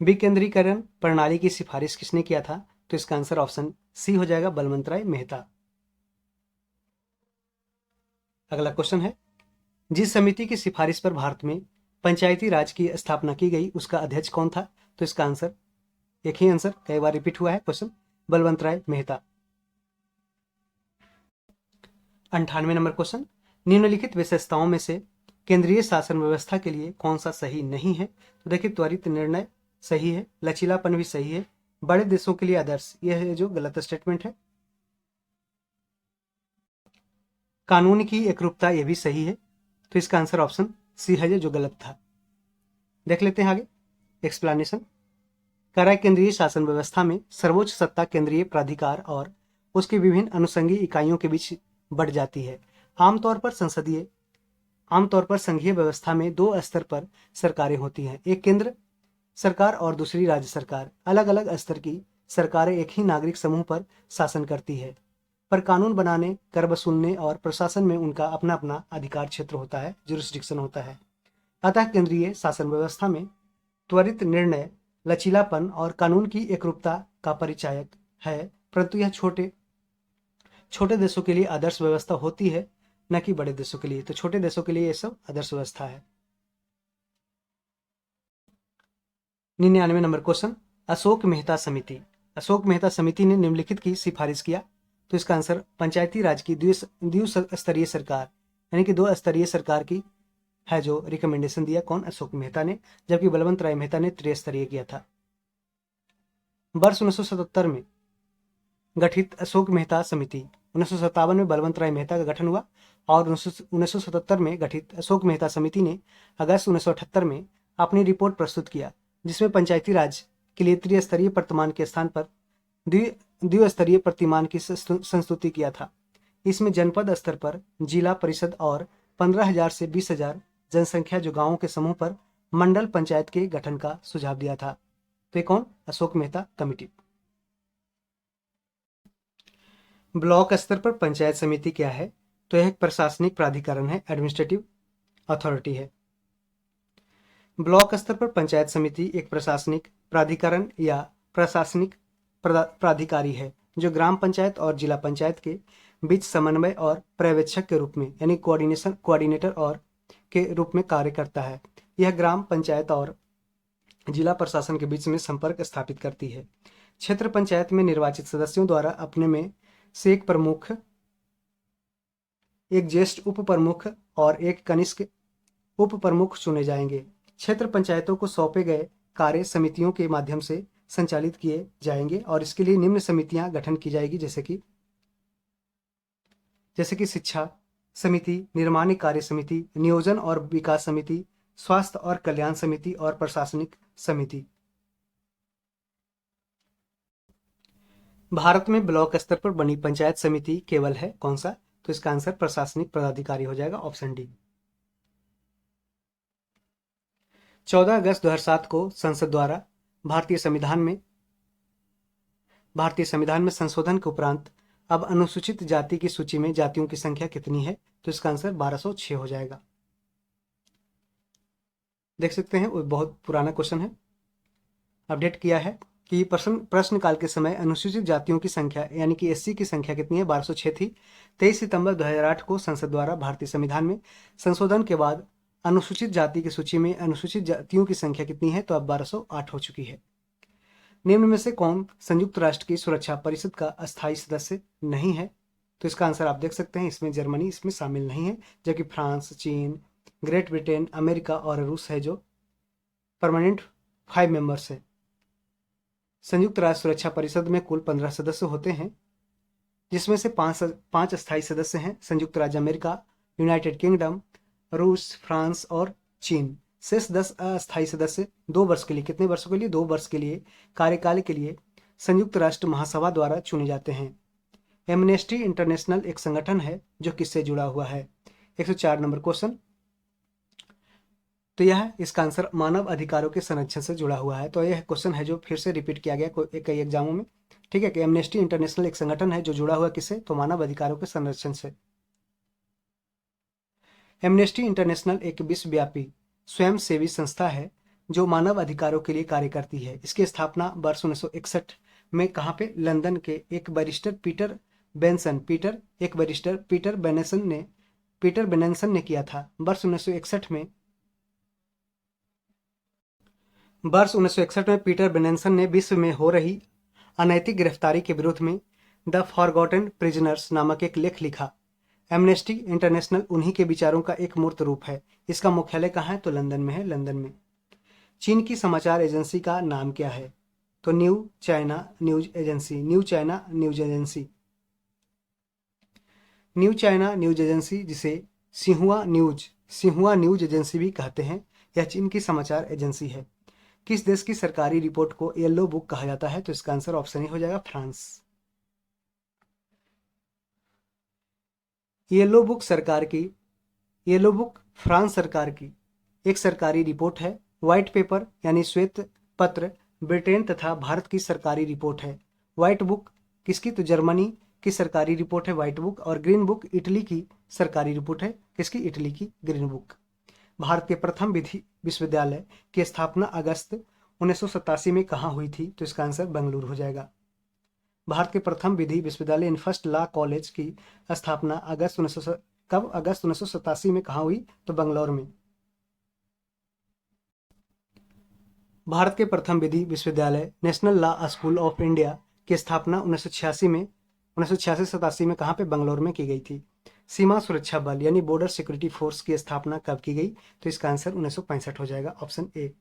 Speaker 1: विकेंद्रीकरण प्रणाली की सिफारिश किसने किया था? तो इसका आंसर ऑप्शन सी हो जाएगा, बलवंत राय मेहता। अगला क्वेश्चन है, जिस समिति की सिफारिश पर भारत में पंचायती राज की स्थापना की गई उसका अध्यक्ष कौन था? तो इसका आंसर, एक ही आंसर कई बार रिपीट हुआ है क्वेश्चन, बलवंत राय मेहता। 98 नंबर क्वेश्चन, निम्नलिखित विशेषताओं में से केंद्रीय शासन व्यवस्था के लिए कौन सा सही नहीं है? तो देखिए, त्वरित निर्णय सही है, लचीलापन भी सही है, बड़े देशों के लिए आदर्श, यह है जो गलत स्टेटमेंट है। कानून की एकरूपता, यह भी सही है, तो इसका आंसर ऑप्शन सी है जो गलत था। देख लेते हैं आगे एक्सप्लेनेशन। कराए केंद्रीय शासन व्यवस्था में सर्वोच्च सत्ता केंद्रीय प्राधिकार और उसकी विभिन्न अनुषंगी इकाइयों के बीच बढ़ जाती है। आमतौर पर संघीय व्यवस्था में दो स्तर पर सरकारें होती हैं, एक केंद्र सरकार और दूसरी राज्य सरकार। अलग अलग स्तर की सरकारें एक ही नागरिक समूह पर शासन करती है, पर कानून बनाने, कर वसूलने और प्रशासन में उनका अपना अपना अधिकार क्षेत्र होता है, जुरिस्डिक्शन होता है। अतः केंद्रीय शासन व्यवस्था में त्वरित निर्णय, लचीलापन और कानून की एकरूपता का परिचायक है, परंतु यह छोटे देशों के लिए आदर्श व्यवस्था होती है, न कि बड़े देशों के लिए। तो छोटे देशों के लिए यह सब आदर्श व्यवस्था है। 99 नंबर क्वेश्चन, अशोक मेहता समिति ने निम्नलिखित की सिफारिश किया। तो इसका आंसर पंचायती राज की द्विस्तरीय सरकार यानी कि 2 स्तरीय सरकार की है जो रिकमेंडेशन दिया, कौन? अशोक मेहता ने, जबकि बलवंत राय मेहता ने त्रिस्तरीय किया था। वर्ष 1977 में गठित अशोक मेहता समिति। 1957 में बलवंत राय मेहता का गठन हुआ और 1977 में गठित अशोक मेहता समिति ने अगस्त 1978 में अपनी रिपोर्ट प्रस्तुत किया, जिसमें पंचायती राज के लिए त्रिस्तरीय प्रतिमान के स्थान पर द्विस्तरीय प्रतिमान की संस्तुति किया था। इसमें जनपद स्तर पर जिला परिषद और 15,000 से 20,000 जनसंख्या जो गांवों के समूह पर मंडल पंचायत के गठन का सुझाव दिया था। तो ये कौन? अशोक मेहता कमेटी। ब्लॉक स्तर पर पंचायत समिति क्या है? तो यह एक प्रशासनिक प्राधिकरण है, एडमिनिस्ट्रेटिव अथॉरिटी है। ब्लॉक स्तर पर पंचायत समिति एक प्रशासनिक प्राधिकरण या प्रशासनिक प्राधिकारी है जो ग्राम पंचायत और जिला पंचायत के बीच समन्वय और पर्यवेक्षक के रूप में यानी कोऑर्डिनेटर और के रूप में कार्य करता है। यह ग्राम पंचायत और जिला प्रशासन के बीच में संपर्क स्थापित करती है। क्षेत्र पंचायत में निर्वाचित सदस्यों द्वारा अपने में से एक प्रमुख, एक ज्येष्ठ उप प्रमुख और एक कनिष्ठ उप प्रमुख चुने जाएंगे। क्षेत्र पंचायतों को सौंपे गए कार्य समितियों के माध्यम से संचालित किए जाएंगे और इसके लिए निम्न समितियां गठन की जाएगी, जैसे कि शिक्षा समिति, निर्माण कार्य समिति, नियोजन और विकास समिति, स्वास्थ्य और कल्याण समिति और प्रशासनिक समिति। भारत में ब्लॉक स्तर पर बनी पंचायत समिति केवल है, कौन सा? तो इसका आंसर प्रशासनिक पदाधिकारी हो जाएगा, ऑप्शन डी। 14 अगस्त 2007 को संसद द्वारा भारतीय संविधान में संशोधन के उपरांत अब अनुसूचित जाति की सूची में जातियों की संख्या कितनी है? तो इसका आंसर 1206 हो जाएगा। देख सकते हैं, वो बहुत पुराना क्वेश्चन है, अपडेट किया है कि प्रश्नकाल के समय अनुसूचित जातियों की संख्या यानी कि एससी की संख्या कितनी है? 1206 थी। 23 सितंबर 2008 को संसद द्वारा भारतीय संविधान में संशोधन के बाद अनुसूचित जाति की सूची में अनुसूचित जातियों की संख्या कितनी है? तो अब 1208 हो चुकी है। निम्न में से कौन संयुक्त राष्ट्र की सुरक्षा परिषद का अस्थायी सदस्य नहीं है? तो इसका आंसर आप देख सकते हैं, इसमें जर्मनी इसमें शामिल नहीं है, जबकि फ्रांस, चीन, ग्रेट ब्रिटेन, अमेरिका और रूस है जो परमानेंट 5 मेंबर्स है। संयुक्त राष्ट्र सुरक्षा परिषद में कुल 15 सदस्य होते हैं, जिसमें से 5 अस्थायी सदस्य हैं संयुक्त राज्य अमेरिका, यूनाइटेड किंगडम, रूस, फ्रांस और चीन। शेष 10 अस्थायी सदस्य 2 वर्ष के लिए, कितने वर्षों के लिए? 2 वर्ष के लिए कार्यकाल के लिए संयुक्त राष्ट्र महासभा द्वारा चुने जाते हैं। एमनेस्टी इंटरनेशनल एक संगठन है जो किससे जुड़ा हुआ है? 104 नंबर क्वेश्चन। तो यह इसका आंसर मानव अधिकारों के संरक्षण से जुड़ा हुआ है। तो यह क्वेश्चन है जो फिर से रिपीट किया गया कई एग्जामों में, ठीक है, कि एमनेस्टी इंटरनेशनल एक संगठन है जो जुड़ा हुआ किससे? तो मानव अधिकारों के संरक्षण से। एमनेस्टी इंटरनेशनल एक विश्वव्यापी स्वयंसेवी संस्था है जो मानव अधिकारों के लिए कार्य करती है। इसकी स्थापना वर्ष 1961 में कहाँ पे? लंदन के एक बैरिस्टर पीटर बेनेसन ने किया था। वर्ष 1961 में पीटर बेनेसन ने विश्व में हो रही अनैतिक गिरफ्तारी के विरोध में द फॉरगॉटन प्रिजनर्स नामक एक लेख लिखा। एमनेस्टी इंटरनेशनल उन्हीं के विचारों का एक मूर्त रूप है। इसका मुख्यालय कहाँ है? तो लंदन में है, लंदन में। चीन की समाचार एजेंसी का नाम क्या है? तो new China news agency. New China news agency, जिसे सिंहुआ न्यूज एजेंसी भी कहते हैं, यह चीन की समाचार एजेंसी है। किस देश की सरकारी रिपोर्ट को येलो बुक कहा जाता है? तो इसका आंसर ऑप्शन ए हो जाएगा, फ्रांस। येलो बुक फ्रांस सरकार की एक सरकारी रिपोर्ट है। व्हाइट पेपर यानी श्वेत पत्र ब्रिटेन तथा भारत की सरकारी रिपोर्ट है। व्हाइट बुक किसकी? तो जर्मनी की सरकारी रिपोर्ट है व्हाइट बुक। और ग्रीन बुक इटली की सरकारी रिपोर्ट है, किसकी? इटली की ग्रीन बुक। भारत के प्रथम विधि विश्वविद्यालय की स्थापना अगस्त 1987 में कहाँ हुई थी? तो इसका आंसर बेंगलुरु हो जाएगा। भारत के प्रथम विधि विश्वविद्यालय इन फर्स्ट लॉ कॉलेज की स्थापना अगस्त 1987 में कहाँ हुई? तो बंगलौर में। भारत के प्रथम विधि विश्वविद्यालय national law school of India की स्थापना 1986-87 में कहाँ पे? बंगलौर में की गई थी। सीमा सुरक्षा बल यानी बॉर्डर सिक्योरिटी फोर्स की स्थापना कब की गई? तो इसका आंसर 1965 हो जाएगा, ऑप्शन ए।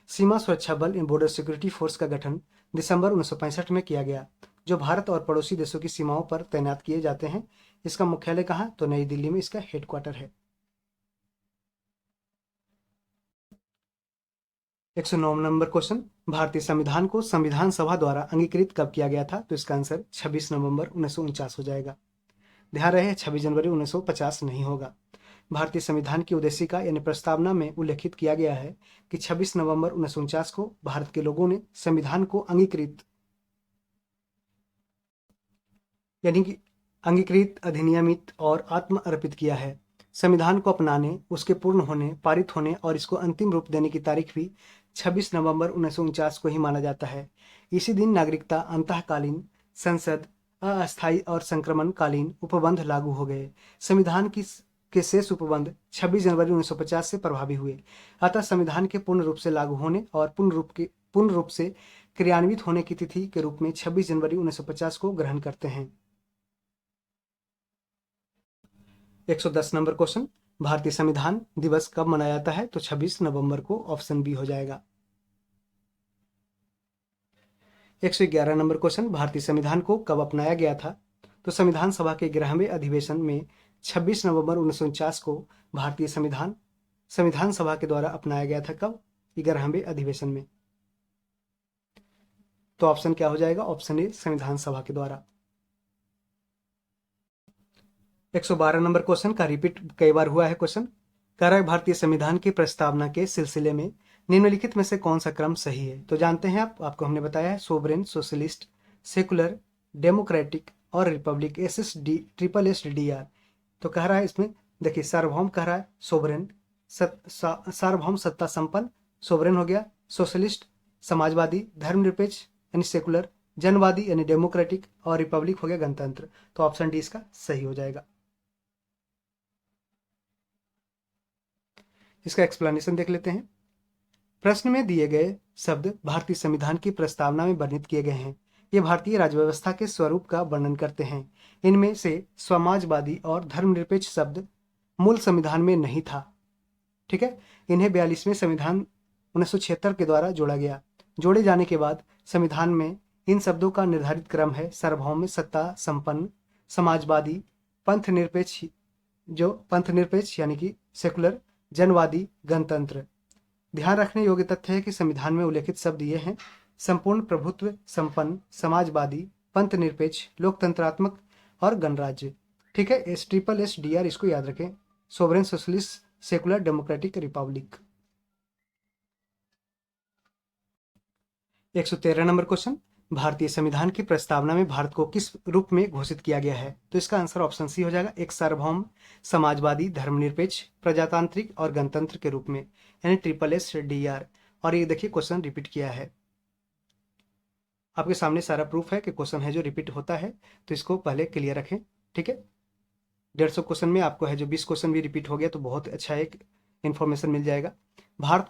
Speaker 1: सीमा सुरक्षा बल इन बॉर्डर सिक्योरिटी फोर्स का गठन दिसंबर 1965 में किया गया। जो भारत और पड़ोसी देशों की सीमाओं पर तैनात किए जाते हैं। इसका मुख्यालय कहाँ? तो नई दिल्ली में इसका हेडक्वार्टर है। 109 नंबर क्वेश्चन, भारतीय संविधान को संविधान सभा द्वारा अंगीकृत कब किया गया था? तो इसका आंसर 26 नवंबर 1949 हो जाएगा। ध्यान रहे 26 जनवरी 1950 नहीं होगा। भारतीय संविधान की उद्देशिका यानी प्रस्तावना में उल्लेखित किया गया है कि 26 नवंबर 1949 को भारत के लोगों ने संविधान को अंगीकृत यानी कि अंगीकृत, अधिनियमित और आत्म अर्पित किया है। संविधान को अपनाने, उसके पूर्ण होने, पारित होने और इसको अंतिम रूप देने की तारीख भी 26 नवंबर 1949 को ही माना जाता है। इसी दिन नागरिकता अंतःकालीन, संसद, अस्थायी और संक्रमणकालीन उपबंध लागू हो गए। संविधान के शेष उपबंध 26 जनवरी 1950 से प्रभावी हुए। अतः संविधान के पूर्ण रूप से लागू होने और पूर्ण रूप से क्रियान्वित होने की तिथि के रूप में 26 जनवरी 1950 को ग्रहण करते हैं। 110 नंबर क्वेश्चन, भारतीय संविधान दिवस कब मनाया जाता है? तो 26 नवंबर को, ऑप्शन बी हो जाएगा। 111 नंबर क्वेश्चन, भारतीय संविधान को कब अपनाया गया था? तो संविधान सभा के 11वें अधिवेशन में 26 नवंबर 1949 को भारतीय संविधान सभा के द्वारा अपनाया गया था। कब? 11वें अधिवेशन में। तो ऑप्शन क्या हो जाएगा? ऑप्शन ए, संविधान सभा के द्वारा। 112 नंबर क्वेश्चन का रिपीट कई बार हुआ है क्वेश्चन। कह रहा है भारतीय संविधान की प्रस्तावना के सिलसिले में निम्नलिखित में से कौन सा क्रम सही है? तो जानते हैं आपको हमने बताया है सोवरेन, सोशलिस्ट, सेकुलर, डेमोक्रेटिक और रिपब्लिक, SSD, तो कह रहा है इसमें देखिए सार्वभौम कह रहा है सोवरेन, सार्वभौम सत्ता संपन्न, सोवरेन हो गया, सोशलिस्ट समाजवादी, धर्मनिरपेक्ष यानी सेकुलर, जनवादी यानी डेमोक्रेटिक और रिपब्लिक हो गया गणतंत्र। तो ऑप्शन डी इसका सही हो जाएगा। इसका एक्सप्लेनेशन देख लेते हैं। प्रश्न में दिए गए शब्द भारतीय संविधान की प्रस्तावना में वर्णित किए गए हैं। ये भारतीय राज्य व्यवस्था के स्वरूप का वर्णन करते हैं। इनमें से समाजवादी और धर्मनिरपेक्ष शब्द मूल संविधान में नहीं था। ठीक है, इन्हें 42वें संविधान 1976 के द्वारा जोड़ा गया। जोड़े जाने के बाद संविधान में इन शब्दों का निर्धारित क्रम है सार्वभौम सत्ता संपन्न, समाजवादी, पंथ निरपेक्ष यानी कि सेकुलर, जनवादी, गणतंत्र। ध्यान रखने योग्य तथ्य है कि संविधान में उल्लेखित शब्द ये हैं: संपूर्ण प्रभुत्व संपन्न, समाजवादी, पंथ निरपेक्ष, लोकतंत्रात्मक और गणराज्य। ठीक है, SSSDR इसको याद रखें, sovereign, socialist, secular, democratic, Republic. 113 number question, भारतीय संविधान की प्रस्तावना में भारत को किस रूप में घोषित किया गया है? तो इसका आंसर ऑप्शन सी हो जाएगा, एक सार्वभौम, समाजवादी, धर्मनिरपेक्ष, प्रजातांत्रिक और गणतंत्र के रूप में, यानी SSSDR। और ये देखिए क्वेश्चन रिपीट किया है, आपके सामने सारा प्रूफ है कि क्वेश्चन है जो रिपीट होता है, तो इसको पहले क्लियर रखें। ठीक है, 150 क्वेश्चन में आपको है जो 20 क्वेश्चन भी रिपीट हो गया तो बहुत अच्छा एक इन्फॉर्मेशन मिल जाएगा। भारत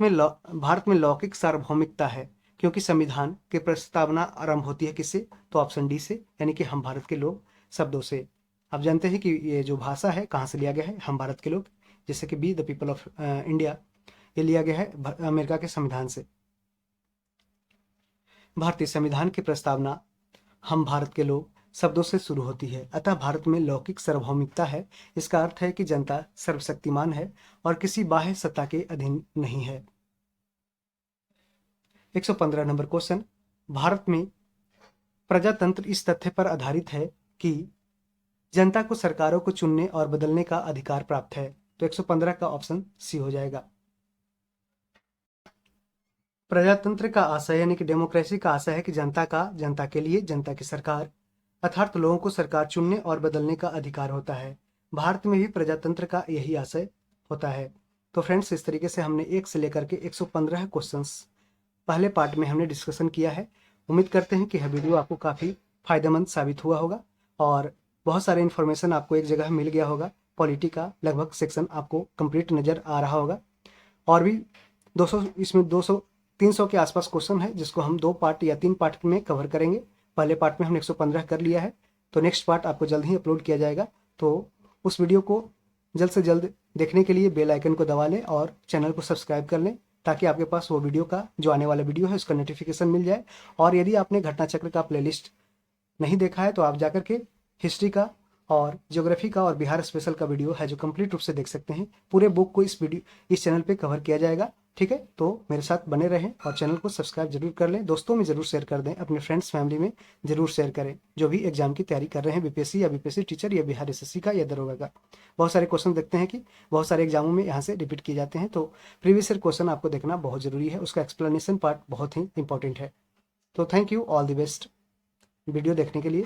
Speaker 1: में लौकिक सार्वभौमिकता है क्योंकि संविधान की प्रस्तावना आरंभ होती है किससे? तो ऑप्शन डी से, यानी कि हम भारत के लोग शब्दों से। आप जानते हैं कि ये जो भाषा है कहाँ से लिया गया है? हम भारत के लोग, जैसे कि be the people of India, ये लिया गया है अमेरिका के संविधान से। भारतीय संविधान की प्रस्तावना हम भारत के लोग शब्दों से शुरू होती है। अतः भारत में लौकिक सार्वभौमिकता है। इसका अर्थ है कि जनता सर्वशक्तिमान है और किसी बाह्य सत्ता के अधीन नहीं है। 115 नंबर क्वेश्चन, भारत में प्रजातंत्र इस तथ्य पर आधारित है कि जनता को सरकारों को चुनने और बदलने का अधिकार प्राप्त है। तो 115 का ऑप्शन सी हो जाएगा। प्रजातंत्र का आशय यानी कि डेमोक्रेसी का आशय है कि जनता के लिए, जनता की सरकार, अर्थात लोगों को सरकार चुनने और बदलने का अधिकार होता है। भारत में भी प्रजातंत्र का यही आशय होता है। तो फ्रेंड्स, इस तरीके से हमने 1 से लेकर के 115 क्वेश्चंस पहले पार्ट में हमने डिस्कशन किया है। उम्मीद करते हैं कि यह वीडियो आपको काफ़ी फायदेमंद साबित हुआ होगा और बहुत सारे इन्फॉर्मेशन आपको एक जगह मिल गया होगा। पॉलिटी का लगभग सेक्शन आपको कंप्लीट नज़र आ रहा होगा और भी 300 के आसपास क्वेश्चन है जिसको हम 2 पार्ट या 3 पार्ट में कवर करेंगे। पहले पार्ट में हमने 115 कर लिया है, तो नेक्स्ट पार्ट आपको जल्द ही अपलोड किया जाएगा। तो उस वीडियो को जल्द से जल्द देखने के लिए बेल आइकन को दबा लें और चैनल को सब्सक्राइब कर लें ताकि आपके पास वो वीडियो का जो आने वाला वीडियो है उसका नोटिफिकेशन मिल जाए। और यदि आपने घटना चक्र का प्लेलिस्ट नहीं देखा है तो आप जाकर के हिस्ट्री का और ज्योग्राफी का और बिहार स्पेशल का वीडियो है जो कंप्लीट रूप से देख सकते हैं। पूरे बुक को इस चैनल पे कवर किया जाएगा। ठीक है, तो मेरे साथ बने रहें और चैनल को सब्सक्राइब जरूर कर लें, दोस्तों में जरूर शेयर कर दें, अपने फ्रेंड्स फैमिली में जरूर शेयर करें जो भी एग्जाम की तैयारी कर रहे हैं, बीपीएससी या बीपीएससी टीचर या बिहार एसएससी का या दरोगा का। बहुत सारे क्वेश्चन देखते हैं कि बहुत सारे एग्जामों में यहाँ से रिपीट किए जाते हैं, तो प्रीवियस ईयर क्वेश्चन आपको देखना बहुत जरूरी है, उसका एक्सप्लेनेशन पार्ट बहुत ही इंपॉर्टेंट है। तो thank you, all the best video देखने के लिए।